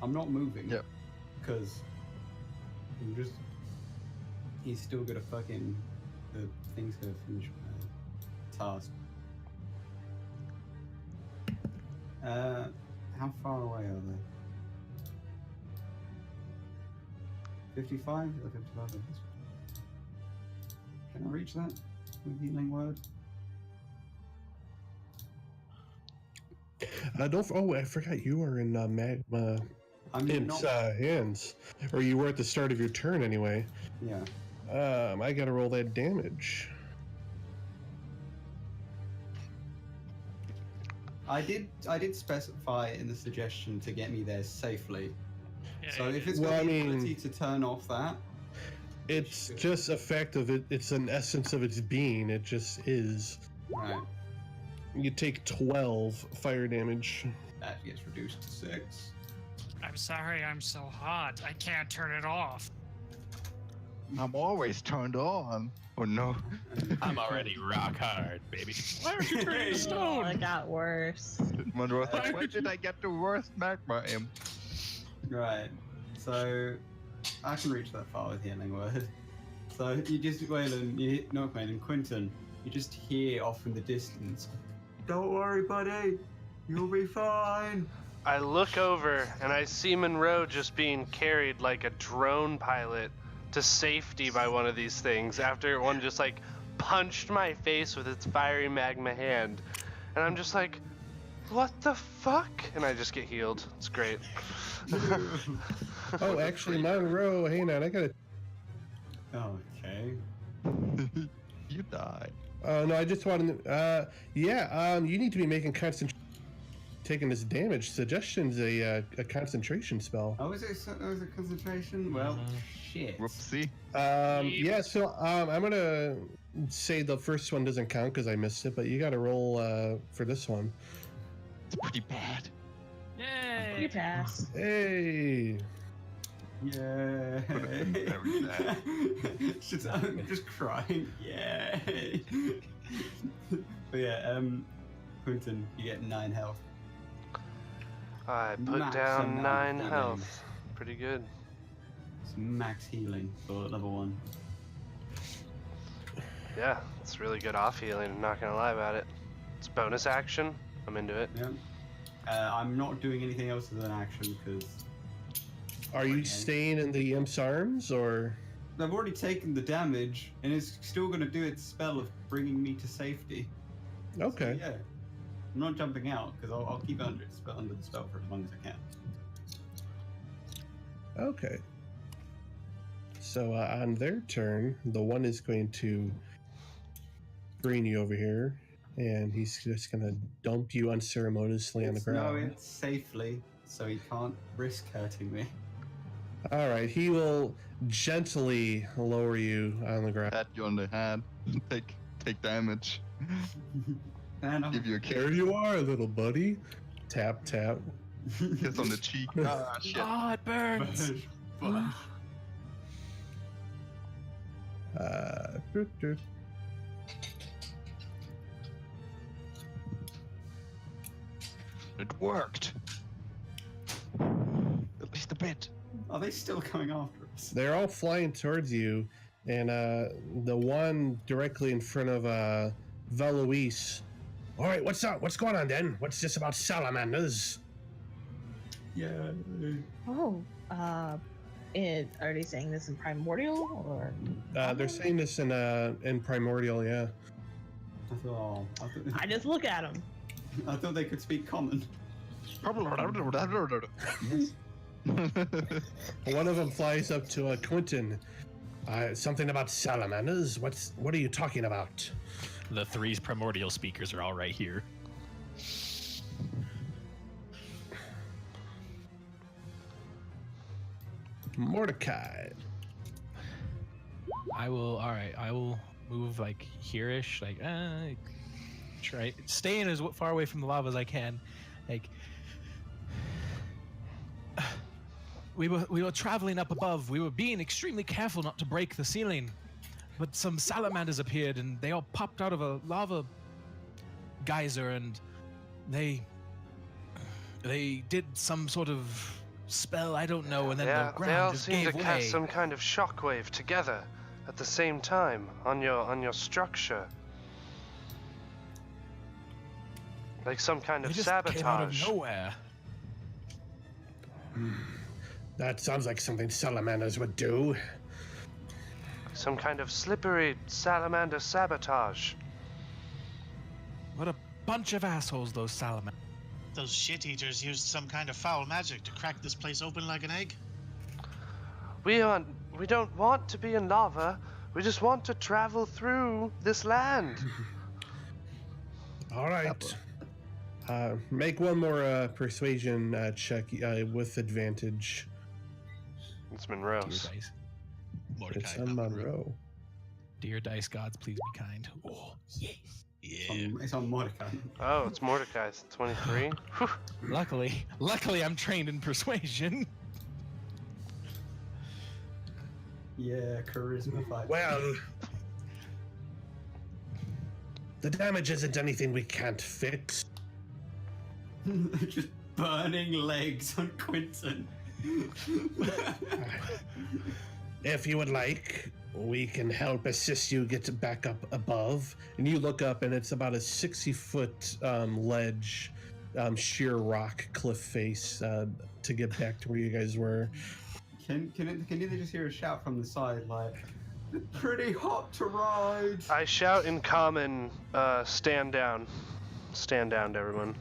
I'm not moving. Yep. Because he's still gonna fucking the thing's gonna finish my task. How far away are they? 55? 55? Can I reach that with healing word? I forgot you were in magma I'm imps not. hands, or you were at the start of your turn anyway. Yeah. I gotta roll that damage. I did specify in the suggestion to get me there safely. Yeah, So if it's Well, got I the mean- ability to turn off that, It's just a fact of it. It's an essence of its being. It just is. right, You take 12 fire damage. that gets reduced to 6. I'm sorry I'm so hot. I can't turn it off. I'm always turned on. Oh no. I'm already rock hard, baby. Why aren't you turning to Oh, stone? it got worse. Monroe's like, when did I get the worst magma imp? Right. So I can reach that far with healing word. So you just Waylon, Quentin, you just hear off in the distance. Don't worry, buddy. You'll be fine. I look over and I see Monroe just being carried like a drone pilot to safety by one of these things after one just like punched my face with its fiery magma hand. And I'm just like, what the fuck? And I just get healed. It's great. Oh, actually, Monroe, hang on, I gotta... Okay. You die. No, I just wanted to... you need to be making taking this damage. Suggestion's a concentration spell. Oh, is it a concentration? Well, shit. Whoopsie. Yeah, so I'm gonna say the first one doesn't count because I missed it, but you gotta roll for this one. It's pretty bad. Yay! You pass. Hey! Yeah. Very bad. I'm just crying. Yay. But yeah, Quentin, you get 9 health. I put Max down amount of 9 healing. health. Pretty good. It's max healing for level 1. Yeah, it's really good off healing. I'm not gonna lie about it. It's bonus action. I'm into it. Yeah. I'm not doing anything else as an action because Are you staying in the Imp's arms, or...? I've already taken the damage, and it's still going to do its spell of bringing me to safety. Okay. So, yeah. I'm not jumping out, because I'll keep under the spell for as long as I can. Okay. So on their turn, the one is going to bring you over here, and he's just going to dump you unceremoniously on the ground. No, it's safely, so he can't risk hurting me. All right, he will gently lower you on the ground. Pat you on the head. Take damage. And Give you a There kick. you are, little buddy. Tap, tap. Kiss on the cheek. Ah, shit. Oh, it burns. Doot. It worked. At least a bit. Are they still coming after us? They're all flying towards you, and the one directly in front of Veloise. All right, what's up? What's going on, then? What's this about salamanders? Yeah. Oh, are they saying this in Primordial or? They're saying this in Primordial, yeah. I just look at them. I thought they could speak common. Yes. One of them flies up to Quentin. Something about salamanders? What are you talking about? The 3 primordial speakers are all right here. Mordecai. I will move like here-ish, like try staying as far away from the lava as I can. Like we were traveling up above. We were being extremely careful not to break the ceiling, but some salamanders appeared and they all popped out of a lava geyser, and they did some sort of spell, I don't know, and then the they all ground just seem gave to way. cast some kind of shockwave together at the same time on your structure. Like some kind They of just sabotage. came out of nowhere. That sounds like something salamanders would do. Some kind of slippery salamander sabotage. What a bunch of assholes those salamanders. Those shit eaters used some kind of foul magic to crack this place open like an egg. We don't want to be in lava. We just want to travel through this land. All right. Make one more persuasion check with advantage. It's Dear Monroe's. dice. Mordecai, It's not on Monroe. Monroe. Dear dice gods, please be kind. Oh, yes. Yeah. It's on Mordecai. Oh, it's Mordecai's 23. Whew. Luckily, I'm trained in persuasion. Yeah, charisma 5. Well, the damage isn't anything we can't fix. Just burning legs on Quentin. If you would like, we can help assist you get back up above. And you look up, and it's about a 60-foot ledge, sheer rock cliff face to get back to where you guys were. Can you just hear a shout from the side like, "Pretty hot to ride"? I shout in common, stand down. Stand down to everyone.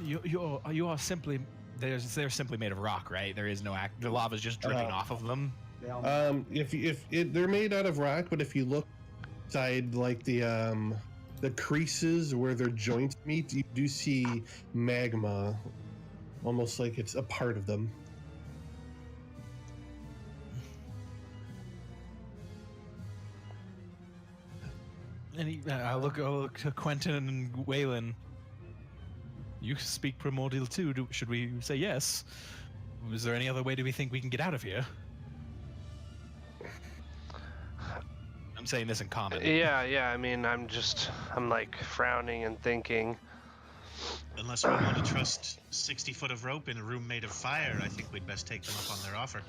You are simply they're simply made of rock, right? There is no the lava's just dripping off of them. If they're made out of rock, but if you look inside like the creases where their joints meet, you do see magma, almost like it's a part of them. And I look to Quentin and Waylon. You speak primordial too. Should we say yes? Is there any other way do we think we can get out of here? I'm saying this in common. Yeah. I mean, I'm like frowning and thinking. Unless we want to trust 60 foot of rope in a room made of fire, I think we'd best take them up on their offer.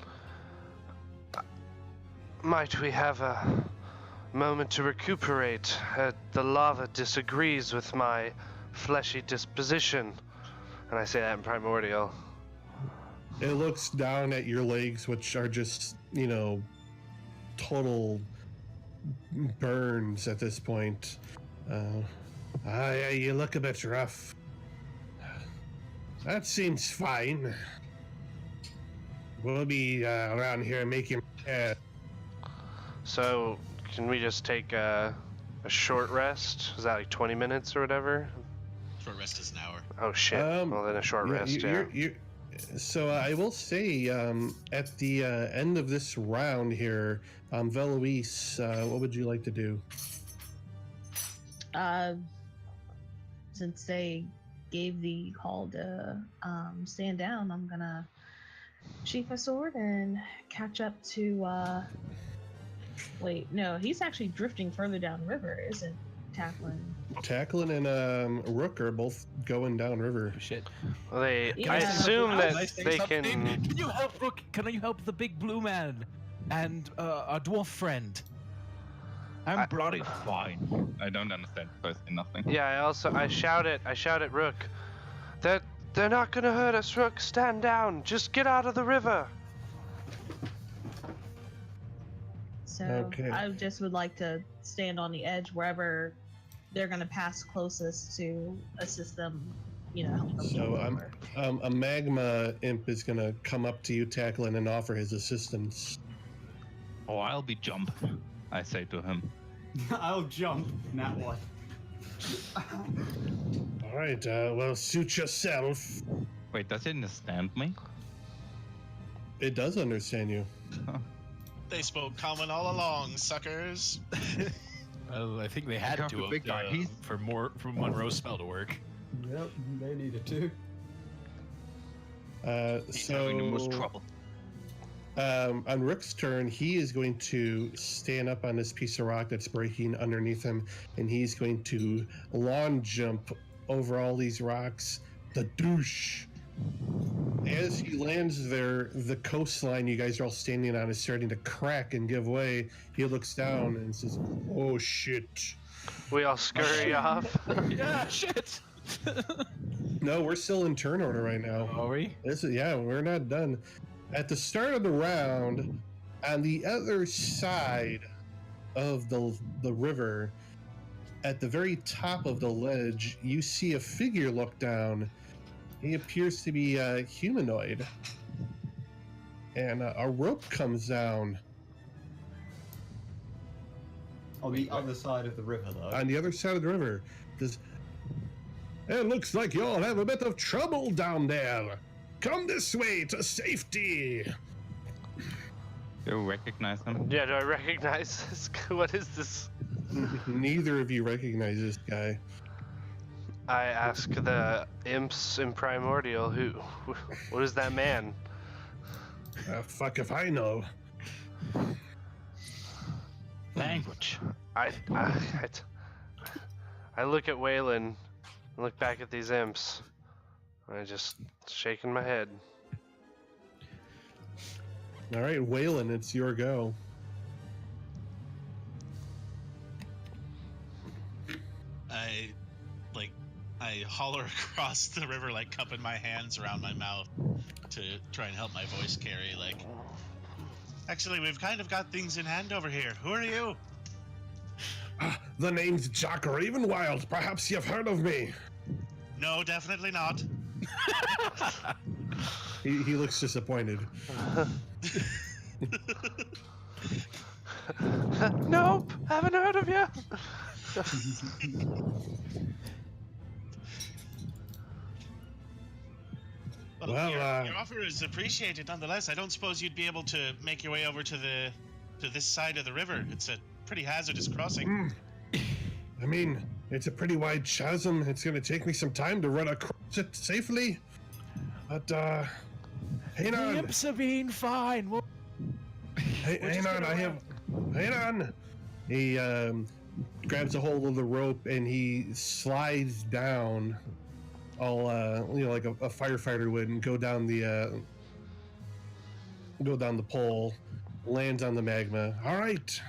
Might we have a moment to recuperate? The lava disagrees with my fleshy disposition. And I say that in primordial. It looks down at your legs, which are just, total burns at this point. Yeah, you look a bit rough. That seems fine. We'll be around here making... So, can we just take a short rest? Is that like 20 minutes or whatever? Short rest is an hour. Oh shit. Well, then a short rest, So I will say, at the end of this round here, Veloise, what would you like to do? Since they gave the call to stand down, I'm gonna sheath a sword and catch up to. Wait, no, he's actually drifting further downriver, isn't Tacklin? Tacklin and Rook are both going downriver. Shit. Well, I assume that they can. Can you help Rook? Can you help the big blue man and our dwarf friend? I'm bloody fine. I don't understand personally nothing. Yeah, I shout at Rook. They're not gonna hurt us, Rook. Stand down. Just get out of the river. So Okay. I just would like to stand on the edge wherever they're gonna pass closest to assist them, help them So over. a magma imp is gonna come up to you, Tacklin, and offer his assistance. Oh, I'll be jump, I say to him. I'll jump. Not one. All right, well, suit yourself. Wait, does it understand me? It does understand you. They spoke common all along, suckers. Well, I think they had Got to the big guy. for Monroe's spell to work. Yep, they needed to. He's having the most trouble. On Rook's turn, he is going to stand up on this piece of rock that's breaking underneath him, and he's going to lawn jump over all these rocks. The douche. As he lands there, the coastline you guys are all standing on is starting to crack and give way. He looks down and says, "Oh shit!" We all scurry off. Yeah, shit. No, we're still in turn order right now. Are we? We're not done. At the start of the round, on the other side of the river, at the very top of the ledge, you see a figure look down. He appears to be humanoid. And a rope comes down. On the other side of the river, though. On the other side of the river. It looks like you all have a bit of trouble down there. Come this way to safety. Do you recognize him? Yeah, do I recognize this? What is this? Neither of you recognize this guy. I ask the imps in primordial, what is that man? Fuck if I know. Language. I look at Waylon, and look back at these imps. I just shaking my head. All right, Waylon, it's your go. I I holler across the river, like cupping my hands around my mouth to try and help my voice carry. Like, actually, we've kind of got things in hand over here. Who are you? The name's Jack Ravenwild. Perhaps you've heard of me. No, definitely not. He looks disappointed. Nope, haven't heard of you. Well, your offer is appreciated nonetheless. I don't suppose you'd be able to make your way over to this side of the river. It's a pretty hazardous crossing. I mean, it's a pretty wide chasm. It's going to take me some time to run across it safely. But, hang on. Imps are being fine. Hang on. He grabs a hold of the rope and he slides down, all like a firefighter would, and go down the pole, lands on the magma. All right.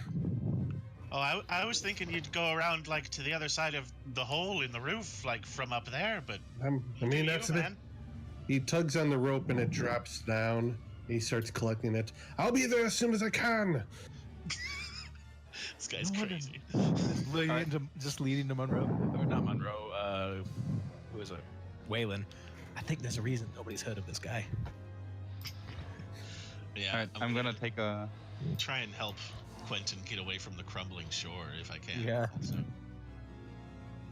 Oh, I was thinking you'd go around like to the other side of the hole in the roof, like from up there. But that's it. He tugs on the rope and it drops down. He starts collecting it. I'll be there as soon as I can. This guy's crazy. Just leading to Monroe, or not Monroe? Who is it? Waylon. I think there's a reason nobody's heard of this guy. Yeah, Alright, I'm gonna take a... try and help Quentin get away from the crumbling shore if I can. Yeah. Also.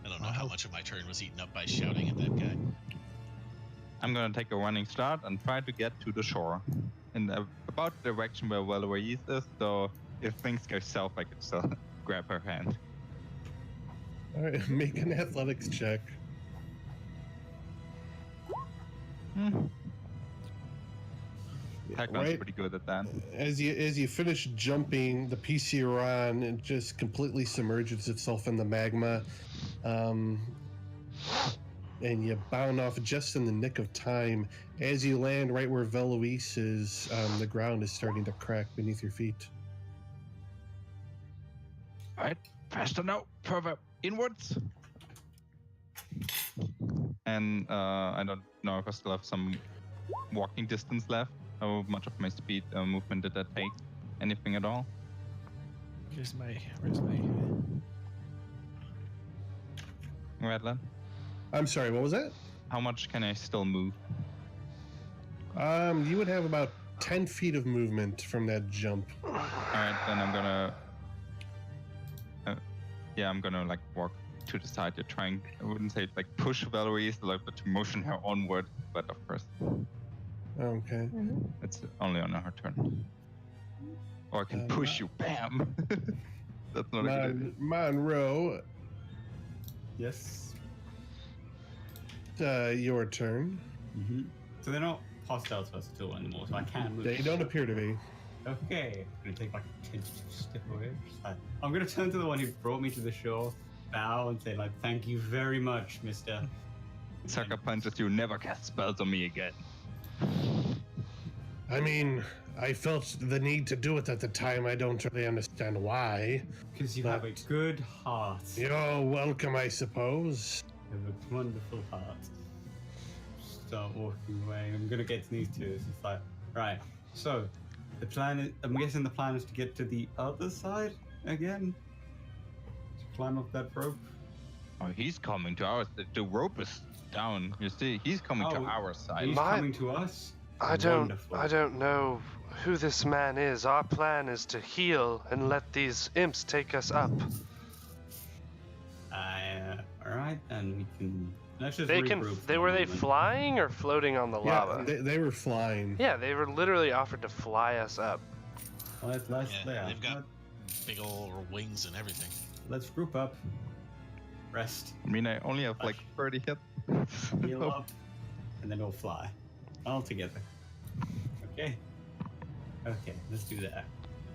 I don't know how much of my turn was eaten up by shouting at that guy. I'm gonna take a running start and try to get to the shore in about the direction where Valerie is, so if things go south, I can still grab her hand. All right, make an athletics check. Tagman's pretty good at that. As you finish jumping, the PC you're on, it just completely submerges itself in the magma, and you bound off just in the nick of time. As you land right where Veloise is, the ground is starting to crack beneath your feet. All right, faster now, further inwards. And I don't know if I still have some walking distance left. How much of my speed movement did that take? Anything at all? Where's my Redland? I'm sorry, what was that? How much can I still move? You would have about 10 feet of movement from that jump. All right, then I'm gonna... I'm gonna like walk to the side to try and, I wouldn't say like push Valerie, like, but to motion her onward, but of course. Okay. It's only on her turn. Or I can push you, bam! That's not a good idea. Monroe. Yes. Your turn. So they're not hostile to us at all anymore, so I can move. They don't appear to be. Okay. I'm gonna take like a 10 step away. I'm gonna turn to the one who brought me to the shore, bow, and say like, "Thank you very much, Mister." Sucker punches you, never cast spells on me again. I mean, I felt the need to do it at the time. I don't really understand why. Because you have a good heart. You're welcome, I suppose. You have a wonderful heart. Start walking away. I'm gonna get to these two. It's just like, right. So, the plan is, I'm guessing the plan is to get to the other side again? To climb up that rope? Oh, he's coming to ours. The rope is down. You see, he's coming to our side. He's coming to us? I don't know who this man is. Our plan is to heal and let these imps take us up. Alright, and we can... Let's just Were they flying or floating on the lava? They were flying. Yeah, they were literally offered to fly us up. They've got big old wings and everything. Let's group up. Rest. I mean, I only have like 30 hits. Heal up. And then we'll fly. All together. Okay. Okay, let's do that.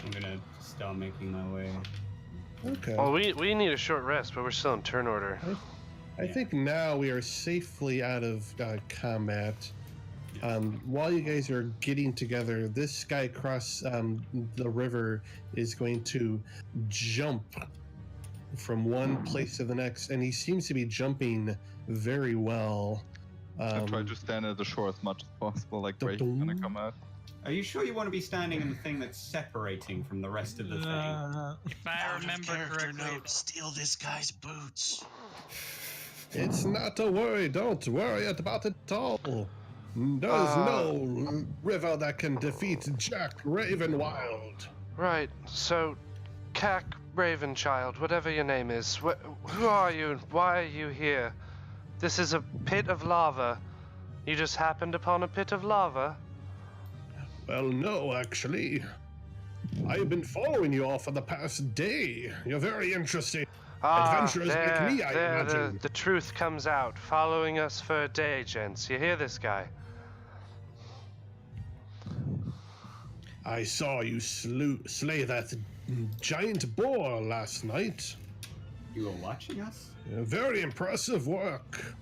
I'm gonna start making my way. Okay. Well, we need a short rest, but we're still in turn order. I think now we are safely out of combat. While you guys are getting together, this guy across the river is going to jump from one place to the next, and he seems to be jumping very well. I try to stand at the shore as much as possible, like where he's gonna come out. Are you sure you want to be standing in the thing that's separating from the rest of the thing? If I remember correctly, note, steal this guy's boots. It's not a worry. Don't worry about it at all. There's no river that can defeat Jack Ravenwild. Right, so, Cack Ravenchild, whatever your name is, who are you and why are you here? This is a pit of lava. You just happened upon a pit of lava? Well, no, actually. I've been following you all for the past day. You're very interesting. Adventurers like me, I imagine. The truth comes out. Following us for a day, gents. You hear this guy? I saw you slay that giant boar last night. You were watching us? Very impressive work.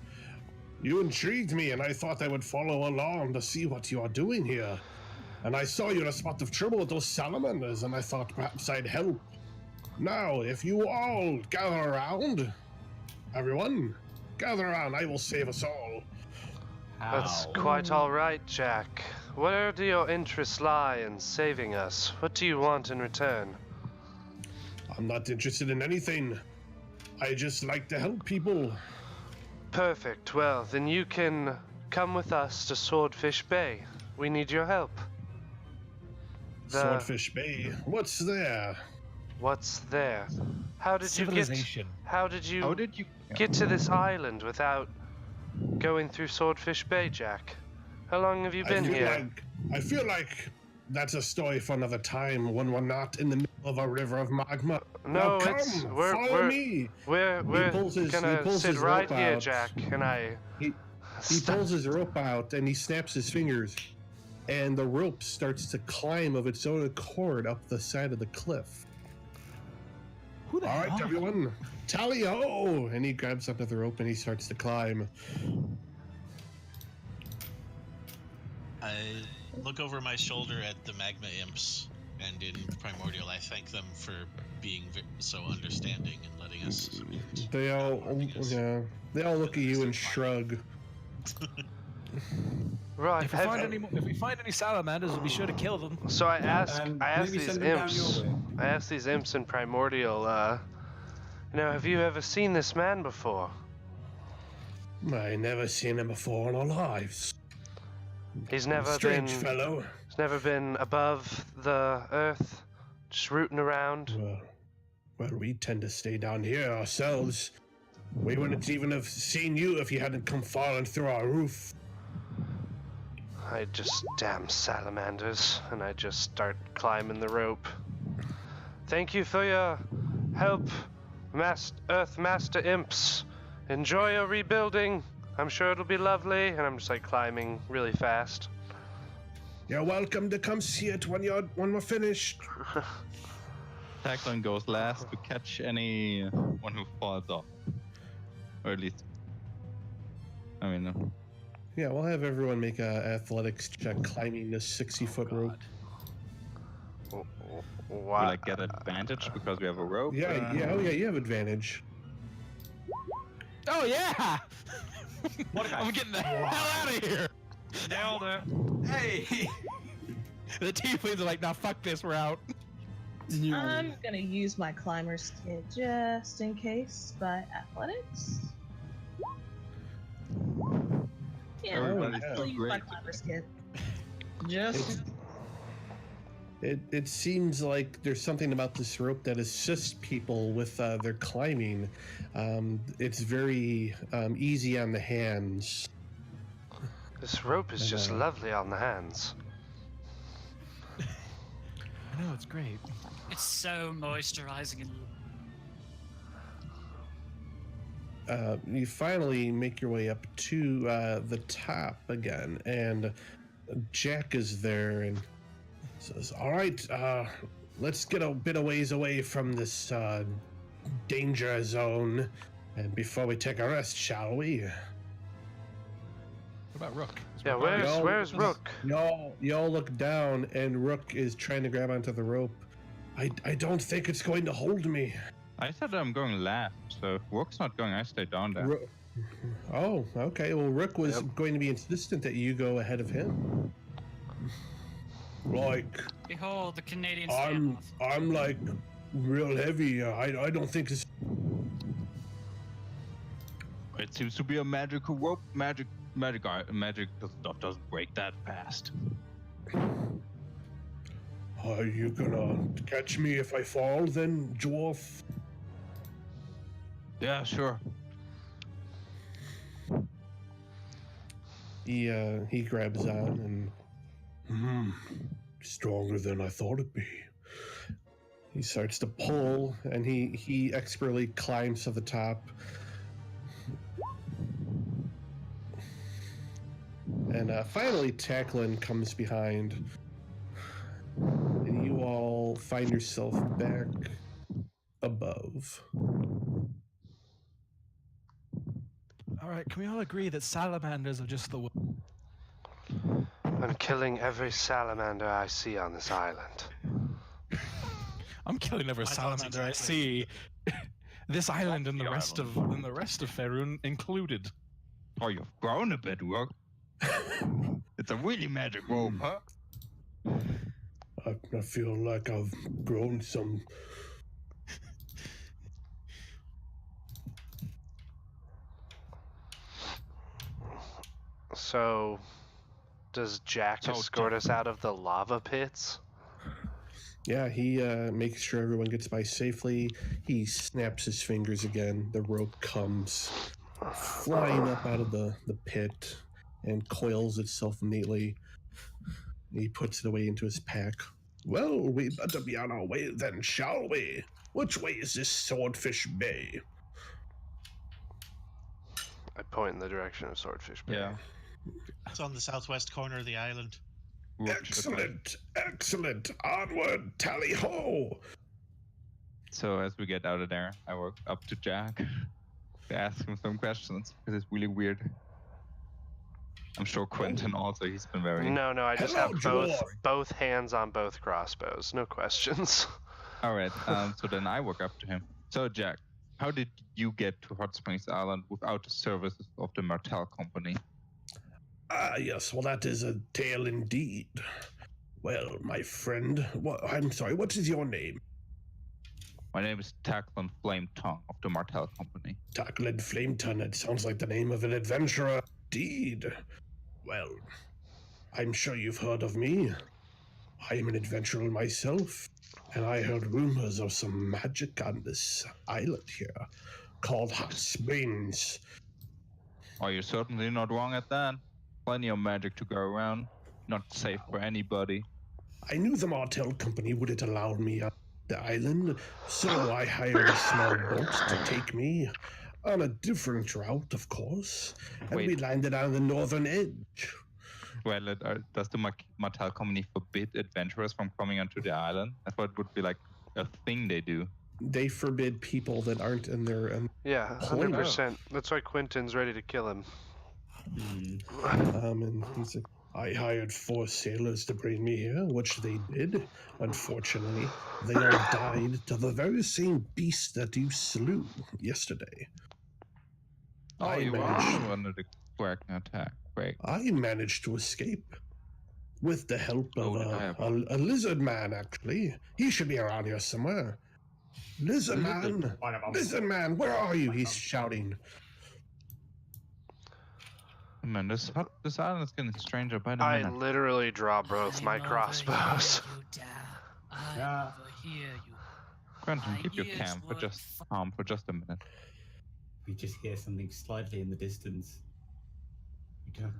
You intrigued me, and I thought I would follow along to see what you are doing here. And I saw you in a spot of trouble with those salamanders, and I thought perhaps I'd help. Now, if you all gather around, everyone, gather around, I will save us all. That's quite all right, Jack. Where do your interests lie in saving us? What do you want in return? I'm not interested in anything. I just like to help people. Perfect. Well, then you can come with us to Swordfish Bay. We need your help. Swordfish Bay? What's there? What's there? How did you get to this island without going through Swordfish Bay, Jack? How long have you been here? I feel like that's a story for another time when we're not in the middle of a river of magma. No, now come, follow me. We're gonna sit right here, Jack, and He pulls his rope out and he snaps his fingers, and the rope starts to climb of its own accord up the side of the cliff. Who the All hell? right, everyone, tally ho! And he grabs up the rope and he starts to climb. I look over my shoulder at the magma imps, and in Primordial, I thank them for being so understanding and letting us. They all look at you and shrug. Right. If we find any salamanders, we'll be sure to kill them. So I asked maybe these send them down imps. your way. I asked these imps in Primordial. Have you ever seen this man before? I never seen him before in our lives. He's never Strange fellow. He's never been above the earth, just rooting around. Well, we tend to stay down here ourselves. We wouldn't even have seen you if you hadn't come falling through our roof. I just damn salamanders, and I just start climbing the rope. Thank you for your help, Earth Master Imps. Enjoy your rebuilding. I'm sure it'll be lovely, and I'm just like climbing really fast. You're welcome to come see it when we're finished. Tacklin goes last to catch anyone who falls off. Or at least, Yeah, we'll have everyone make a athletics check climbing this 60-foot rope. Will I get advantage because we have a rope? Yeah, you have advantage. Oh yeah! I'm getting the hell out of here. nailed it. Hey! The tieflings are like, nah, fuck this, we're out. I'm gonna use my climber's kit just in case, but athletics? Yeah, Everybody's I'll still use my great. climber's kit. Just... It seems like there's something about this rope that assists people with their climbing. It's very easy on the hands. This rope is just lovely on the hands. I know, it's great. It's so moisturizing and You finally make your way up to the top again, and Jack is there and says, "All right, let's get a bit of ways away from this danger zone, and before we take a rest, shall we?" What about Rook? Yeah, where's Rook? Y'all look down, and Rook is trying to grab onto the rope. I don't think it's going to hold me. I said I'm going left, so if Rook's not going, I stay down there. Oh, okay. Well, Rook was going to be insistent that you go ahead of him. Like, Behold, the Canadian I'm standoff. like real heavy. I don't think this. It seems to be a magical rope. Magic stuff doesn't break that fast. Are you gonna catch me if I fall then, dwarf? Yeah, sure. He grabs on and stronger than I thought it'd be. He starts to pull, and he expertly climbs to the top. And finally, Tacklin comes behind, and you all find yourself back above. All right, can we all agree that salamanders are just the I'm killing every salamander I see on this island. I'm killing every salamander I see. This island and the rest of Faerun included. Oh, you've grown a bit, Rook. It's a really magic rope, huh? I feel like I've grown some. So, does Jack escort us out of the lava pits? Yeah, he makes sure everyone gets by safely. He snaps his fingers again. The rope comes flying up out of the pit and coils itself neatly. He puts it away into his pack. Well, we better be on our way then, shall we? Which way is this Swordfish Bay? I point in the direction of Swordfish Bay. Yeah. It's on the southwest corner of the island. Excellent, excellent. Onward, tally ho! So as we get out of there, I walk up to Jack to ask him some questions because it's really weird. I'm sure Quentin also, he's been very... No, I just have both hands on both crossbows. No questions. All right, so then I walk up to him. So Jack, how did you get to Hot Springs Island without the services of the Martel Company? Yes, well, that is a tale indeed. Well, my friend, I'm sorry, what is your name? My name is Tacklin Flametongue of the Martel Company. Tacklin Flametongue, it sounds like the name of an adventurer indeed. Well, I'm sure you've heard of me. I am an adventurer myself, and I heard rumors of some magic on this island here called Hot Springs. Oh, you're certainly not wrong at that. Plenty of magic to go around. Not safe for anybody. I knew the Martel Company wouldn't allow me on the island, so I hired a small boat to take me on a different route, of course, and we landed on the northern edge. Well, does the Martel Company forbid adventurers from coming onto the island? I thought it would be like a thing they do. They forbid people that aren't in their Yeah, 100%. That's why Quentin's ready to kill him. And he's like, I hired 4 sailors to bring me here, which they did. Unfortunately, they all died to the very same beast that you slew yesterday. Oh, you were under the Quackna attack. Great. I managed to escape with the help of a lizard man, actually. He should be around here somewhere. Lizard man, where are you? He's shouting. Man, this island is getting stranger by the minute. I literally draw both my crossbows. Quentin, keep your calm for just a minute. We just hear something slightly in the distance.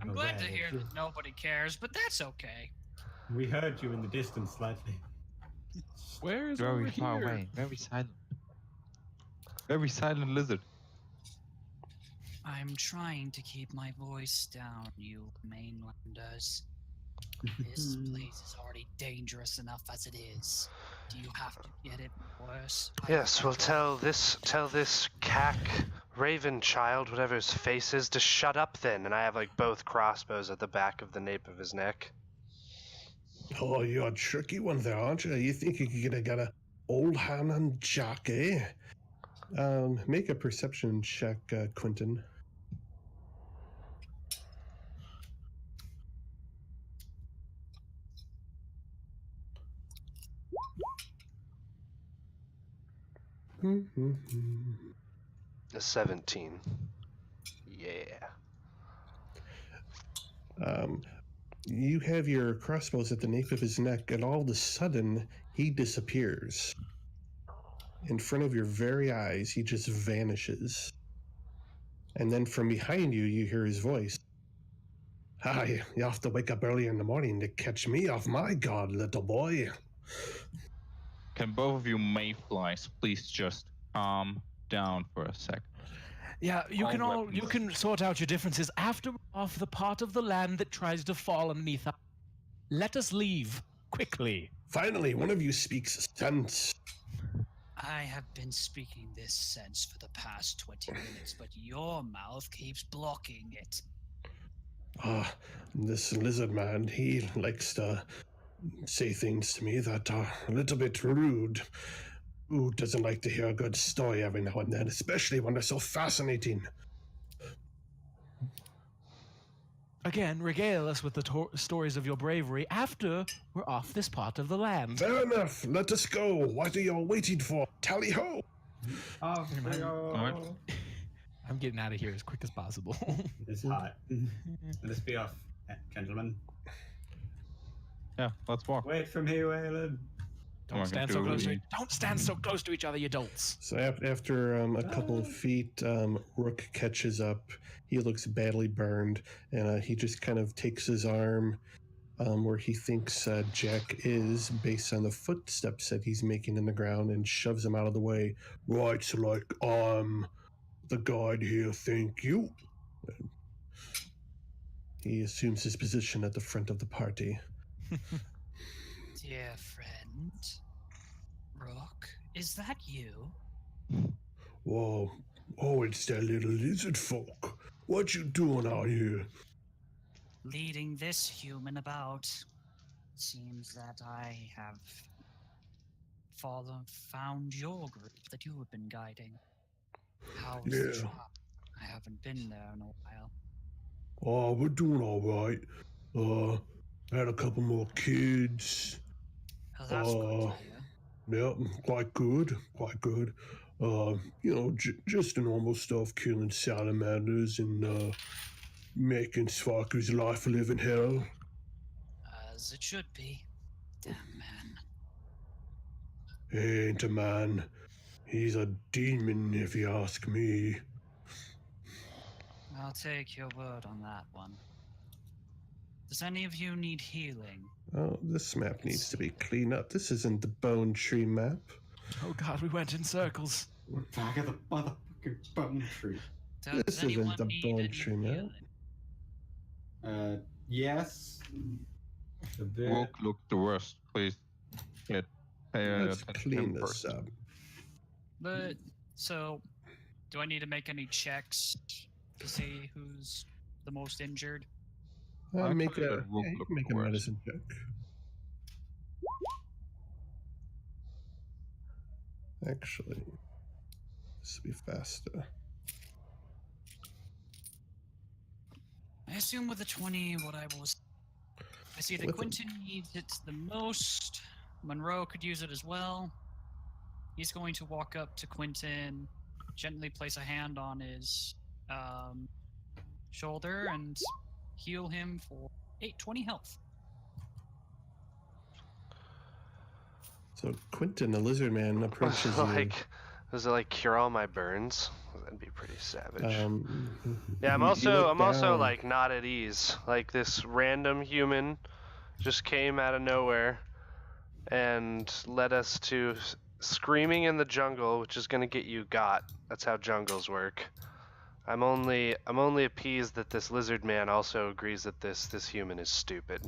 I'm glad to hear that nobody cares, but that's okay. We heard you in the distance slightly. Where is very far away? Very silent. Very silent lizard. I'm trying to keep my voice down, you mainlanders. This place is already dangerous enough as it is. Do you have to get it worse? Yes, well, tell this cack raven child, whatever his face is, to shut up then. And I have like both crossbows at the back of the nape of his neck. Oh, you're a tricky one there, aren't you? You think you could get an old hand on Jack, eh? Make a perception check, Quentin. A 17. Yeah. You have your crossbows at the nape of his neck, and all of a sudden, he disappears. In front of your very eyes, he just vanishes. And then from behind you, you hear his voice. Hi, you have to wake up early in the morning to catch me off my guard, little boy. Can both of you mayflies please just calm down for a sec? Yeah, you can sort out your differences after we're off the part of the land that tries to fall underneath us. Let us leave quickly. Finally, one of you speaks sense. I have been speaking this sense for the past 20 minutes, but your mouth keeps blocking it. This lizard man, he likes to say things to me that are a little bit rude. Who doesn't like to hear a good story every now and then, especially when they're so fascinating? Again, regale us with the stories of your bravery after we're off this part of the land. Fair enough. Let us go. What are you all waiting for? Tally ho! Oh, I'm getting out of here as quick as possible. It's hot. Let us be off, gentlemen. Yeah, let's walk. Wait for me, Waylon. Don't stand so close to each other, you dolts. So after a couple of feet, Rook catches up. He looks badly burned, and he just kind of takes his arm where he thinks Jack is, based on the footsteps that he's making in the ground, and shoves him out of the way. Right, so like, I'm the guide here, thank you. He assumes his position at the front of the party. Dear friend, Rook, is that you? Whoa, oh, it's that little lizard folk. What you doing out here? Leading this human about. Seems that I have found your group that you have been guiding. How's the shop? I haven't been there in a while. Oh, we're doing all right. Had a couple more kids. Oh, that's good to hear. Yeah, quite good. Just the normal stuff, killing salamanders and making Svarku's life a living hell. As it should be. Damn man. He ain't a man. He's a demon, if you ask me. I'll take your word on that one. Does any of you need healing? Oh, this map needs to be cleaned up. This isn't the Bone Tree map. Oh god, we went in circles. We're back at the motherfucking bone tree. This isn't the Bone Tree map. Yes. A bit. Rook look the worst, please. Let's clean this up. But, so, do I need to make any checks to see who's the most injured? Make a medicine check. Actually, this will be faster. I assume with a 20, what I was... I see that Quentin needs it the most. Monroe could use it as well. He's going to walk up to Quentin, gently place a hand on his shoulder, and heal him for 20 health. So Quentin, the lizard man, approaches you. Does it like cure all my burns? That'd be pretty savage. Yeah, I'm you also like not at ease. Like this random human just came out of nowhere and led us to screaming in the jungle, which is gonna get you got. That's how jungles work. I'm only appeased that this lizard man also agrees that this human is stupid.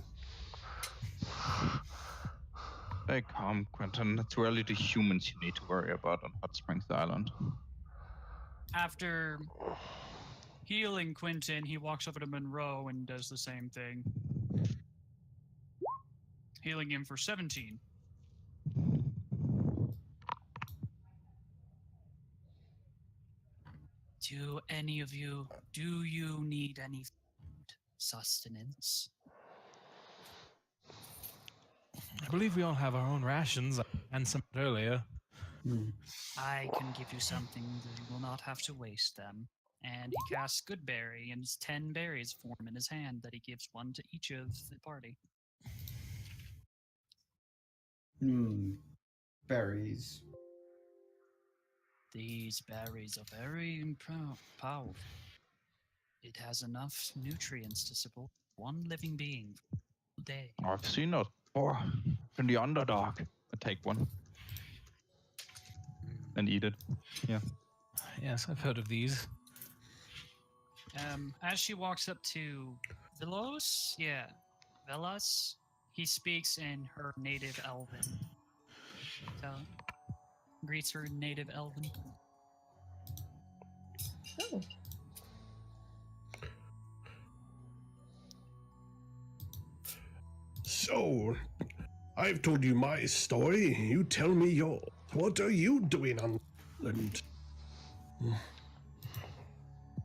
Hey, calm, Quentin. It's really the humans you need to worry about on Hot Springs Island. After healing Quentin, he walks over to Monroe and does the same thing. Healing him for 17. Do any of you, do you need any food sustenance? I believe we all have our own rations. I ran some earlier. I can give you something that you will not have to waste them. And he casts Goodberry, and it's 10 berries form in his hand that he gives one to each of the party. Berries. These berries are very powerful. It has enough nutrients to support one living being for a day. I've seen those before. In the Underdark. I take one. And eat it. Yeah. Yes, I've heard of these. As she walks up to Velos, he speaks in her native Elven. Greets her in native Elven. Oh. So, I've told you my story. You tell me yours. What are you doing on Island?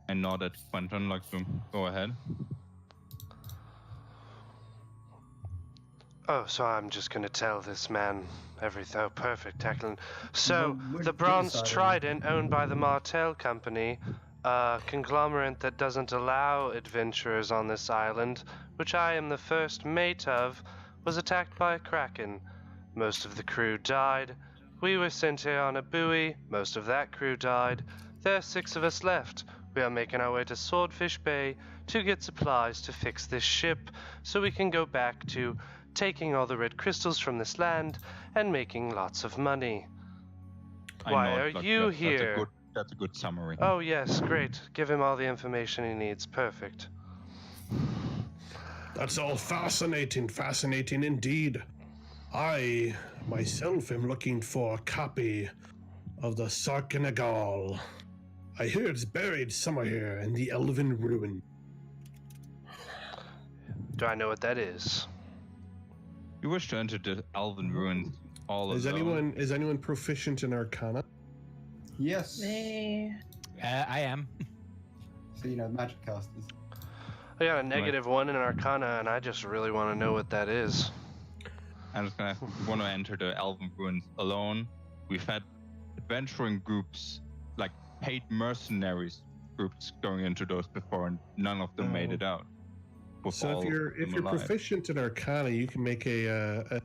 I nod at Quentin like to go ahead. Oh, so I'm just gonna tell this man everything. Oh, perfect, Tacklin. So, Well, the we're Bronze deciding. Trident, owned by the Martell Company, a conglomerate that doesn't allow adventurers on this island, which I am the first mate of, was attacked by a kraken. Most of the crew died. We were sent here on a buoy. Most of that crew died. There are 6 of us left. We are making our way to Swordfish Bay to get supplies to fix this ship so we can go back to taking all the red crystals from this land and making lots of money. Why nod are like you that. here? That's a good summary. Oh, yes, great. Give him all the information he needs. Perfect. That's all fascinating indeed. I, myself, am looking for a copy of the Sarkanagal. I hear it's buried somewhere here in the Elven Ruin. Do I know what that is? You wish to enter the Elven Ruins all Is alone? anyone proficient in Arcana? Yes. Me. I am. So, magic casters. I got a -1 in Arcana, and I just really want to know what that is. I'm just gonna want to enter the Elven Ruins alone. We've had adventuring groups, like paid mercenaries groups, going into those before, and none of them made it out. So if you're proficient in Arcana, you can make a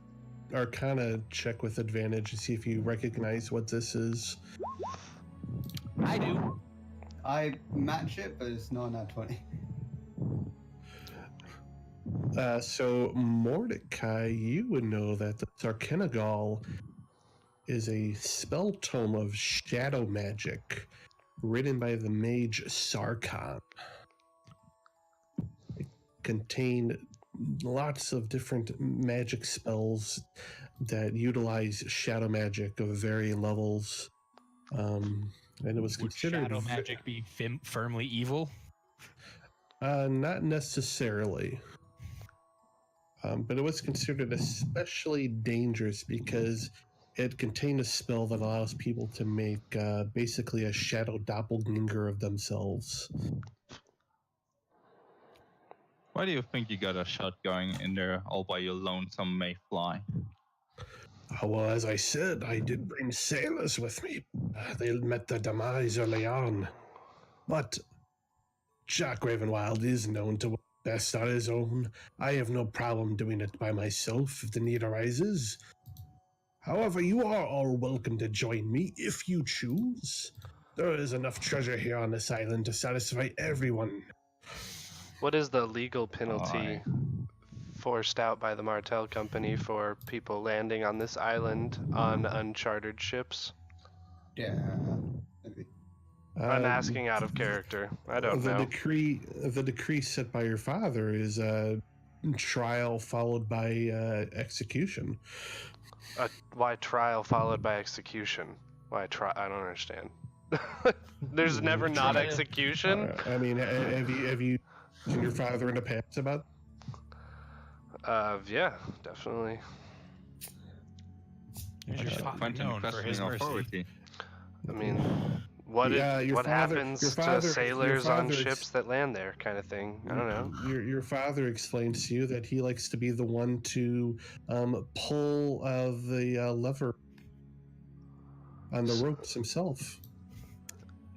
Arcana check with advantage to see if you recognize what this is. I do. I match it, but it's not nat 20. So Mordecai, you would know that the Sarkanagal is a spell tome of shadow magic written by the mage Sarkhan. It contained lots of different magic spells that utilize shadow magic of varying levels. And it was Would considered shadow magic be firmly evil? Not necessarily. But it was considered especially dangerous because it contained a spell that allows people to make basically a shadow doppelganger of themselves. Why do you think you got a shot going in there all by your lonesome mayfly? Well, as I said, I did bring sailors with me. They met their demise early on. But Jack Ravenwild is known to work best on his own. I have no problem doing it by myself if the need arises. However, you are all welcome to join me if you choose. There is enough treasure here on this island to satisfy everyone. What is the legal penalty forced out by the Martell Company for people landing on this island on uncharted ships? Yeah, maybe. I'm asking out of character. I don't know. The decree set by your father is trial followed by execution. Why trial followed by execution? Why try? I don't understand. There's never not execution. I mean, have you seen your father in the past about? Yeah, definitely. Your father known for his mercy. I mean, What Yeah, what happens to your sailors on father ships that land there, kind of thing? I don't know. Your father explains to you that he likes to be the one to pull the lever on the ropes himself.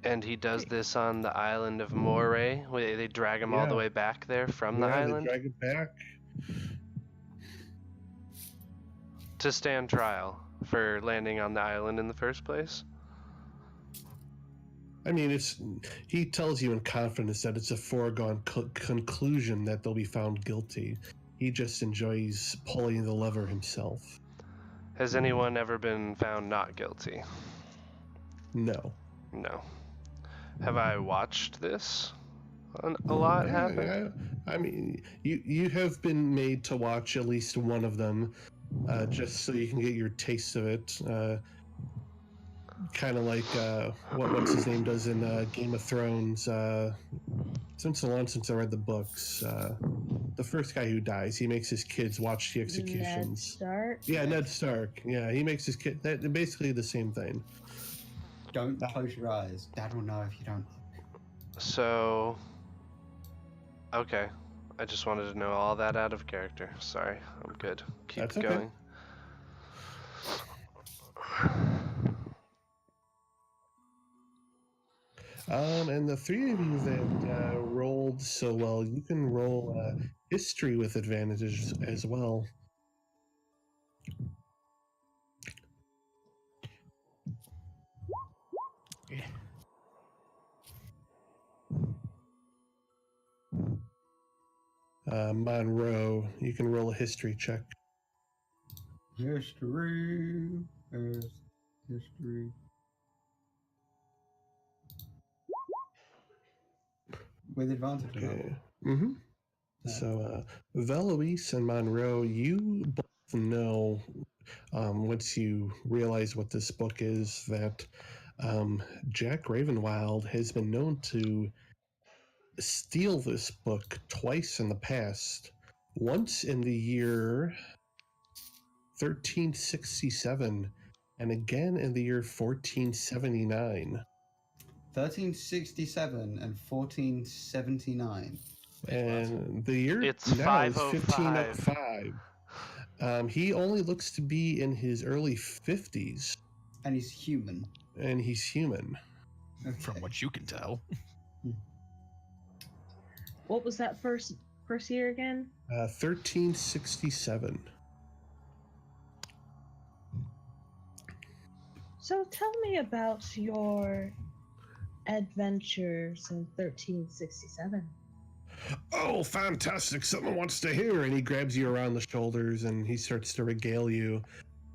And he does this on the island of Moray. They drag him all the Yeah. way back there from the Yeah, they island drag it back. to stand trial for landing on the island in the first place. I mean, he tells you in confidence that it's a foregone conclusion that they'll be found guilty. He just enjoys pulling the lever himself. Has anyone ever been found not guilty? No. No. Have I watched this a lot happen? Yeah. I mean, you have been made to watch at least one of them, just so you can get your taste of it. Kind of like what's his name does in Game of Thrones. It's been so long since I read the books. The first guy who dies, he makes his kids watch the executions. Ned Stark? Yeah, Ned Stark. Yeah, he makes his kid. Basically the same thing. Don't close your eyes. Dad will know if you don't. So, okay. I just wanted to know all that out of character. Sorry, I'm good. Keep That's okay. going. And the three of you that rolled so well, you can roll history with advantages as well. Yeah. Monroe, you can roll a history check. History. History. With advantage. Okay. Mm-hmm. So, Veloise and Monroe, you both know, once you realize what this book is, that Jack Ravenwild has been known to steal this book twice in the past. Once in the year 1367, and again in the year 1479. 1367 and 1479. And the year It's now is 505. 1505. He only looks to be in his early 50s. And he's human. And he's human. Okay. From what you can tell. What was that first year again? 1367. So tell me about your adventures in 1367. Oh, fantastic. Someone wants to hear. And he grabs you around the shoulders and he starts to regale you.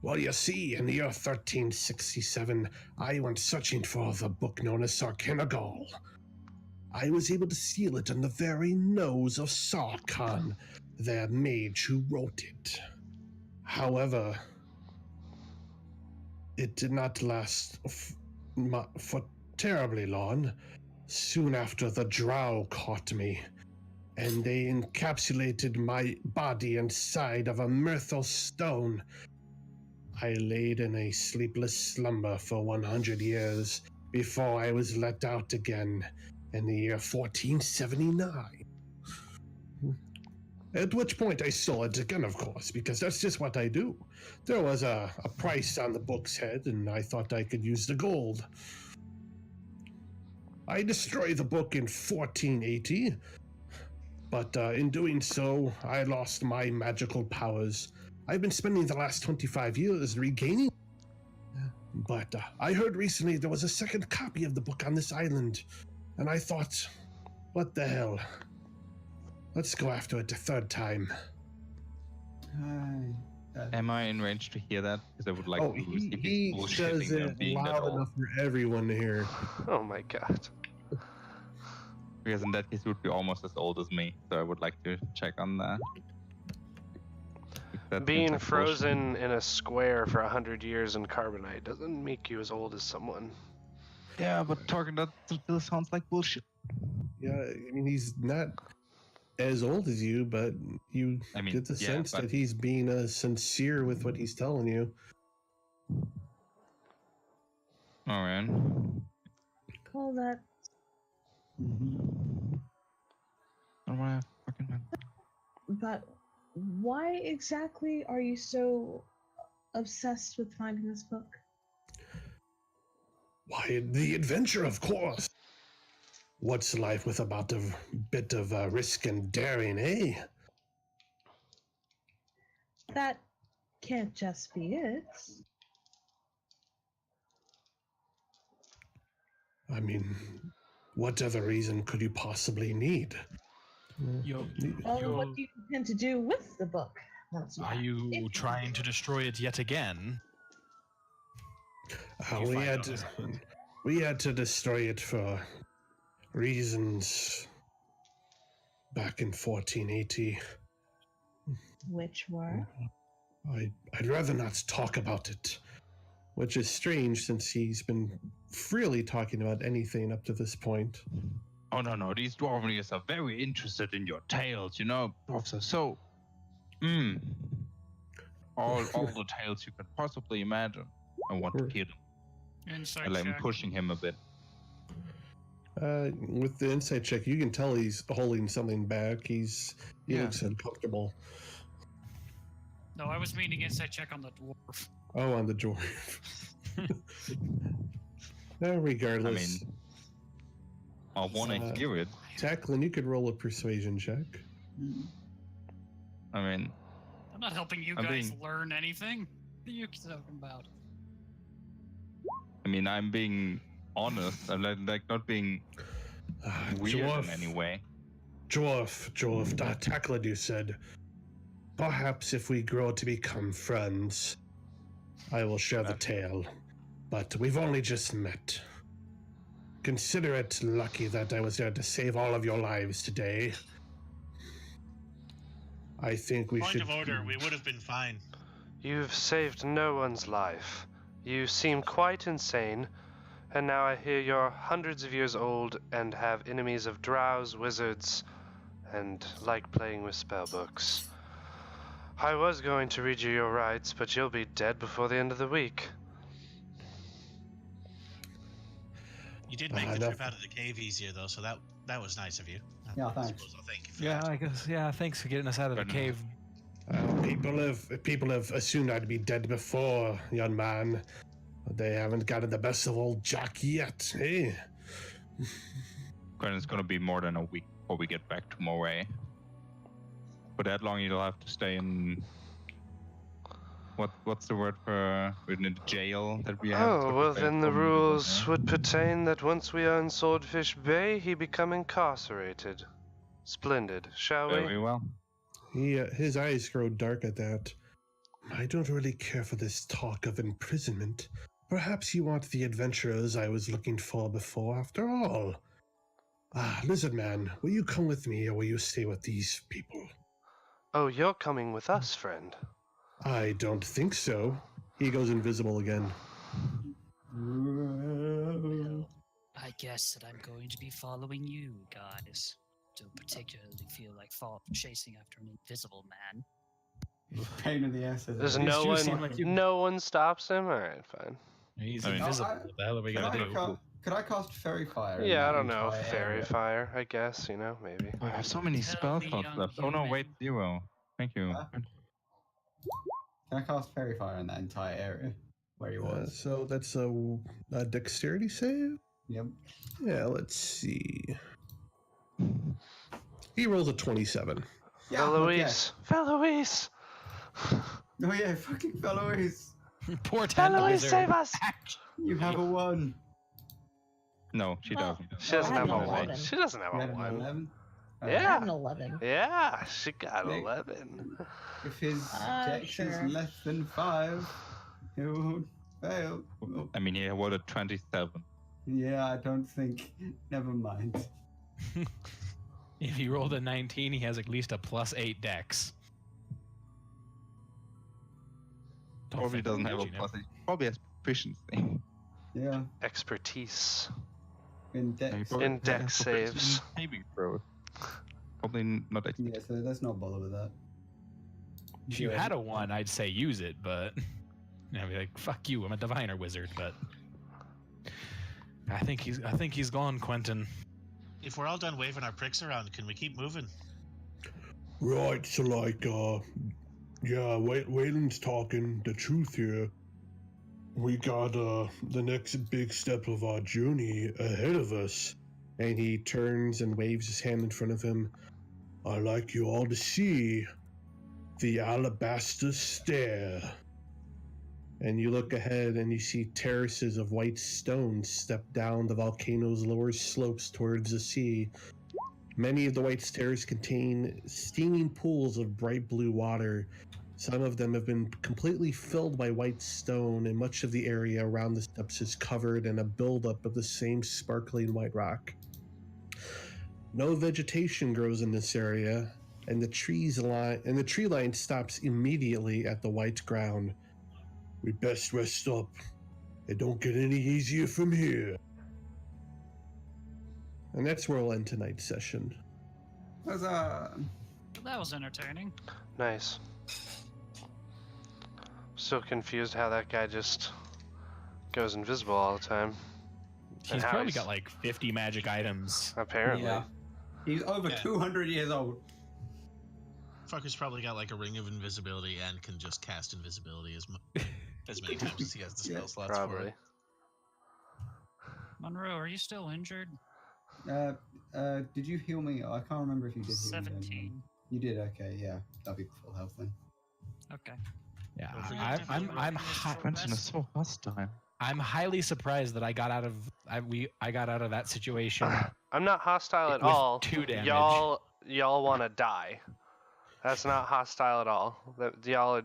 Well, you see, in the year 1367, I went searching for the book known as Sarkanagal. I was able to seal it on the very nose of Sarkhan, their mage who wrote it. However, it did not last for terribly long. Soon after, the drow caught me, and they encapsulated my body inside of a myrtle stone. I laid in a sleepless slumber for 100 years before I was let out again in the year 1479. At which point I sold it again, of course, because that's just what I do. There was a price on the book's head, and I thought I could use the gold. I destroyed the book in 1480, but in doing so, I lost my magical powers. I've been spending the last 25 years regaining. But I heard recently there was a second copy of the book on this island, and I thought, what the hell? Let's go after it a third time. Am I in range to hear that? Because I would like to see if He he's says bullshitting or it being that loud old. enough for everyone to hear. Oh my god. Because in that case, he would be almost as old as me. So I would like to check on that. Being frozen in a square for 100 years in carbonite doesn't make you as old as someone. Yeah, but talking that still sounds like bullshit. Yeah, I mean, he's not as old as you, but you get the sense that he's being sincere with what he's telling you. All right. Well, that. I don't wanna fucking. But why exactly are you so obsessed with finding this book? Why, the adventure, of course. What's life with about a bit of risk and daring, eh? That can't just be it. I mean, what other reason could you possibly need? Well, what do you intend to do with the book? Are you trying to destroy it yet again? We had to destroy it for reasons back in 1480. Which were? I'd rather not talk about it, which is strange since he's been freely talking about anything up to this point. Oh no, these dwarves are very interested in your tales, you know. Dwarves are so all the tales you could possibly imagine. I want to kill him. Insight I'm check. pushing him a bit. With the insight check, you can tell he's holding something back. He looks uncomfortable. No, I was meaning insight check on the dwarf. Oh, on the dwarf. Regardless. I mean, I want to hear it. Tacklin, you could roll a persuasion check. I mean, I'm not helping you guys learn anything. What are you talking about? I mean, I'm being honest. I'm like not being weird in any way. Dwarf, Tacklin, you said, perhaps if we grow to become friends, I will share the tale. But we've only just met. Consider it lucky that I was there to save all of your lives today. I think we should... Point of order, we would have been fine. You've saved no one's life. You seem quite insane, and now I hear you're hundreds of years old and have enemies of drows, wizards, and like playing with spellbooks. I was going to read you your rights, but you'll be dead before the end of the week. You did make the trip out of the cave easier, though, so that was nice of you. Yeah, thanks. I suppose I'll thank you for that. I guess. Yeah, thanks for getting us out of the cave. People have assumed I'd be dead before, young man. They haven't gotten the best of old Jack yet, eh? It's gonna be more than a week before we get back to Moray. For that long, you'll have to stay in. What's the word for in the jail that we have? Oh, well then the rules would pertain that once we are in Swordfish Bay, he become incarcerated. Splendid, shall we? Very well. His eyes grow dark at that. I don't really care for this talk of imprisonment. Perhaps you aren't the adventurers I was looking for before, after all. Lizard Man, will you come with me, or will you stay with these people? Oh, you're coming with us, friend. I don't think so. He goes invisible again. Well, I guess that I'm going to be following you guys. Don't particularly feel like chasing after an invisible man. Pain in the ass. There's no one stops him? Alright, fine. He's invisible. What the hell are we gonna do? Could I cast Fairy Fire? Yeah, I don't know. Fairy Fire, I guess, maybe. I have so many spell slots left. Oh no, wait, 0. Thank you. Can I cast Fairy Fire in that entire area where he was? So that's a dexterity save? Yep. Yeah, let's see. He rolls a 27. Yeah, Feloise! Feloise! Oh yeah, fucking Feloise! Poor Tandem Feloise, save us! You have a 1. No, she doesn't. She doesn't have a 11. 1. She doesn't have You a had an 1. 11? I Yeah. have an 11. Yeah, she got 11. If his dex sure. is less than 5, he won't fail. Oh, I mean, he rolled a 27. yeah, I don't think. Never mind. If he rolled a 19, he has at least a +8 dex. Probably doesn't have a plus. He probably has proficiency. Yeah, Expertise. in dex. In dex saves. Saving throw. Probably not expert. Yeah, so let's not bother with that. If you had a 1, I'd say use it, but I'd be like, fuck you, I'm a diviner wizard, but I think he's gone, Quentin. If we're all done waving our pricks around, can we keep moving? Right, so Waylon's talking the truth here. We got the next big step of our journey ahead of us. And he turns and waves his hand in front of him. I'd like you all to see the alabaster stair. And you look ahead and you see terraces of white stone step down the volcano's lower slopes towards the sea. Many of the white stairs contain steaming pools of bright blue water. Some of them have been completely filled by white stone, and much of the area around the steps is covered in a buildup of the same sparkling white rock. No vegetation grows in this area, and the tree line stops immediately at the white ground. We best rest up. It don't get any easier from here. And that's where we'll end tonight's session. Huzzah! That was entertaining. Nice. Still confused how that guy just goes invisible all the time. He's probably got like 50 magic items. Apparently. Yeah. He's over 200 years old. Fucker's probably got like a ring of invisibility and can just cast invisibility as many times as he has the spell slots for it. Monroe, are you still injured? Did you heal me? I can't remember if you did heal me. 17. You did, okay, yeah. That'll be full health then. Okay. Yeah, Quentin is so hostile. I'm highly surprised that I got out of that situation. I'm not hostile at with all. 2 damage. Y'all want to die. That's not hostile at all. Y'all.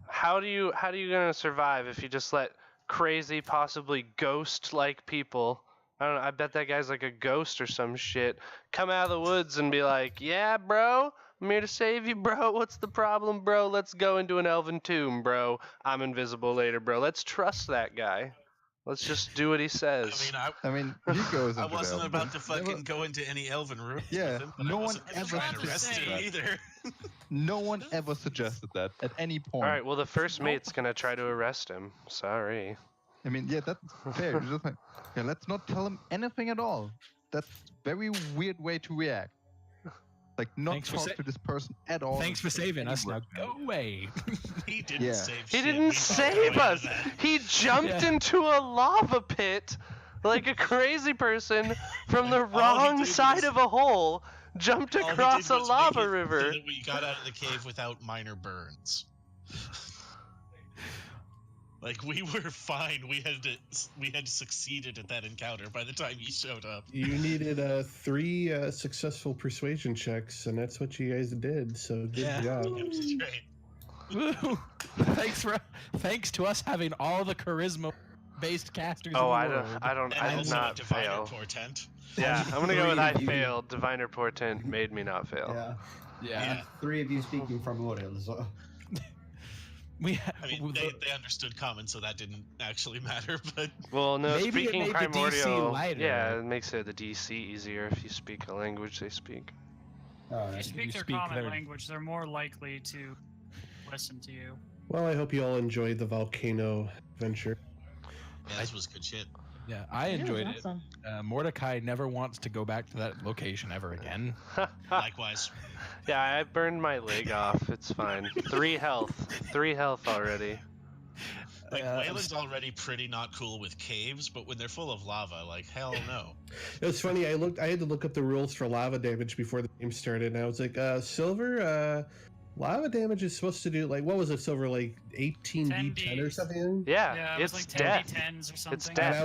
How are you gonna survive if you just let crazy, possibly ghost-like people? I don't know. I bet that guy's like a ghost or some shit. Come out of the woods and be like, "Yeah, bro, I'm here to save you, bro. What's the problem, bro? Let's go into an elven tomb, bro. I'm invisible later, bro." Let's trust that guy. Let's just do what he says. I mean, he goes into I wasn't elven. about to fucking go into any elven room. Yeah, no one ever trying to arrest him either. No one ever suggested that at any point. All right. Well, the first mate's gonna try to arrest him. Sorry. I mean, yeah, that's fair. You're just like, yeah, let's not tell him anything at all. That's very weird way to react. Like, not talk to this person at all. Thanks for saving us. Now go away. He didn't save He shit. didn't We save talked us. about that. He jumped into a lava pit like a crazy person from the wrong side of a hole. Jumped All he across did a was lava make it river. So that we got out of the cave without minor burns. Like, we were fine. We had succeeded at that encounter by the time you showed up. You needed 3 successful persuasion checks, and that's what you guys did. So good job. It was great. Woo. Thanks to us having all the charisma-based casters. Oh, in the world. I did not Diviner fail. Portent. Yeah, I'm gonna go with I failed. Diviner Portent made me not fail. Yeah. And 3 of you speaking primordial as well. I mean, they understood common, so that didn't actually matter. But Well, no, Maybe it speaking made the DC primordial, lighter. yeah, it makes the DC easier if you speak a language they speak. All If you right. speak their common language, they're more likely to listen to you. Well, I hope you all enjoyed the volcano adventure. yeah, this was good shit. Yeah, I enjoyed it. Awesome. Mordecai never wants to go back to that location ever again. Likewise. Yeah, I burned my leg off. It's fine. 3 health. 3 health already. Like, Waylon's already pretty not cool with caves, but when they're full of lava, like, hell no. It was funny. I had to look up the rules for lava damage before the game started, and I was like, silver, lava damage is supposed to do, like, what was it, silver, like 18d10 or something? Yeah, it was it's like death. 10d10s or something. It's And death.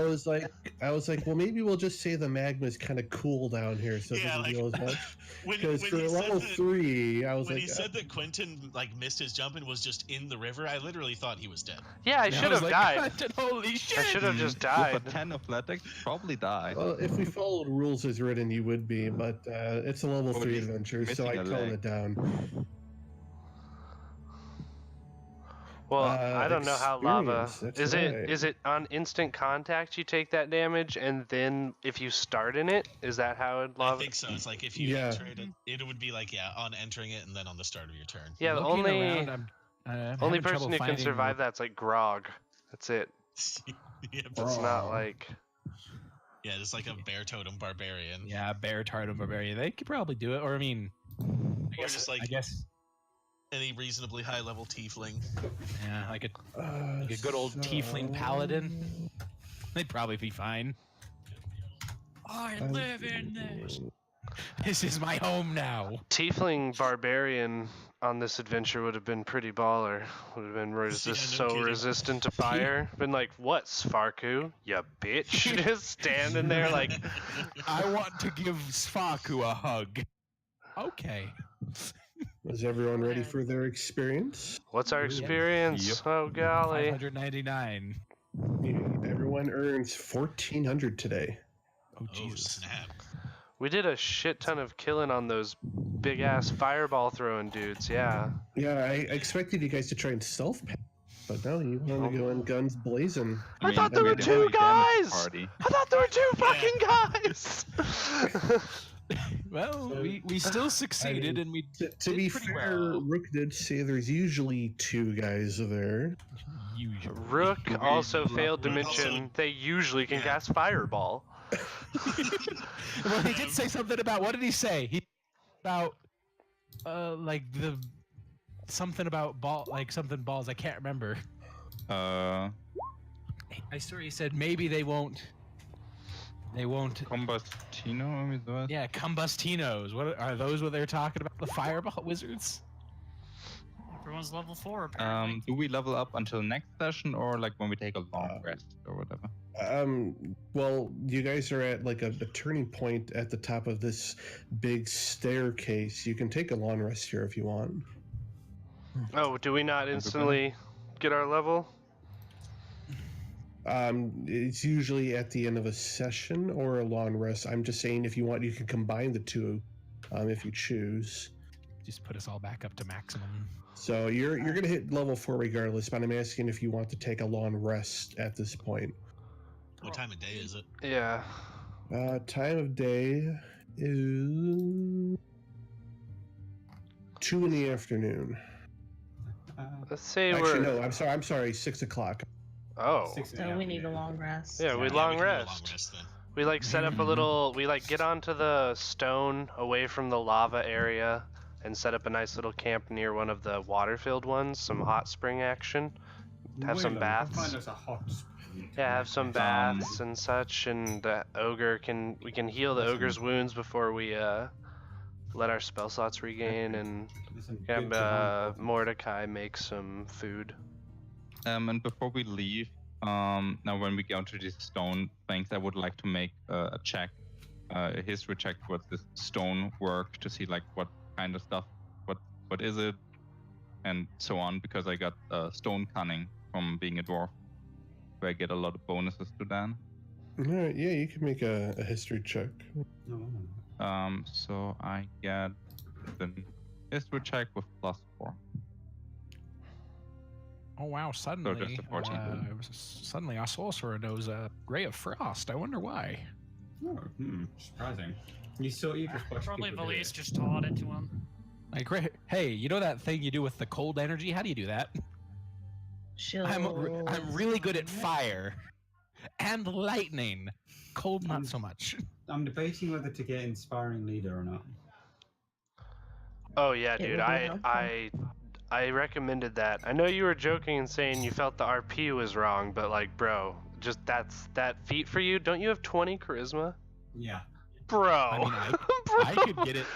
I was like, well, maybe we'll just say the magma is kind of cool down here, so it Yeah, doesn't like, deal as much. When Because he for said level that- 3, I was When like, he said that Quentin, like, missed his jump and was just in the river, I literally thought he was dead. Yeah, I should have died. Holy shit! I should have just With died. a 10 athletics, probably die. well, if we followed rules as written, you would be, but it's a level Well, 3 he's adventure, so missing I a toned leg. it down. Well, I don't know how lava. experience, Is that's it? right. Is it on instant contact you take that damage, and then if you start in it, is that how it lava? I think so. It's like if you Yeah. enter it, it would be like, yeah, on entering it and then on the start of your turn. Yeah, the Looking only around, I'm only having trouble person who can finding- survive that's like Grog. That's it. Yeah, It's not like Yeah, it's like a bear totem barbarian. Yeah, bear totem barbarian. They could probably do it, or I mean, Or just like I guess any reasonably high level tiefling. yeah, like a good old tiefling paladin. They'd probably be fine. I live in this. This is my home now. Tiefling barbarian on this adventure would have been pretty baller. Would have been no so kidding. resistant to fire. Been like, what, Svarku? Ya bitch. Just standing there like, I want to give Sfaku a hug. Okay. Is everyone ready for their experience? what's our experience? Yep. Oh, golly. 599. Everyone earns 1,400 today. Oh, Oh, Jesus. snap. We did a shit ton of killing on those big ass fireball throwing dudes, yeah. Yeah, I expected you guys to try and self-pack, but no, you want to go in guns blazing. I thought there were two guys! Party. I thought there were two fucking guys! Well, we still succeeded, and we To did be pretty fair, well. Rook did say there's usually two guys there. Usually. Rook also failed to Rook mention also- they usually can cast fireball. Well, he did say something about, what did he say? He about like something about something balls. I can't remember. I swear he said maybe they won't. Combustino, maybe that? Yeah, combustinos. What are those? What they're talking about? The fireball wizards? Everyone's level 4 apparently. Do we level up until next session, or like when we take a long rest or whatever? Well, you guys are at like a turning point at the top of this big staircase. You can take a long rest here if you want. Oh, do we not instantly get our level? It's usually at the end of a session or a long rest. I'm just saying if you want, you can combine the two if you choose. Just put us all back up to maximum. So you're gonna hit level 4 regardless, but I'm asking if you want to take a long rest at this point. What time of day is it? Yeah. Time of day is 2 in the afternoon. Let's say Actually, we're. no. I'm sorry. 6 o'clock. Oh. So we need a long rest. Yeah, we Yeah, long we can do a rest. long rest then. We like set up a little. We like get onto the stone away from the lava area and set up a nice little camp near one of the water-filled ones. Some hot spring action. Have some baths. Find us a hot spring. Yeah, have some baths and such, and the ogre we can heal the ogre's wounds before we let our spell slots regain, and have Mordecai make some food. And before we leave, now when we go to these stone things, I would like to make a check, a history check towards this stone work to see like what kind of stuff, what is it, and so on, because I got stone cunning from being a dwarf. I get a lot of bonuses to that. All right, yeah, you can make a history check. So I get the history check with +4. Oh wow! Suddenly, just a 14. Suddenly, our sorcerer knows Ray of Frost. I wonder why. Oh, surprising. You just watch Probably people do Valise it. just taught it to him. Like, hey, you know that thing you do with the cold energy? How do you do that? I'm really good at fire and lightning. Cold, not so much. I'm debating whether to get inspiring leader or not. Oh yeah, It dude. would be I recommended that. I know you were joking and saying you felt the RP was wrong, but like, bro, just that feat for you. Don't you have 20 charisma? Yeah. Bro. I mean, I could get it.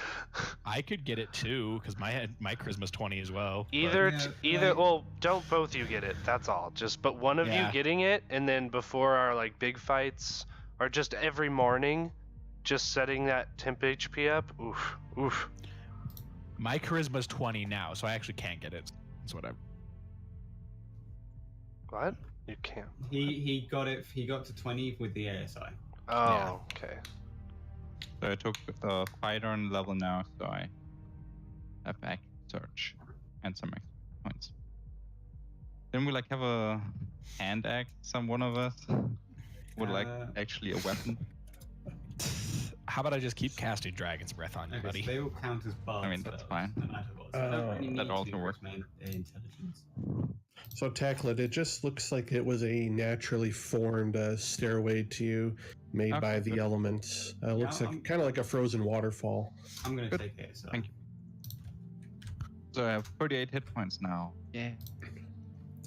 I could get it too, because my charisma's 20 as well. Well, don't both you get it. That's all. But one of you getting it, and then before our like big fights, or just every morning, just setting that temp HP up. Oof. My charisma's 20 now, so I actually can't get it. That's what I. What? You can't. He got it. He got to 20 with the ASI. Oh, Yeah. okay. So I took fighter on level now, so I have back search and some extra points. Then we like have a hand axe. One of us would like actually a weapon. How about I just keep casting Dragon's Breath on you, Okay, buddy? so they all count as bugs. I mean, that's fine. No matter what. So I don't really need that to also use works. my intelligence. So Tacklet, it just looks like it was a naturally formed stairway to you, made Okay, by the good. elements. Looks like I'm- kind of like a frozen waterfall. I'm gonna Good. take it. So. Thank you. So I have 38 hit points now. Yeah.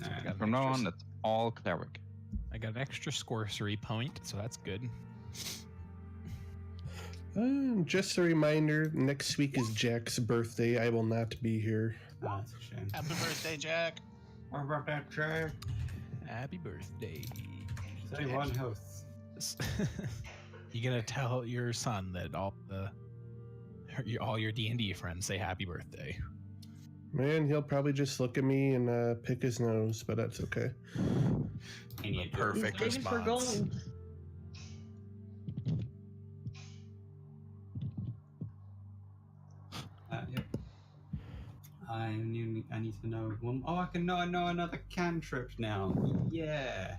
Alright. Got an From now extra on, it's all cleric. I got an extra sorcery point, so that's good. Just a reminder, next week is Jack's birthday. I will not be here. Oh, that's a shame. Happy birthday, Jack. What about that, Jack? Happy birthday. 31 health. You gonna tell your son that all your D&D friends say happy birthday? Man, he'll probably just look at me and pick his nose, but that's okay. Perfect He's digging for response. gold. Yep. I need to know one. Oh, I know another cantrip now. Yeah.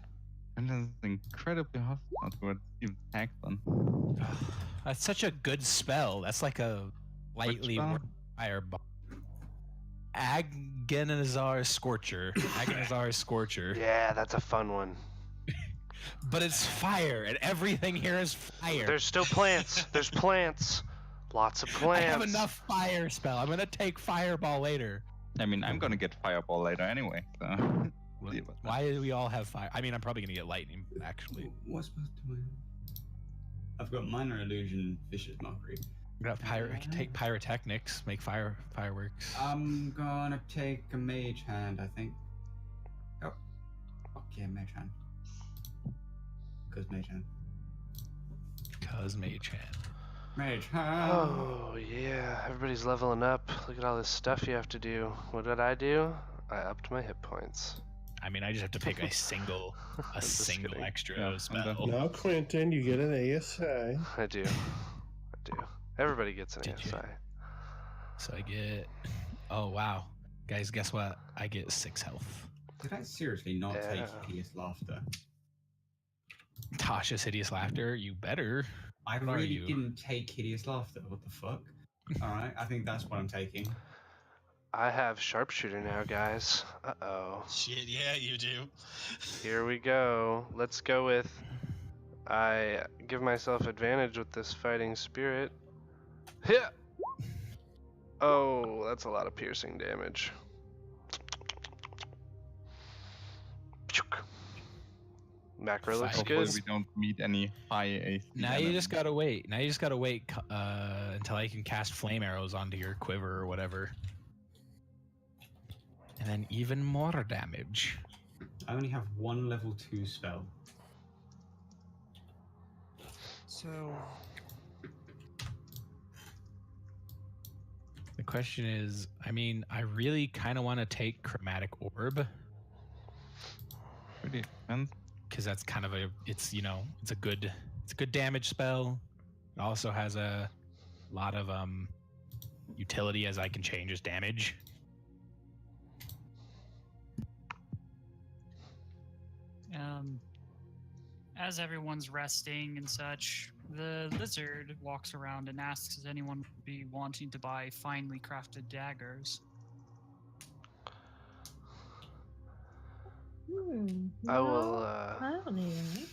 And it's incredibly hostile towards even Tacklen. That's such a good spell. That's like a lightly spell? fireball. Agonizar Scorcher. Agonizar Scorcher. Yeah, that's a fun one. But it's fire, and everything here is fire. There's still plants. There's plants. Lots of I plants. have enough fire spell. I'm gonna take fireball later. I mean, I'm gonna get fireball later anyway, so we'll see about that. Why do we all have fire? I mean, I'm probably gonna get lightning, actually. What's supposed to win? I've got minor illusion, vicious mockery. I got I can take pyrotechnics, make fireworks. I'm gonna take a mage hand, I think. Oh, okay, mage hand. Cause mage hand. Cause mage hand. Mage hand. Oh, yeah. Everybody's leveling up. Look at all this stuff you have to do. What did I do? I upped my hit points. I mean, I just have to pick a single Just kidding. extra Yeah, I'm spell. Now, Quentin, you get an ASI. I do. Everybody gets an Did you? ASI. So I get. Oh wow, guys! Guess what? I get 6 health. Did I seriously not Yeah. take hideous laughter? Tasha's hideous laughter. You better. I What are really you? didn't take hideous laughter. What the fuck? Alright, I think that's what I'm taking. I have sharpshooter now, guys. Uh-oh. Shit, yeah, you do. Here we go. Let's go with... I give myself advantage with this fighting spirit. Hit! Oh, that's a lot of piercing damage. Macro looks Hopefully good. we don't meet any high AC. Now you just gotta wait. Now you just gotta wait until I can cast flame arrows onto your quiver or whatever, and then even more damage. I only have one level 2 spell. So... The question is, I mean, I really kind of want to take chromatic orb Pretty depends. because that's kind of it's a good damage spell. It also has a lot of utility as I can change its damage. As everyone's resting and such, the lizard walks around and asks, "Does anyone be wanting to buy finely crafted daggers?" I will, I don't need any.